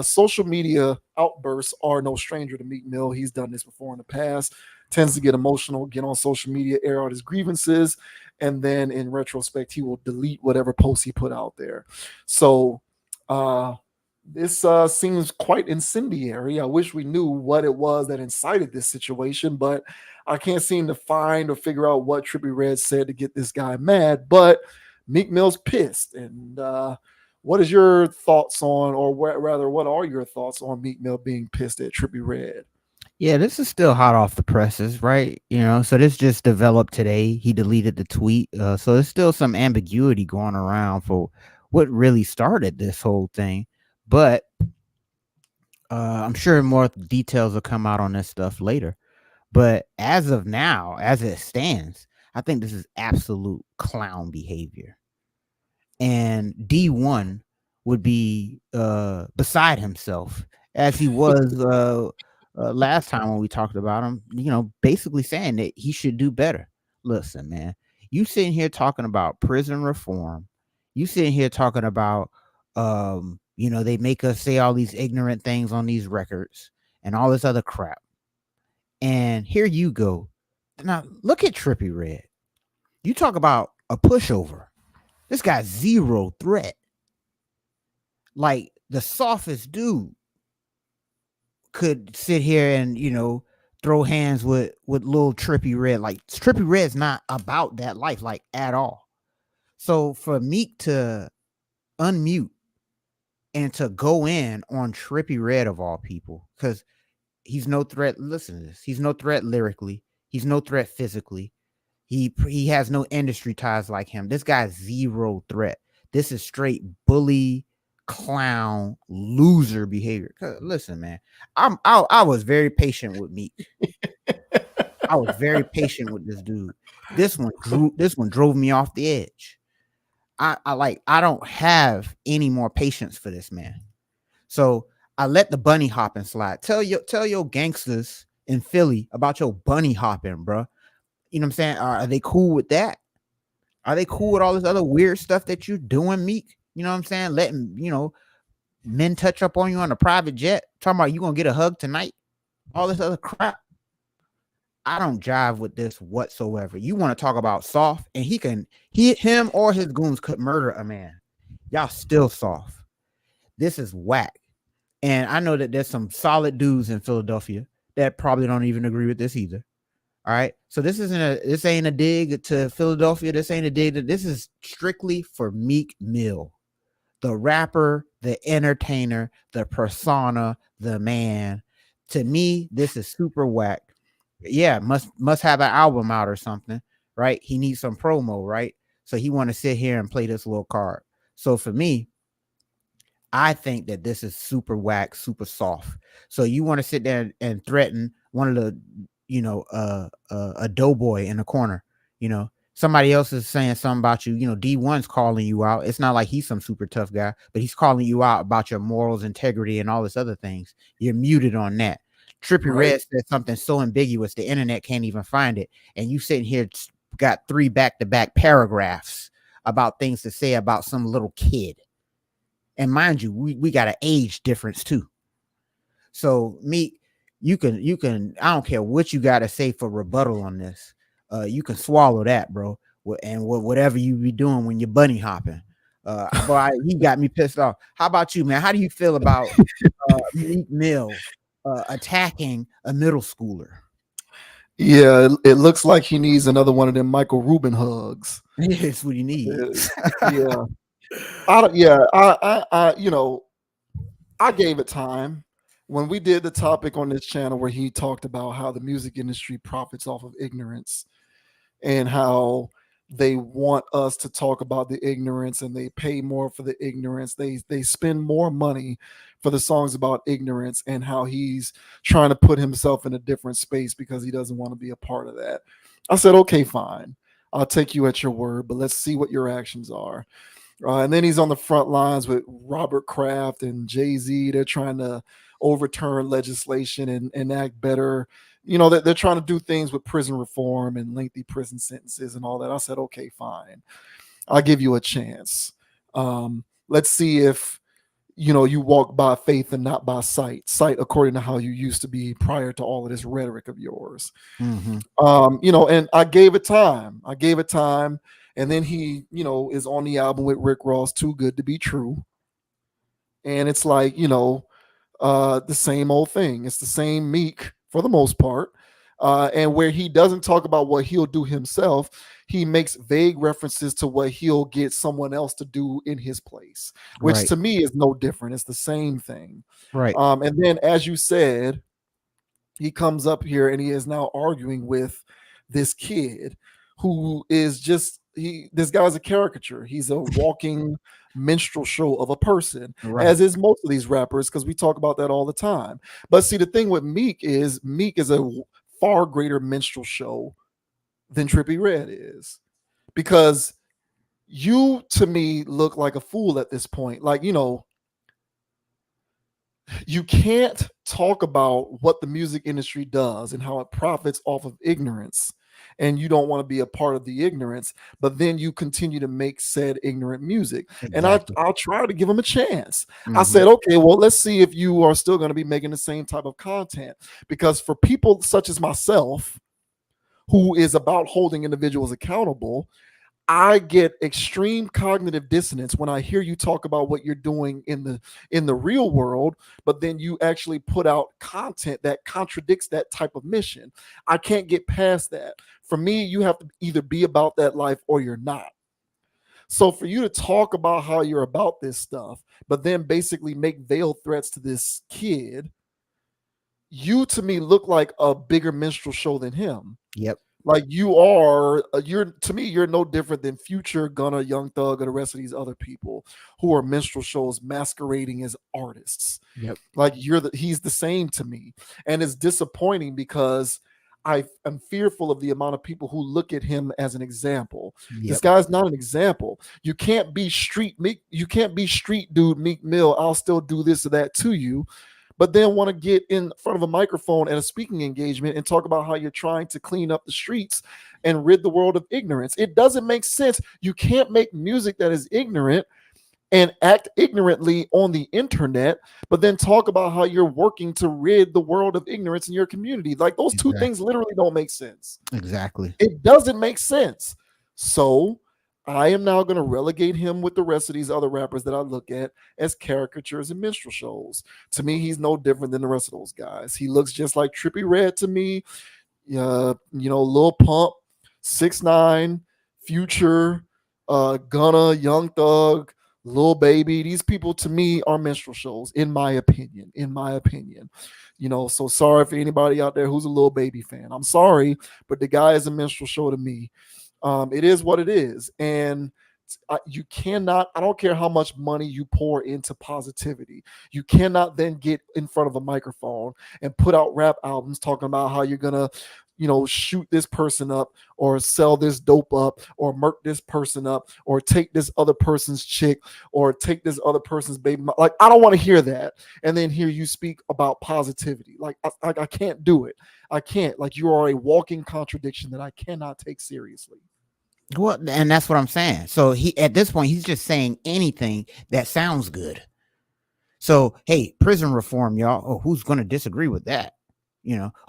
social media outbursts are no stranger to Meek Mill. He's done this before in the past. Tends to get emotional, get on social media, air out his grievances, and then in retrospect, he will delete whatever post he put out there. So this seems quite incendiary. I wish we knew what it was that incited this situation, but I can't seem to find or figure out what Trippie Redd said to get this guy mad. But Meek Mill's pissed. And what is your thoughts on, or rather, what are your thoughts on Meek Mill being pissed at Trippie Redd? Yeah, this is still hot off the presses, right? So this just developed today. He deleted the tweet. So there's still some ambiguity going around for what really started this whole thing. But I'm sure more details will come out on this stuff later. But as of now, as it stands, I think this is absolute clown behavior. And D1 would be beside himself, as he was last time when we talked about him, basically saying that he should do better. Listen, man, you sitting here talking about prison reform. You sitting here talking about, they make us say all these ignorant things on these records and all this other crap. And here you go. Now, look at Trippie Redd. You talk about a pushover. This guy's zero threat. Like, the softest dude could sit here and, throw hands with little Trippie Redd. Like, Trippie Redd's not about that life, like, at all. So for Meek to unmute and to go in on Trippie Redd of all people, because he's no threat. Listen to this. He's no threat lyrically. He's no threat physically. He has no industry ties like him. This guy's zero threat. This is straight bully, clown, loser behavior. Listen, man, I was very patient with Meek. I was very patient with this dude. This one drove me off the edge. I don't have any more patience for this man. So I let the bunny hopping slide. Tell your gangsters in Philly about your bunny hopping, bro. You know what I'm saying? Are they cool with that? Are they cool with all this other weird stuff that you're doing, Meek? You know what I'm saying? Letting, men touch up on you on a private jet, talking about you gonna get a hug tonight, all this other crap. I don't jive with this whatsoever. You want to talk about soft, and him or his goons could murder a man. Y'all still soft. This is whack. And I know that there's some solid dudes in Philadelphia that probably don't even agree with this either. All right. So this ain't a dig to Philadelphia. This ain't a dig. This is strictly for Meek Mill, the rapper, the entertainer, the persona, the man. To me, this is super whack. Yeah, must have an album out or something, right? He needs some promo, right? So he want to sit here and play this little card. So for me, I think that this is super whack, super soft. So you want to sit there and threaten one of the, a doughboy in the corner, somebody else is saying something about you, D1's calling you out. It's not like he's some super tough guy, but he's calling you out about your morals, integrity, and all this other things. You're muted on that. Trippie Redd said something so ambiguous the internet can't even find it, and you sitting here got 3 back-to-back paragraphs about things to say about some little kid. And mind you, we got an age difference too. So Meek, you can I don't care what you got to say for rebuttal on this. You can swallow that, bro. And whatever you be doing when you're bunny hopping. Boy, he got me pissed off. How about you, man? How do you feel about Meek Mill attacking a middle schooler? Yeah, it looks like he needs another one of them Michael Rubin hugs. That's what he needs. Yeah. I gave it time. When we did the topic on this channel where he talked about how the music industry profits off of ignorance and how they want us to talk about the ignorance and they pay more for the ignorance. They spend more money for the songs about ignorance, and how he's trying to put himself in a different space because he doesn't want to be a part of that. I said, okay, fine. I'll take you at your word, but let's see what your actions are. And then he's on the front lines with Robert Kraft and Jay-Z. They're trying to overturn legislation and act better. They're trying to do things with prison reform and lengthy prison sentences and all that. I said, okay, fine. I'll give you a chance. Let's see if, you walk by faith and not by sight. Sight according to how you used to be prior to all of this rhetoric of yours. Mm-hmm. And I gave it time. And then he, is on the album with Rick Ross, Too Good to Be True. And it's like, the same old thing. It's the same Meek for the most part. And where he doesn't talk about what he'll do himself, he makes vague references to what he'll get someone else to do in his place, which to me is no different. It's the same thing. Right. And then, as you said, he comes up here and he is now arguing with this kid who is just, this guy's a caricature. He's a walking minstrel show of a person, as is most of these rappers, because we talk about that all the time. But see, the thing with Meek is a far greater minstrel show than Trippie Redd is, because you, to me, look like a fool at this point. Like, you can't talk about what the music industry does and how it profits off of ignorance, and you don't want to be a part of the ignorance, but then you continue to make said ignorant music. Exactly. And I'll try to give them a chance. Mm-hmm. I said, okay, well, let's see if you are still going to be making the same type of content, because for people such as myself, who is about holding individuals accountable, I get extreme cognitive dissonance when I hear you talk about what you're doing in the real world, but then you actually put out content that contradicts that type of mission. I can't get past that. For me, you have to either be about that life or you're not. So for you to talk about how you're about this stuff, but then basically make veiled threats to this kid, you, to me, look like a bigger minstrel show than him. Yep. Like you're to me, you're no different than Future, Gunna, Young Thug, or the rest of these other people who are minstrel shows masquerading as artists. Yep. Like he's the same to me. And it's disappointing because I am fearful of the amount of people who look at him as an example. Yep. This guy's not an example. You can't be street dude Meek Mill. I'll still do this or that to you, but then want to get in front of a microphone at a speaking engagement and talk about how you're trying to clean up the streets and rid the world of ignorance. It doesn't make sense. You can't make music that is ignorant and act ignorantly on the internet, but then talk about how you're working to rid the world of ignorance in your community. Like those two things literally don't make sense. Exactly. It doesn't make sense. So I am now going to relegate him with the rest of these other rappers that I look at as caricatures and minstrel shows. To me, he's no different than the rest of those guys. He looks just like Trippie Redd to me. Lil Pump, 6ix9ine, Future, Gunna, Young Thug, Lil Baby. These people to me are minstrel shows, in my opinion. In my opinion. So sorry for anybody out there who's a Lil Baby fan. I'm sorry, but the guy is a minstrel show to me. It is what it is. And you cannot, I don't care how much money you pour into positivity, you cannot then get in front of a microphone and put out rap albums talking about how you're gonna shoot this person up or sell this dope up or murk this person up or take this other person's chick or take this other person's baby. Like, I don't want to hear that and then hear you speak about positivity. Like, I can't do it. I can't. Like, you are a walking contradiction that I cannot take seriously. Well, and that's what I'm saying. So he, at this point, he's just saying anything that sounds good. So, hey, prison reform, y'all. Oh, who's going to disagree with that?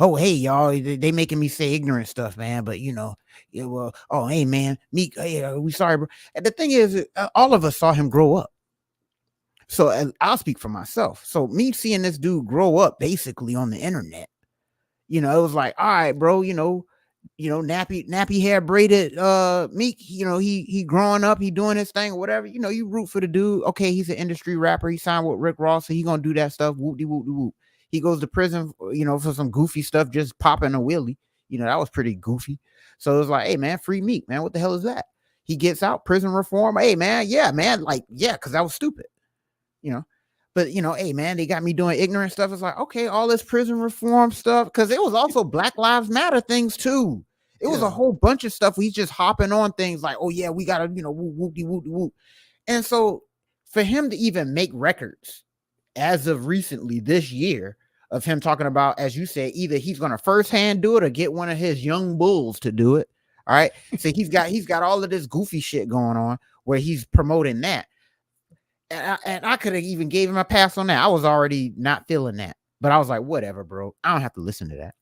Oh, hey, y'all, they making me say ignorant stuff, man. But, yeah, well, oh, hey, man, Meek, hey, we sorry, bro. And the thing is, all of us saw him grow up. So I'll speak for myself. So me seeing this dude grow up basically on the internet, it was like, all right, bro, nappy hair braided Meek, he growing up, he doing his thing or whatever, you root for the dude. Okay, he's an industry rapper, he signed with Rick Ross, so he gonna do that stuff. Whoop de whoop de whoop. He goes to prison, for some goofy stuff, just popping a wheelie. That was pretty goofy. So it was like, hey man, free Meek, man. What the hell is that? He gets out, prison reform. Hey man, yeah, man, like, yeah, because that was stupid. But hey man, they got me doing ignorant stuff. It's like, okay, all this prison reform stuff, because it was also Black Lives Matter things too. It was a whole bunch of stuff. He's just hopping on things like, oh yeah, we gotta, whoop de whoop de whoop. And so for him to even make records as of recently this year of him talking about, as you said, either he's gonna firsthand do it or get one of his young bulls to do it. All right. So he's got all of this goofy shit going on where he's promoting that. And I could have even gave him a pass on that. I was already not feeling that, but I was like, whatever, bro. I don't have to listen to that.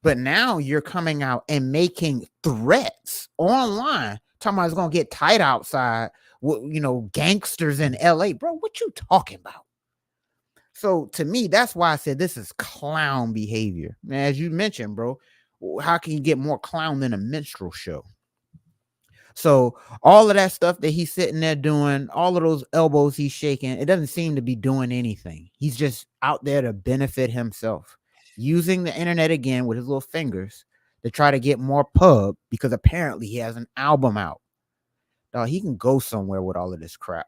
But now you're coming out and making threats online, talking about it's gonna get tight outside. Gangsters in LA, bro. What you talking about? So to me, that's why I said this is clown behavior. Man, as you mentioned, bro, how can you get more clown than a minstrel show? So all of that stuff that he's sitting there doing, all of those elbows he's shaking, it doesn't seem to be doing anything. He's just out there to benefit himself, using the internet again with his little fingers to try to get more pub because apparently he has an album out. Now he can go somewhere with all of this crap.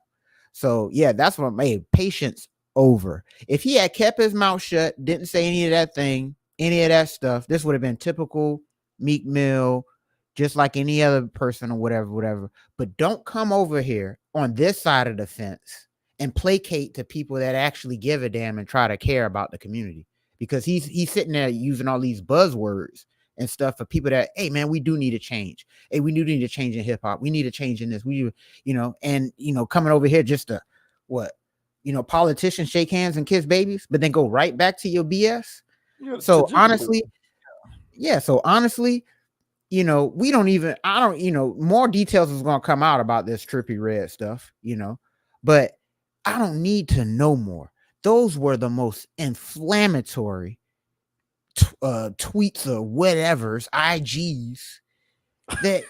So yeah, that's what made patience over. If he had kept his mouth shut, didn't say any of that stuff, this would have been typical Meek Mill, just like any other person or whatever. But don't come over here on this side of the fence and placate to people that actually give a damn and try to care about the community, because he's sitting there using all these buzzwords and stuff for people that, hey man, we do need a change. Hey, we do need a change in hip hop. We need a change in this. Coming over here just to politicians shake hands and kiss babies, but then go right back to your BS. So honestly, we don't even, more details is going to come out about this Trippie Redd stuff, but I don't need to know more. Those were the most inflammatory tweets or whatever's IGs that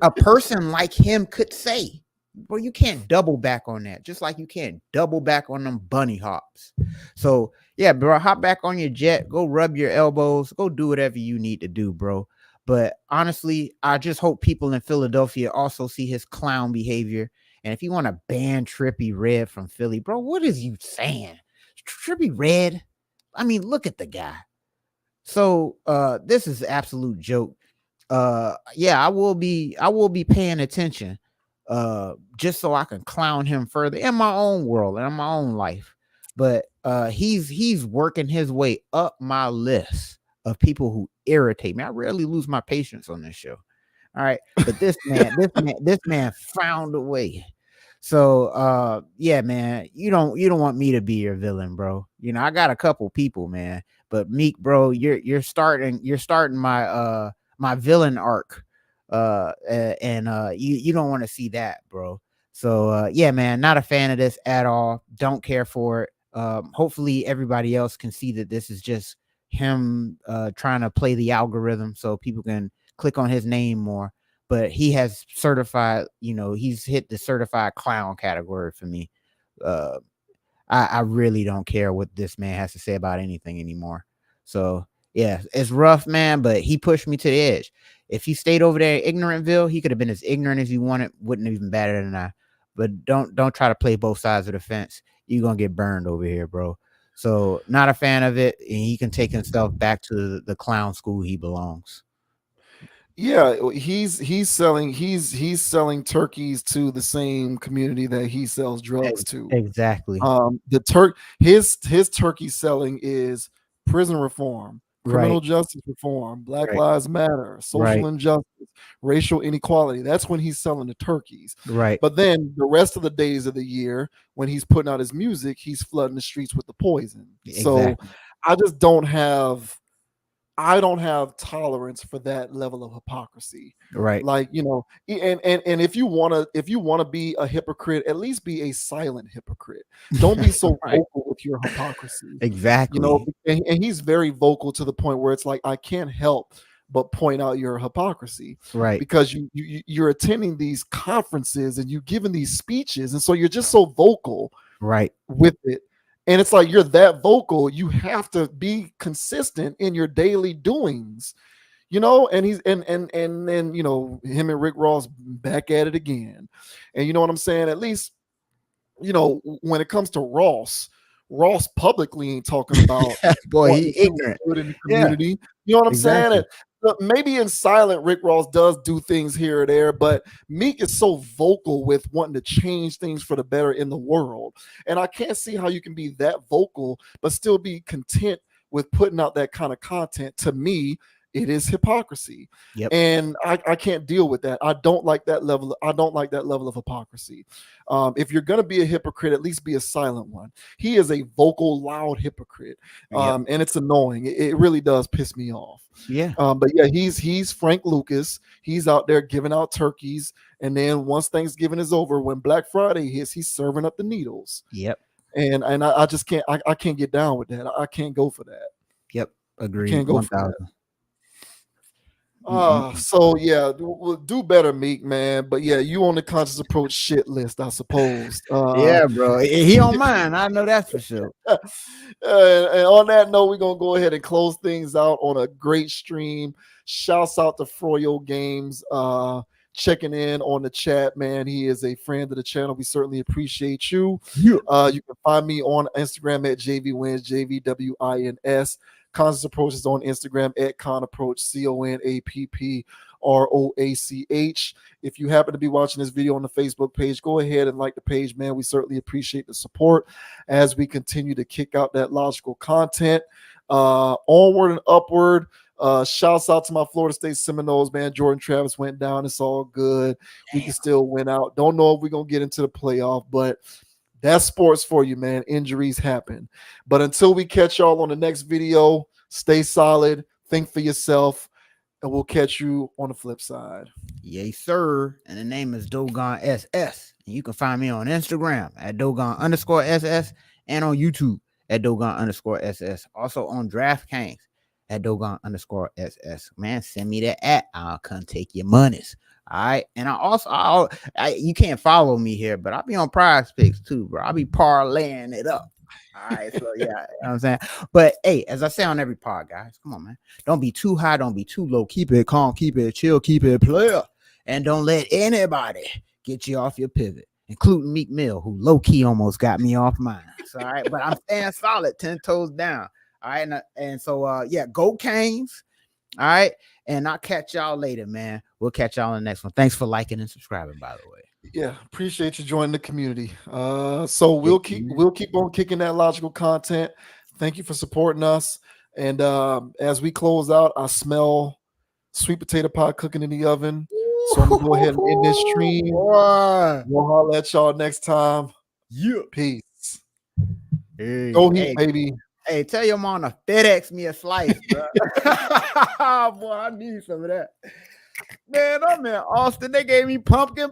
a person like him could say. Well, you can't double back on that, just like you can't double back on them bunny hops. So yeah, bro, hop back on your jet, go rub your elbows, go do whatever you need to do, bro. But honestly, I just hope people in Philadelphia also see his clown behavior. And if you want to ban Trippie Redd from Philly, bro, what is you saying? Trippie Redd? I mean, look at the guy. So this is an absolute joke. Yeah, I will be paying attention just so I can clown him further in my own world and in my own life. But he's working his way up my list of people who irritate me. I rarely lose my patience on this show. All right. But this man found a way. So yeah, man, you don't want me to be your villain, bro. You know, I got a couple people, man. But Meek, bro, you're starting my villain arc. You don't want to see that, bro. So yeah, man, not a fan of this at all. Don't care for it. Hopefully everybody else can see that this is just him trying to play the algorithm so people can click on his name more. But he has certified, he's hit the certified clown category for me. I really don't care what this man has to say about anything anymore. So yeah, it's rough, man, but he pushed me to the edge. If he stayed over there in Ignorantville, he could have been as ignorant as he wanted, wouldn't have even batted an eye. But don't try to play both sides of the fence. You're gonna get burned over here, bro. So not a fan of it, and he can take himself back to the clown school he belongs. Yeah, he's selling turkeys to the same community that he sells drugs to. Exactly. His turkey selling is prison reform, criminal Right. justice reform, Black Right. Lives Matter, social Right. injustice, racial inequality. That's when he's selling the turkeys. Right. But then the rest of the days of the year, when he's putting out his music, he's flooding the streets with the poison. So Exactly. I don't have tolerance for that level of hypocrisy. Right. Like, and if you want to be a hypocrite, at least be a silent hypocrite. Don't be so Right. vocal with your hypocrisy. Exactly. And he's very vocal to the point where it's like, I can't help but point out your hypocrisy. Right. Because you're attending these conferences and you're giving these speeches, and so you're just so vocal Right. with it. And it's like, you're that vocal, you have to be consistent in your daily doings, and he's and then him and Rick Ross back at it again. And you know what I'm saying? At least, when it comes to Ross publicly ain't talking about Boy, wanting he to do ignorant. good in the Yeah, community. You know what I'm exactly. saying? But maybe in silent, Rick Ross does do things here or there, but Meek is so vocal with wanting to change things for the better in the world. And I can't see how you can be that vocal, but still be content with putting out that kind of content. To me, it is hypocrisy. Yep. And I can't deal with that. I don't like that level of hypocrisy. If you're going to be a hypocrite, at least be a silent one. He is a vocal, loud hypocrite. Yep. And it's annoying. It really does piss me off. Yeah. But yeah, he's Frank Lucas. He's out there giving out turkeys. And then once Thanksgiving is over, when Black Friday hits, he's serving up the needles. Yep. And I just can't, I can't get down with that. I can't go for that. Yep. Agreed. Can't go 1,000. for that. So yeah, we'll do better, Meek, man. But yeah, you on the conscious approach shit list, I suppose. Yeah, bro. He don't mind. I know that's for sure. And on that note, we're gonna go ahead and close things out on a great stream. Shouts out to Froyo Games, checking in on the chat, man. He is a friend of the channel. We certainly appreciate you. Yeah. You can find me on Instagram at JVWins, JVWINS. Conscious Approach is on Instagram at ConApproach, CONAPPROACH. If you happen to be watching this video on the Facebook page, go ahead and like the page, man. We certainly appreciate the support as we continue to kick out that logical content. Onward and upward. Shouts out to my Florida State Seminoles, man. Jordan Travis went down. It's all good. We can still win out. Don't know if we're going to get into the playoff, but that's sports for you, man. Injuries happen. But until we catch y'all on the next video, stay solid, think for yourself, and we'll catch you on the flip side. Yes, sir. And the name is Dogon SS. And you can find me on Instagram at Dogon_SS and on YouTube at Dogon_SS. Also on DraftKings at Dogon_SS. Man, send me that at. I'll come take your monies. All right. And you can't follow me here, but I'll be on Prize Picks too, bro. I'll be parlaying it up. All right. So yeah, you know what I'm saying? But hey, as I say on every pod, guys, come on, man. Don't be too high, don't be too low. Keep it calm, keep it chill, keep it player. And don't let anybody get you off your pivot, including Meek Mill, who low-key almost got me off mine. So, all right, but I'm staying solid, 10 toes down. All right. And so yeah, go Canes. All right. And I'll catch y'all later, man. We'll catch y'all in the next one. Thanks for liking and subscribing, by the way. Yeah, appreciate you joining the community. So we'll keep on kicking that logical content. Thank you for supporting us. And as we close out, I smell sweet potato pie cooking in the oven. So I'm gonna go ahead and end this stream. Boy. We'll holler at y'all next time. Yeah. Peace. Hey, Go Heat, baby. Hey, tell your mom to FedEx me a slice, bro. Boy, I need some of that. Man, I'm in Austin. They gave me pumpkin